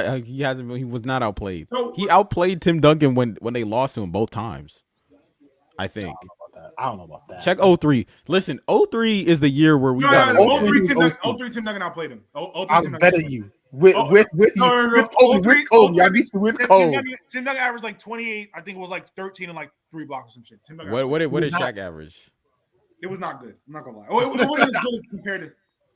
outplayed. He outplayed Tim Duncan when they lost to him both times. I think. I don't know about that. Check 03. Listen, 03 is the year where we got 03 Tim Duncan outplayed him. I was better than you. With Kobe. I beat you with Kobe. Tim Duncan averaged like 28. I think it was like 13 and like 3 blocks or some shit. What did Shaq average? It was not good. I'm not gonna lie. It wasn't as good as compared to.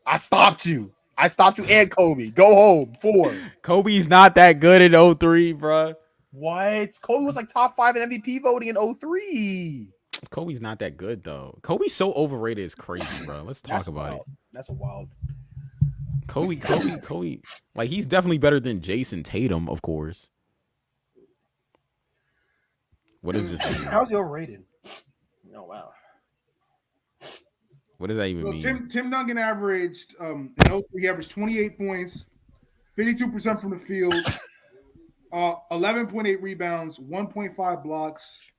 I stopped you and Kobe. Go home. 4. Kobe's not that good in 03, bro. What? Kobe was like top 5 in MVP voting in 03. Kobe's not that good though. Kobe's so overrated. It's crazy, bro. Let's talk about it. That's wild. Kobe. Like, he's definitely better than Jason Tatum, of course. What is this? How's he overrated? Oh wow. What does that even mean? Tim Duncan averaged in 03, he averaged 28 points, 52% from the field, 11.8 rebounds, 1.5 blocks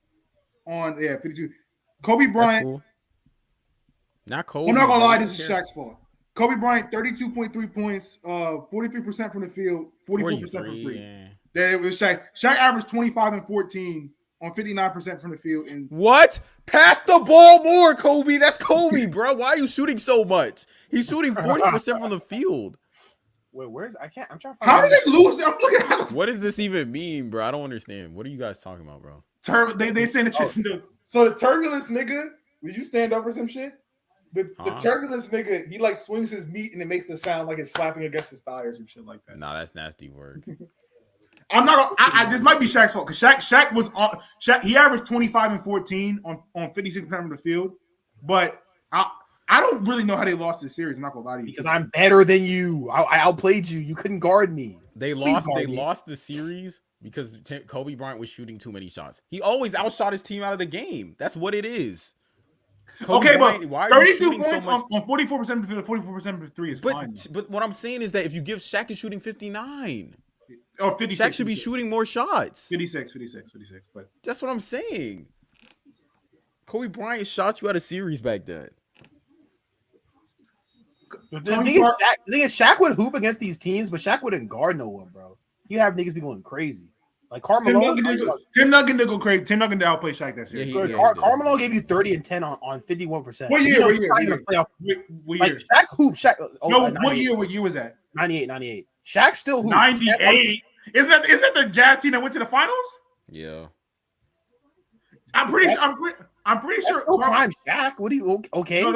on 52. Kobe Bryant. Cool. Not Kobe. I'm not gonna lie, this is Shaq's fault. Kobe Bryant, 32.3 points, 43% from the field, 44% from 3. Yeah. Then it was Shaq. Shaq averaged 25 and 14 on 59% from the field. And what? Pass the ball more, Kobe. That's Kobe, bro. Why are you shooting so much? He's shooting 40% from the field. Wait, where's I'm trying to find. How did they lose? I'm looking at. What does this even mean, bro? I don't understand. What are you guys talking about, bro? They saying that so the turbulence nigga. Would you stand up or some shit? The turbulence nigga, he like swings his meat and it makes it sound like it's slapping against his thigh or some shit like that. Nah, that's nasty word. I'm not. This might be Shaq's fault because Shaq was on. He averaged 25 and 14 on 56% of the field, but I don't really know how they lost this series. I'm not gonna lie to you because I'm better than you. I outplayed you. You couldn't guard me. They lost the series because Kobe Bryant was shooting too many shots. He always outshot his team out of the game. That's what it is. Kobe Bryant, but 32 points on 44% of the field, 44% of the 3 is fine. But what I'm saying is that if you give Shaq is shooting 59. Or 56. Shaq should be shooting more shots. 56. But that's what I'm saying. Kobe Bryant shot you out of series back then. The thing is, Shaq would hoop against these teams, but Shaq wouldn't guard no one, bro. You have niggas be going crazy. Like Carmelo. Tim Duncan did go crazy. Tim Duncan did outplay Shaq that series. Carmelo gave you 30 and 10 on 51%. What year? Like Shaq hoop. What year was that? 98. Shaq still hoop. 98. Isn't that the Jazz team that went to the finals? Yeah. I'm pretty sure. I'm pretty That's sure. still prime Shaq. What do you? Okay. No,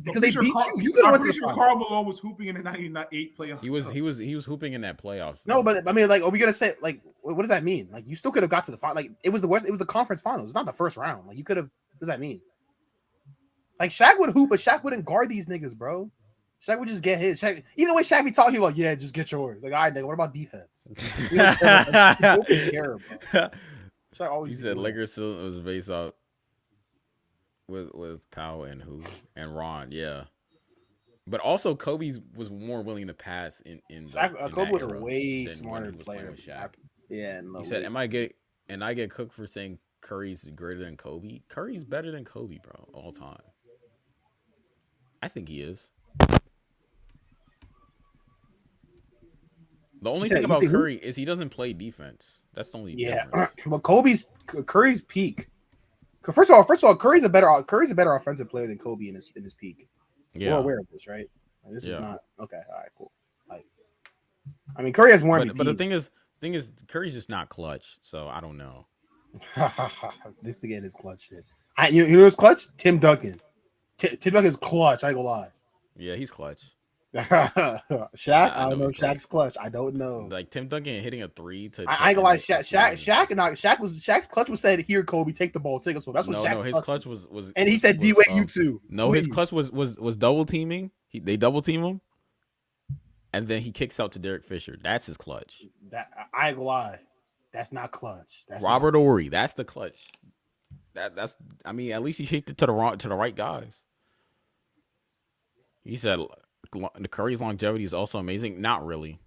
because they beat you. You could have I'm went to pretty the sure finals. Karl Malone was hooping in the 98 playoffs. He was hooping in that playoffs. No, but I mean, like, are we gonna say like, what does that mean? Like, you still could have got to the final. Like, it was the conference finals. It's not the first round. Like, you could have. What does that mean? Like, Shaq would hoop, but Shaq wouldn't guard these niggas, bro. Shaq would just get his. Shaq, either way, Shaq be talking, he like, yeah, just get yours. Like, all right, nigga, what about defense? We don't care, bro. Shaq always. He said Lakers still was based off with Powell and who and Ron, yeah. But also Kobe was more willing to pass in Shaq, in Kobe that was a era way than when smarter he was playing player. with Shaq. Yeah, He said, I get cooked for saying Curry's greater than Kobe? Curry's better than Kobe, bro, all time. I think he is. The only thing about Curry is he doesn't play defense. That's the only difference. But Curry's peak. First of all, Curry's a better offensive player than Kobe in his peak. Yeah. We're aware of this, right? This is not okay. All right, cool. Like, I mean, Curry has more MVPs. But the thing is, Curry's just not clutch. So I don't know. This again is clutch shit. You know who's clutch? Tim Duncan. Tim Duncan's clutch. I ain't gonna lie. Yeah, he's clutch. Shaq, I don't know. Shaq's clutch. I don't know. Like Tim Duncan hitting a three to. I ain't gonna lie. Shaq's clutch was said, "Here, Kobe, take the ball, take us home." That's what Shaq's his clutch was. And he said, "D-Wade, you too." No, his clutch was double teaming. They double team him, and then he kicks out to Derek Fisher. That's his clutch. I ain't gonna lie. That's not clutch. That's Robert Ory. That's the clutch. That's. I mean, at least he hit it to the right guys. He said the Curry's longevity is also amazing. Not really,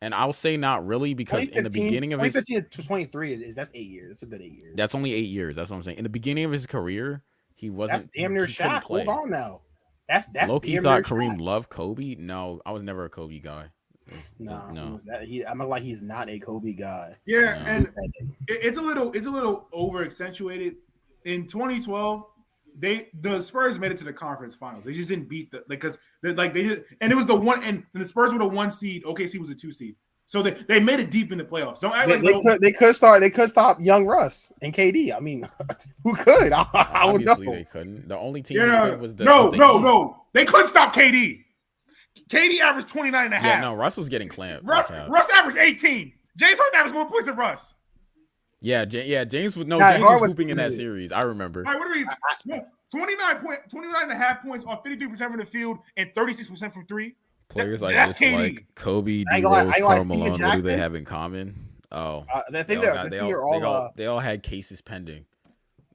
and I'll say not really because in the beginning of his 2015 to 23 that's 8 years. That's a good 8 years. That's only 8 years. That's what I'm saying. In the beginning of his career, he wasn't. That's damn near Shaq. Hold on now. That's Loki thought Kareem loved Kobe. No, I was never a Kobe guy. No. I'm not like he's not a Kobe guy. Yeah, and it's a little over accentuated. In 2012, the Spurs made it to the conference finals. They just didn't beat and it was the one, and the Spurs were the 1 seed. OKC was a 2 seed. So they made it deep in the playoffs. Don't act they could stop young Russ and KD. I mean, who could? I would know. They couldn't. The only team was the no. They couldn't stop KD. KD averaged 29 and a half. Yeah, no, Russ was getting clamped. Russ averaged 18. James Harden averaged more points than Russ. Yeah, James was hooping in that series. I remember. All right, what are we? 29 and a half points on 53% from the field and 36% from three. Players like that's this, KD. like Kobe, D. Rose, Karl Malone, what do they have in common? Oh, they all had cases pending.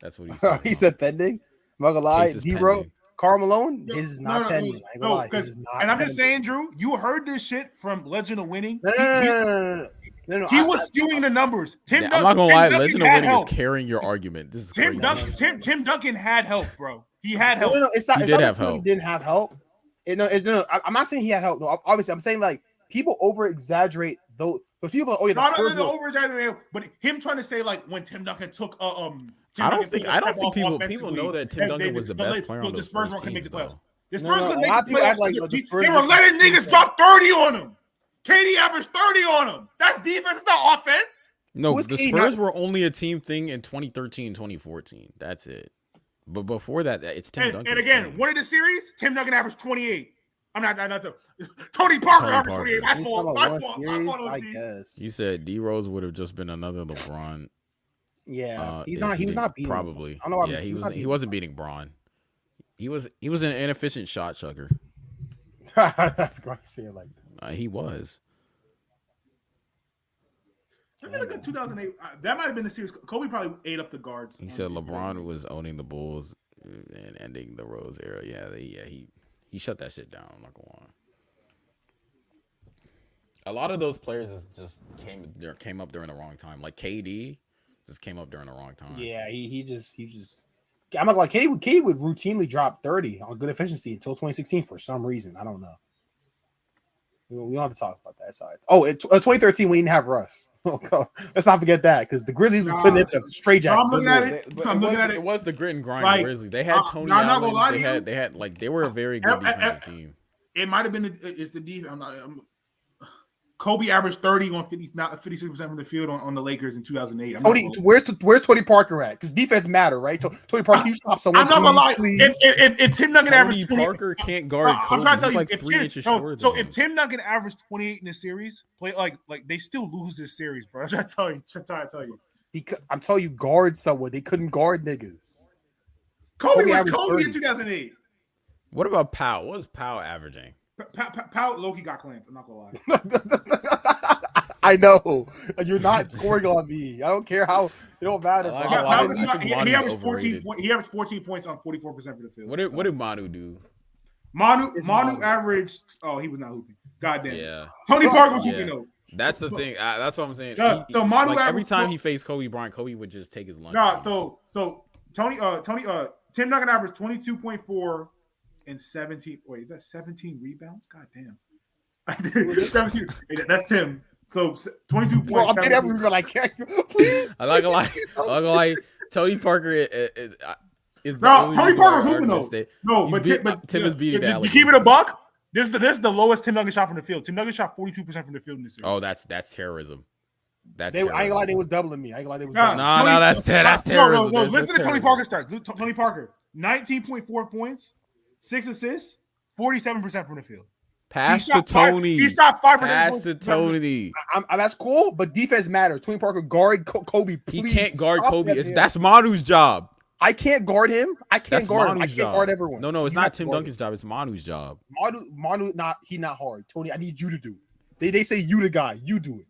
That's what he said. He said pending. I'm not gonna lie, D. Rose, Karl Malone, his is not pending. And I'm just saying, Drew, you heard this shit from Legend of Winning. No, he was skewing the numbers. I'm not gonna lie, Legend of Winning is carrying your argument. This is Tim Duncan had help, bro. He had help. No, it's not. He didn't have help. No, I'm not saying he had help. No, obviously, I'm saying like people over exaggerate those. But people, over exaggerate. But him trying to say like when Tim Duncan took I don't think people know that Tim Duncan was the best player on the Spurs weren't gonna make the playoffs. The Spurs couldn't make the playoffs. They were letting niggas drop 30 on him. KD averaged 30 on him. That's defense, it's not offense. No, the Spurs were only a team thing in 2013, 2014. That's it. But before that, it's Tim Duncan. And again, one of the series, Tim Duncan averaged 28. I'm not Tony Parker averaged 28. My fault. I guess. You said D Rose would have just been another LeBron. Yeah, he's not. He was not beating. Probably. I don't know. Yeah, he wasn't beating Braun. He was an inefficient shot chucker. That's great to say it like that. He was. I feel like in 2008, that might have been the series. Kobe probably ate up the guards. He said LeBron was owning the Bulls and ending the Rose era. Yeah, he shut that shit down. I'm not gonna lie. A lot of those players just came up during the wrong time. Like KD just came up during the wrong time. Yeah, he just. I'm not like KD would routinely drop 30 on good efficiency until 2016 for some reason. I don't know. We don't have to talk about that side. Oh, in 2013 we didn't have Russ. Let's not forget that because the Grizzlies were putting it in a straight jacket. I'm looking at it. It was the grit and grind Grizzlies. They had Tony Allen. They had they were a very good defensive team. It might have been it's the defense. Kobe averaged 30 on 56% from the field on the Lakers in 2008. Where's Tony Parker at? Because defense matter, right? Tony Parker, you stop someone. I'm not gonna lie. Please. If Tim Duncan averaged 20, Parker can't guard Kobe. I'm trying to tell He's you, like 3 inches shorter. So if Tim Duncan averaged 28 in this series, play like they still lose this series, bro. I'm trying to tell you. I'm telling you, guard someone. They couldn't guard niggas. Kobe was Kobe in 2008. What about Powell? What was Powell averaging? Powell Loki got clamped. I'm not gonna lie. I know. You're not scoring on me. I don't care how. It don't matter. He averaged 14 points. He averaged 14 points on 44% for the field. What did Manu do? Manu averaged. Oh, he was not hooping. Goddamn. Yeah. Tony Parker was hooping though. That's the thing. That's what I'm saying. So Manu every time he faced Kobe Bryant, Kobe would just take his lunch. Nah. So Tim Duncan averaged 22.4 and 17. Wait, is that 17 rebounds? God damn. 17. That's Tim. So 22 points. Well, I'm getting everyone like, please. I'm not gonna lie. Tony Parker is Tony Parker's hooping though. No, but Tim is beating that. You keep it a buck. This is the lowest Tim Duncan shot from the field. Tim Duncan shot 42% from the field in this series. Oh, that's terrorism. I ain't gonna lie, they was doubling me. No, that's terrorism. No, listen to Tony Parker's stats. Tony Parker, 19.4 points, 6 assists, 47% from the field. Pass to Tony. He shot 5%. Pass to Tony. That's cool, but defense matters. Tony Parker guard Kobe. Please. He can't guard Kobe. That's Manu's job. I can't guard him. I can't guard him. I can't guard everyone. No, it's not Tim Duncan's job. It's Manu's job. Manu, he not hard. Tony, I need you to do it. They say you the guy. You do it.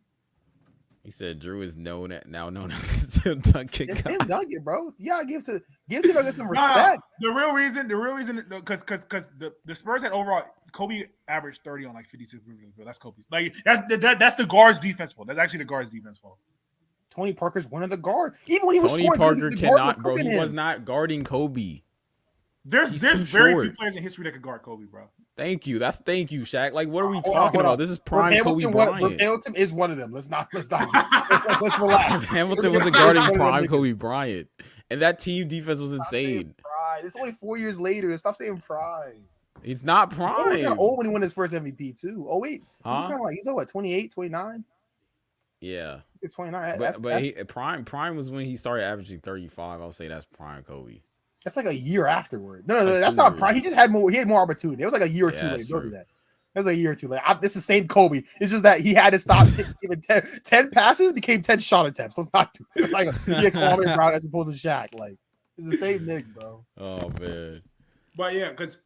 He said Drew is now known as Tim Duncan. It's Tim Duncan, bro. Yeah, give Tim Duncan some respect. The real reason, because the Spurs had overall Kobe averaged 30 on like 56%. That's Kobe's. Like that's the guard's defense fault. That's actually the guard's defense fault. Tony Parker's one of the guards. Even when he was Tony scoring, Parker cannot, bro. He was not guarding Kobe. There's very few players in history that could guard Kobe, bro. Thank you, Shaq. Like, what are we talking about? This is prime Kobe Bryant. Hamilton is one of them. Let's relax. Hamilton wasn't guarding prime Kobe Bryant, and that team defense was insane. It's only 4 years later. Stop saying prime. He's not prime. He was kind of old when he won his first MVP too. Oh wait, huh? He's what, 28, 29? Yeah, he's 29. But prime was when he started averaging 35. I'll say that's prime Kobe. That's like a year afterward. No, that's not prime. He just had more. He had more opportunity. It was like a year or two later. Don't do that. It was a year or two later. This is the same Kobe. It's just that he had to stop giving 10 passes, became 10 shot attempts. Let's not do it. Like Kwame Brown as opposed to Shaq. Like it's the same nigga, bro. Oh man. But yeah, because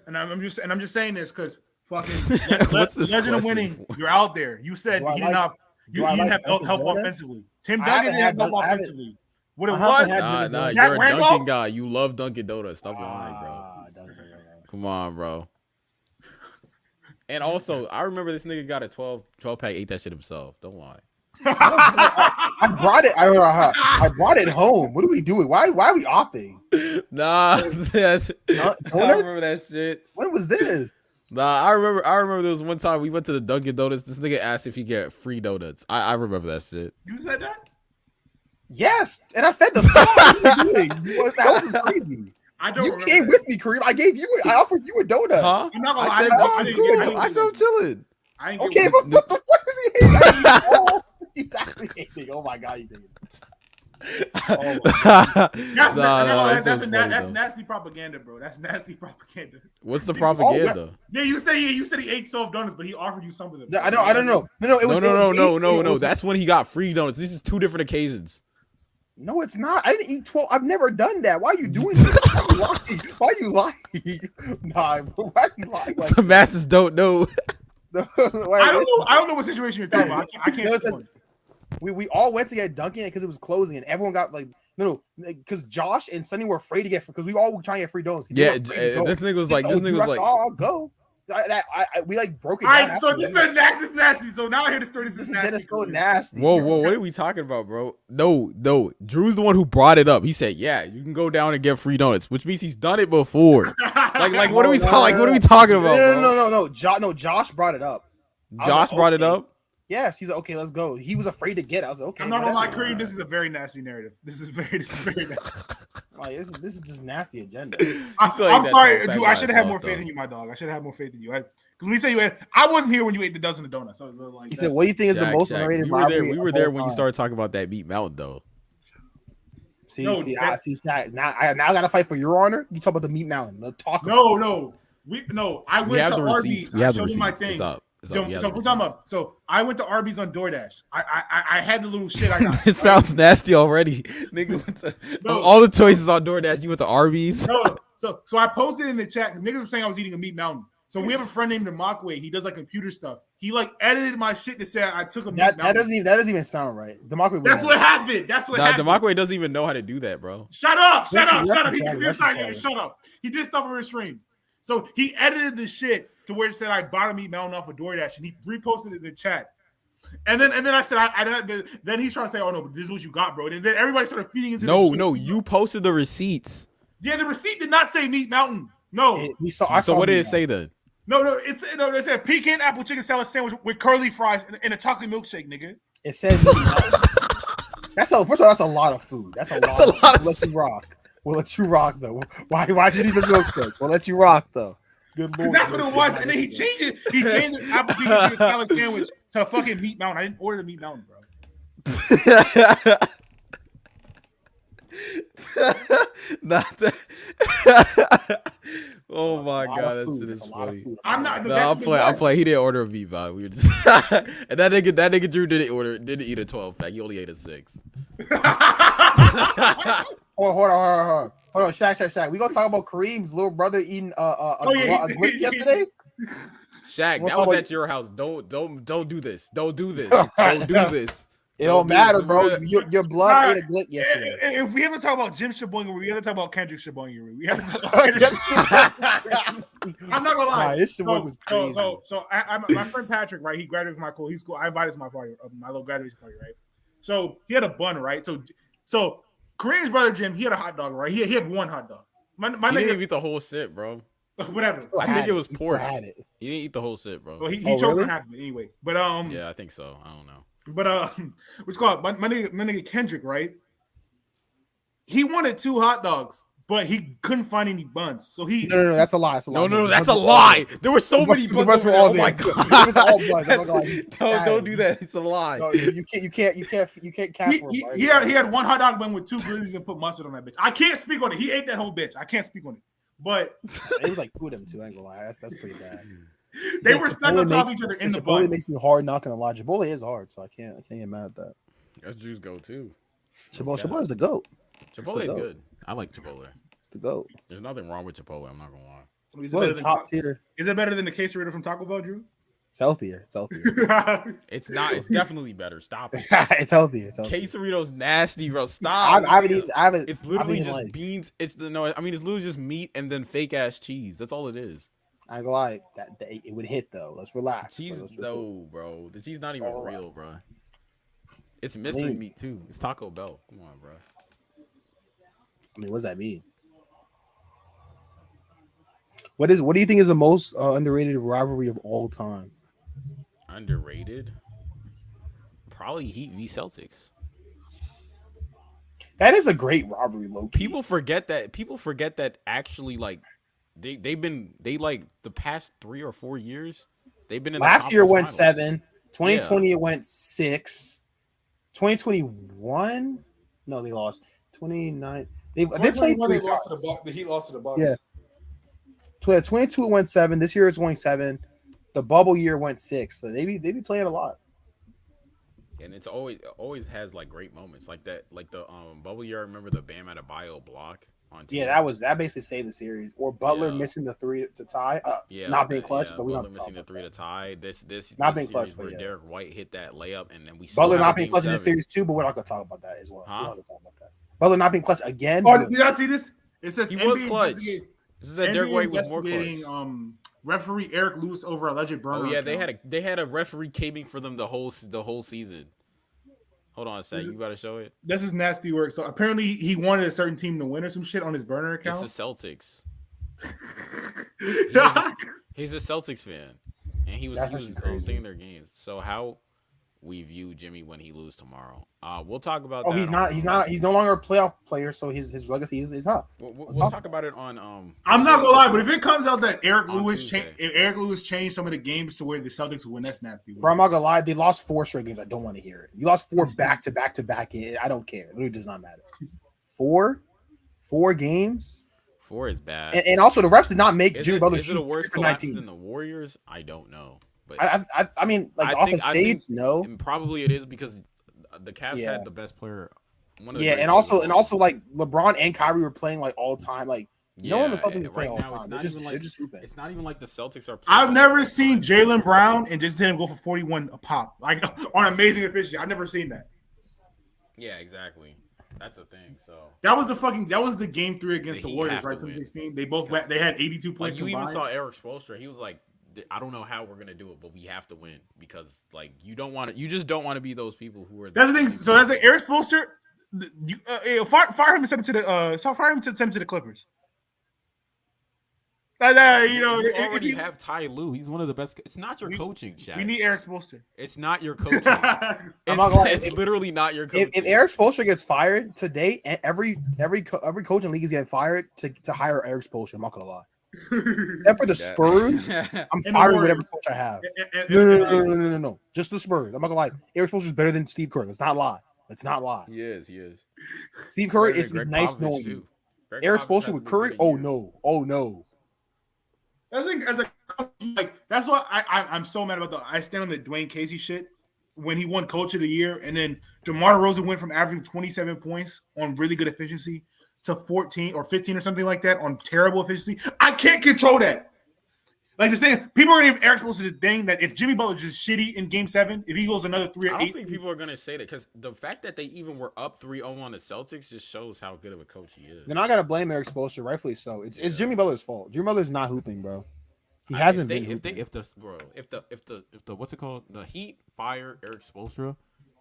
I'm just saying this because fucking legend of winning. You're out there. You said you didn't have help offensively. Tim Duncan didn't have help offensively. What it was? Nah, you're a Dunkin' guy. You love Dunkin' Donuts. Stop lying, bro. Come on, bro. And also, I remember this nigga got a 12 pack, ate that shit himself. Don't lie. I brought it. I brought it home. What are we doing? Why are we opting? Nah, I remember that shit. When was this? Nah, I remember there was one time we went to the Dunkin' Donuts. This nigga asked if he get free donuts. I remember that shit. You said that? Yes, and I fed the What the hell is crazy? You came with me, Kareem. I gave you. I offered you a donut. Huh? I'm not gonna lie. I said I'm chilling. Okay, but what the fuck is he hating? He's actually hating. Oh my god, he's hating. That's nasty propaganda, bro. That's nasty propaganda. What's the propaganda? Yeah, you said he ate soft donuts, but he offered you some of them. I don't know. No. That's when he got free donuts. This is 2 different occasions. No, it's not. I didn't eat 12. I've never done that. Why are you doing this? Why are you lying? Nah, why are you lying? Like, the masses don't know. I don't know what situation you're talking about. I can't. We all went to get Dunkin' because it was closing, and everyone got like because Josh and Sonny were afraid to get because we all were trying to get free donuts. Yeah, this nigga was like, I'll go. We like broke it down. All right, so this is nasty. So now I hear the story. This is nasty. So nasty. Whoa, what are we talking about, bro? No. Drew's the one who brought it up. He said, "Yeah, you can go down and get free donuts," which means he's done it before. like what are we talking? Like what are we talking about? No. Josh brought it up. Josh brought it up. Yes, he's like, okay, let's go. He was afraid to get it. I was like, okay. I'm not gonna lie, Kareem. This is a very nasty narrative. This is very nasty. Like this is just nasty agenda. I'm that sorry, fact Drew. by I should have had more itself, faith though. in you, my dog. I should have had more faith in you. Because when you say you ate, I wasn't here when you ate the dozen of donuts. So like, He said, "What do you think is the most underrated we were there. rivalry?" We were of there all when you time? started talking about that Meat Mountain, though. See, No, I see. Shaq. Now I got to fight for your honor. You talk about the Meat Mountain. Let's talk. No. I We went have to the receipts. Arby's. We I have the showed you my receipts. thing. It's up. It's So, up. We have so the we're talking receipts. about. So I went to Arby's on DoorDash. I had the little shit I got. It sounds nasty already. Nigga went to No. all the choices on DoorDash. You went to Arby's. No, so I posted in the chat because niggas were saying I was eating a Meat Mountain. So we have a friend named Demakwe. He does like computer stuff. He like edited my shit to say I took a Meat Mountain. That doesn't even sound right. Democracy. That's what happened. That's what happened. Demakwe doesn't even know how to do that, bro. Shut up. He's a That's computer science retarded. nigga. Shut up. He did stuff on his stream. So he edited the shit to where it said I bought a Meat Mountain off of DoorDash, and he reposted it in the chat. And then I said then he's trying to say, oh no, but this is what you got, bro. And then everybody started feeding into No, you posted the receipts. Yeah, the receipt did not say Meat Mountain. No. So what did it say then? No, it said pecan apple chicken salad sandwich with curly fries and a chocolate milkshake, nigga. It says Meat Mountain. First of all, that's a lot of food. That's a lot. We'll let you rock. We'll let you rock though. Why'd you need the milkshake? We'll let you rock though. Good lord. That's what it was, and then he changed it. He changed the apple pecan chicken salad sandwich to a fucking Meat Mountain. I didn't order the Meat Mountain, bro. Not that. Oh my god, that's That's a lot of funny. food. I'm not. No, I'm playing. He didn't order a meat vibe. We were just and that nigga Drew didn't eat a 12 pack. He only ate a 6. Hold on. Shaq. We gonna talk about Kareem's little brother eating a glick yesterday. Shaq, We'll that talk was about- at your house. Don't do this. Don't do this. Don't do this. It don't matter, bro. Your blood ate a glick yesterday. If we haven't talked about Jim Shabonga, we haven't talked about Kendrick Shabonga. We haven't talked about Kendrick Shabonga. I'm not gonna lie. Nah, this Shabonga was crazy. So my friend Patrick, right? He graduated from my school. He's cool. I invited him to my party, my little graduation party, right? So he had a bun, right? So Kareem's brother Jim, he had a hot dog, right? He had one hot dog. My He nigga, didn't even eat the whole shit, bro. whatever. I think it was He pork. still had it. He didn't eat the whole shit, bro. Well, he Oh, choked really? on half of it anyway. But Yeah, I think so. I don't know. But what's called my nigga Kendrick, right? He wanted 2 hot dogs, but he couldn't find any buns. So he No, that's a lie. That's a lie. No, that's a lie. There were so many The buns buns over were there. all Oh my there. god. It was all blood. That's not gonna lie. Don't do that. It's a lie. No, you can't cap for him. he had one hot dog bun with 2 glizzies and put mustard on that bitch. I can't speak on it. He ate that whole bitch. I can't speak on it. But It was like 2 of them too. I ain't gonna lie. That's pretty bad. they were stuck on top of each other in the Chipotle bun. makes me hard. Not gonna lie. Chipotle is hard, so I can't get mad at that. That's Drew's go too. Chipotle is the goat. Chipotle is goat. good. I like Chipotle. It's the goat. There's nothing wrong with Chipotle. I'm not gonna lie. Is it, Well, better than top tier. is it better than the quesadilla from Taco Bell, Drew? It's healthier. It's not. It's definitely better. Stop it. It's healthier. Quesarito's nasty, bro. Stop. I haven't. It's literally I've been just like, beans. It's literally just meat and then fake ass cheese. That's all it is. I ain't gonna lie. That it would hit though. Let's relax. Cheese, Let's- no, bro. The cheese not even all real, bro. It's mystery meat too. It's Taco Bell. Come on, bro. I mean, what does that mean? What do you think is the most underrated rivalry of all time? Underrated? Probably Heat v Celtics. That is a great rivalry, low key. People forget that actually like they like the past 3 or 4 years they've been in Last the year went conference 7. 2020 it went 6. 2021, no, they lost. 29. They played 3 times. The Heat lost to the Bucks. Yeah. 22 it went 7. This year it's going 7. The bubble year went 6. So they be playing a lot. and it's always has like great moments like that, like the bubble year. I remember the Bam Adebayo block on TV. Yeah, that basically saved the series. Or Butler missing the 3 to tie. Not being clutch, but we don't Butler missing the 3 to tie. This not this being clutch, series where but yeah. Derek White hit that layup, and then we Butler still not have being Game clutch in this 7. series too, but we're not gonna talk about that as well. Huh? We're not gonna talk about that. Butler not being clutch again. Oh, did y'all see this? It says He NBA was clutch. investigate- This is that Derek NBA White was more clutch. investigating, referee Eric Lewis over alleged burner. Oh yeah, account. they had a referee caving for them the whole season. Hold on a sec, you gotta show it. This is nasty work. So apparently he wanted a certain team to win or some shit on his burner It's account. the Celtics. Yeah. He's a Celtics fan, and he was That's actually crazy. thinking their games. So how we view Jimmy when he lose tomorrow. We'll talk about. Oh, that he's not. He's no longer a playoff player, so his legacy is tough. We'll talk about it on. I'm not gonna lie, but if it comes out that Eric Lewis Tuesday. if Eric Lewis changed some of the games to where the Celtics win, that's nasty. Bro, I'm not gonna lie. They lost 4 straight games. I don't want to hear it. You lost 4 back to back to back. I don't care. It literally does not matter. 4 games. 4 is bad. And also the refs did not make Jimmy Butler Is it a shoot worse for collapse 19. than the Warriors? I don't know. But I mean, like off the stage, no. And probably it is because the Cavs Yeah. had the best player. And also like LeBron and Kyrie were playing like all time. Like no one in the Celtics is playing all now, time. They're just hooping. It's not even like the Celtics are. I've never seen Jaylen Brown and just him go for 41 a pop, like on amazing efficiency. I've never seen that. Yeah, exactly. That's the thing. So that was the game 3 against the Warriors, right? have to 2016. They both they had 82 points. Like you combined. even saw Eric Spoelstra. He was like, I don't know how we're gonna do it, but we have to win because like you just don't want to be those people who are. That's the thing. So that's like Eric Spoelstra. Fire him to send him to the Clippers. You already have Ty Lue. He's one of the best. It's not your coaching, Shaq. We need Eric Spoelstra. It's not your coaching. It's literally not your coaching. If Eric Spoelstra gets fired today, every coach in the league is getting fired to hire Eric Spoelstra. I'm not gonna lie. Except for the Spurs, I'm firing whatever coach I have. No. Just the Spurs. I'm not gonna lie. Eric Spoelstra is better than Steve Kerr. Let's not lie. He is. Steve Kerr is nice knowing you. Eric Spoelstra with Curry? Oh no. I think as a like that's why I'm so mad about I stand on the Dwayne Casey shit when he won Coach of the Year, and then DeMar DeRozan went from averaging 27 points on really good efficiency to 14 or 15 or something like that on terrible efficiency. I can't control that. Like the saying, people are going to give Eric Spoelstra the thing that if Jimmy Butler just shitty in Game 7, if he goes another 3 or 8, I don't think people are going to say that because the fact that they even were up 3-0 on the Celtics just shows how good of a coach he is. Then I got to blame Eric Spoelstra, rightfully so. It's Jimmy Butler's fault. Jimmy Butler's not hooping, bro. He hasn't been hooping. If the what's it called? The Heat fire Eric Spoelstra,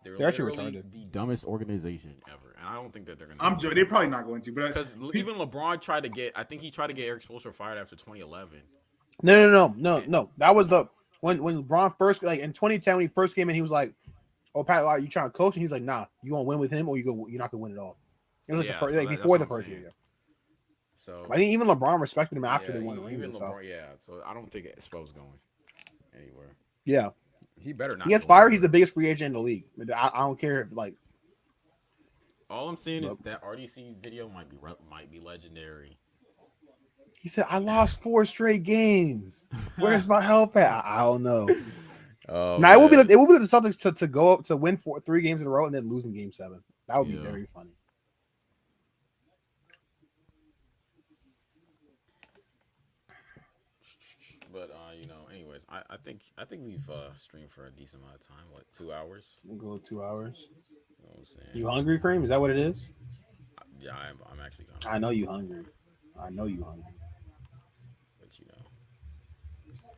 they're actually retarded. The dumbest organization ever, and I don't think that they're gonna. I'm joking. They're probably not going to, but because even LeBron tried to get. I think he tried to get Eric Spoelstra fired after 2011. No. That was when LeBron first in 2010 when he first came in, he was like, "Oh, Pat, are you trying to coach?" And he's like, "Nah, you gonna win with him, or you're not gonna win at all." It was before the first year. So I think even LeBron respected him after they won the ring. Even LeBron, so I don't think Spo's going anywhere. Yeah, he better not. He gets fired. He's the biggest free agent in the league. I don't care if All I'm saying is that RDC video might be legendary. He said, "I lost 4 straight games. Where's my help at?" I don't know. Now it would be like the Celtics to go up to win 3 games in a row and then lose in Game 7. That would be very funny. But anyways, I think we've streamed for a decent amount of time. What, 2 hours? We'll go 2 hours. You know what I'm saying? You hungry, Kareem? Is that what it is? Yeah, I'm actually hungry. I know you hungry.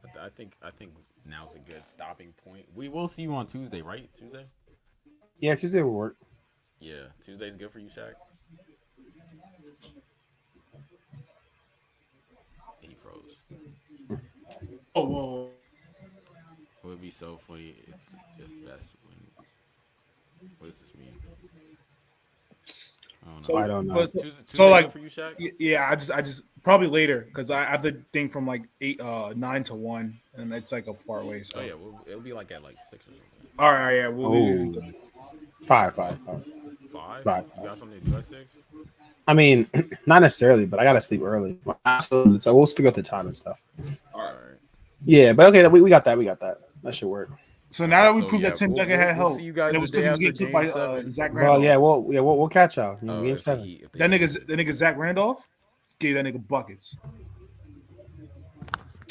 But I think now's a good stopping point. We will see you on Tuesday, right? Tuesday? Yeah, Tuesday will work. Yeah, Tuesday's good for you, Shaq. He froze. Oh, whoa. It would be so funny if best when. What does this mean? I don't know. So for you, Shaq? Yeah, I just probably later because I have the thing from 9 to 1, and it's like a far away. So it'll be like at 6 or something. All right, yeah, we'll do 5. 5? 5. You got something to do at 6? I mean, not necessarily, but I gotta sleep early. So we'll figure out the time and stuff. All right. Yeah, but okay, we got that. That should work. So now that we proved that Tim Duncan had help, see you guys it was because he was getting kicked by Zach Randolph. Randolph. We'll catch y'all. Game 7. That nigga Zach Randolph gave that nigga buckets.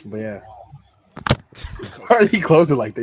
But yeah, he closed it like this.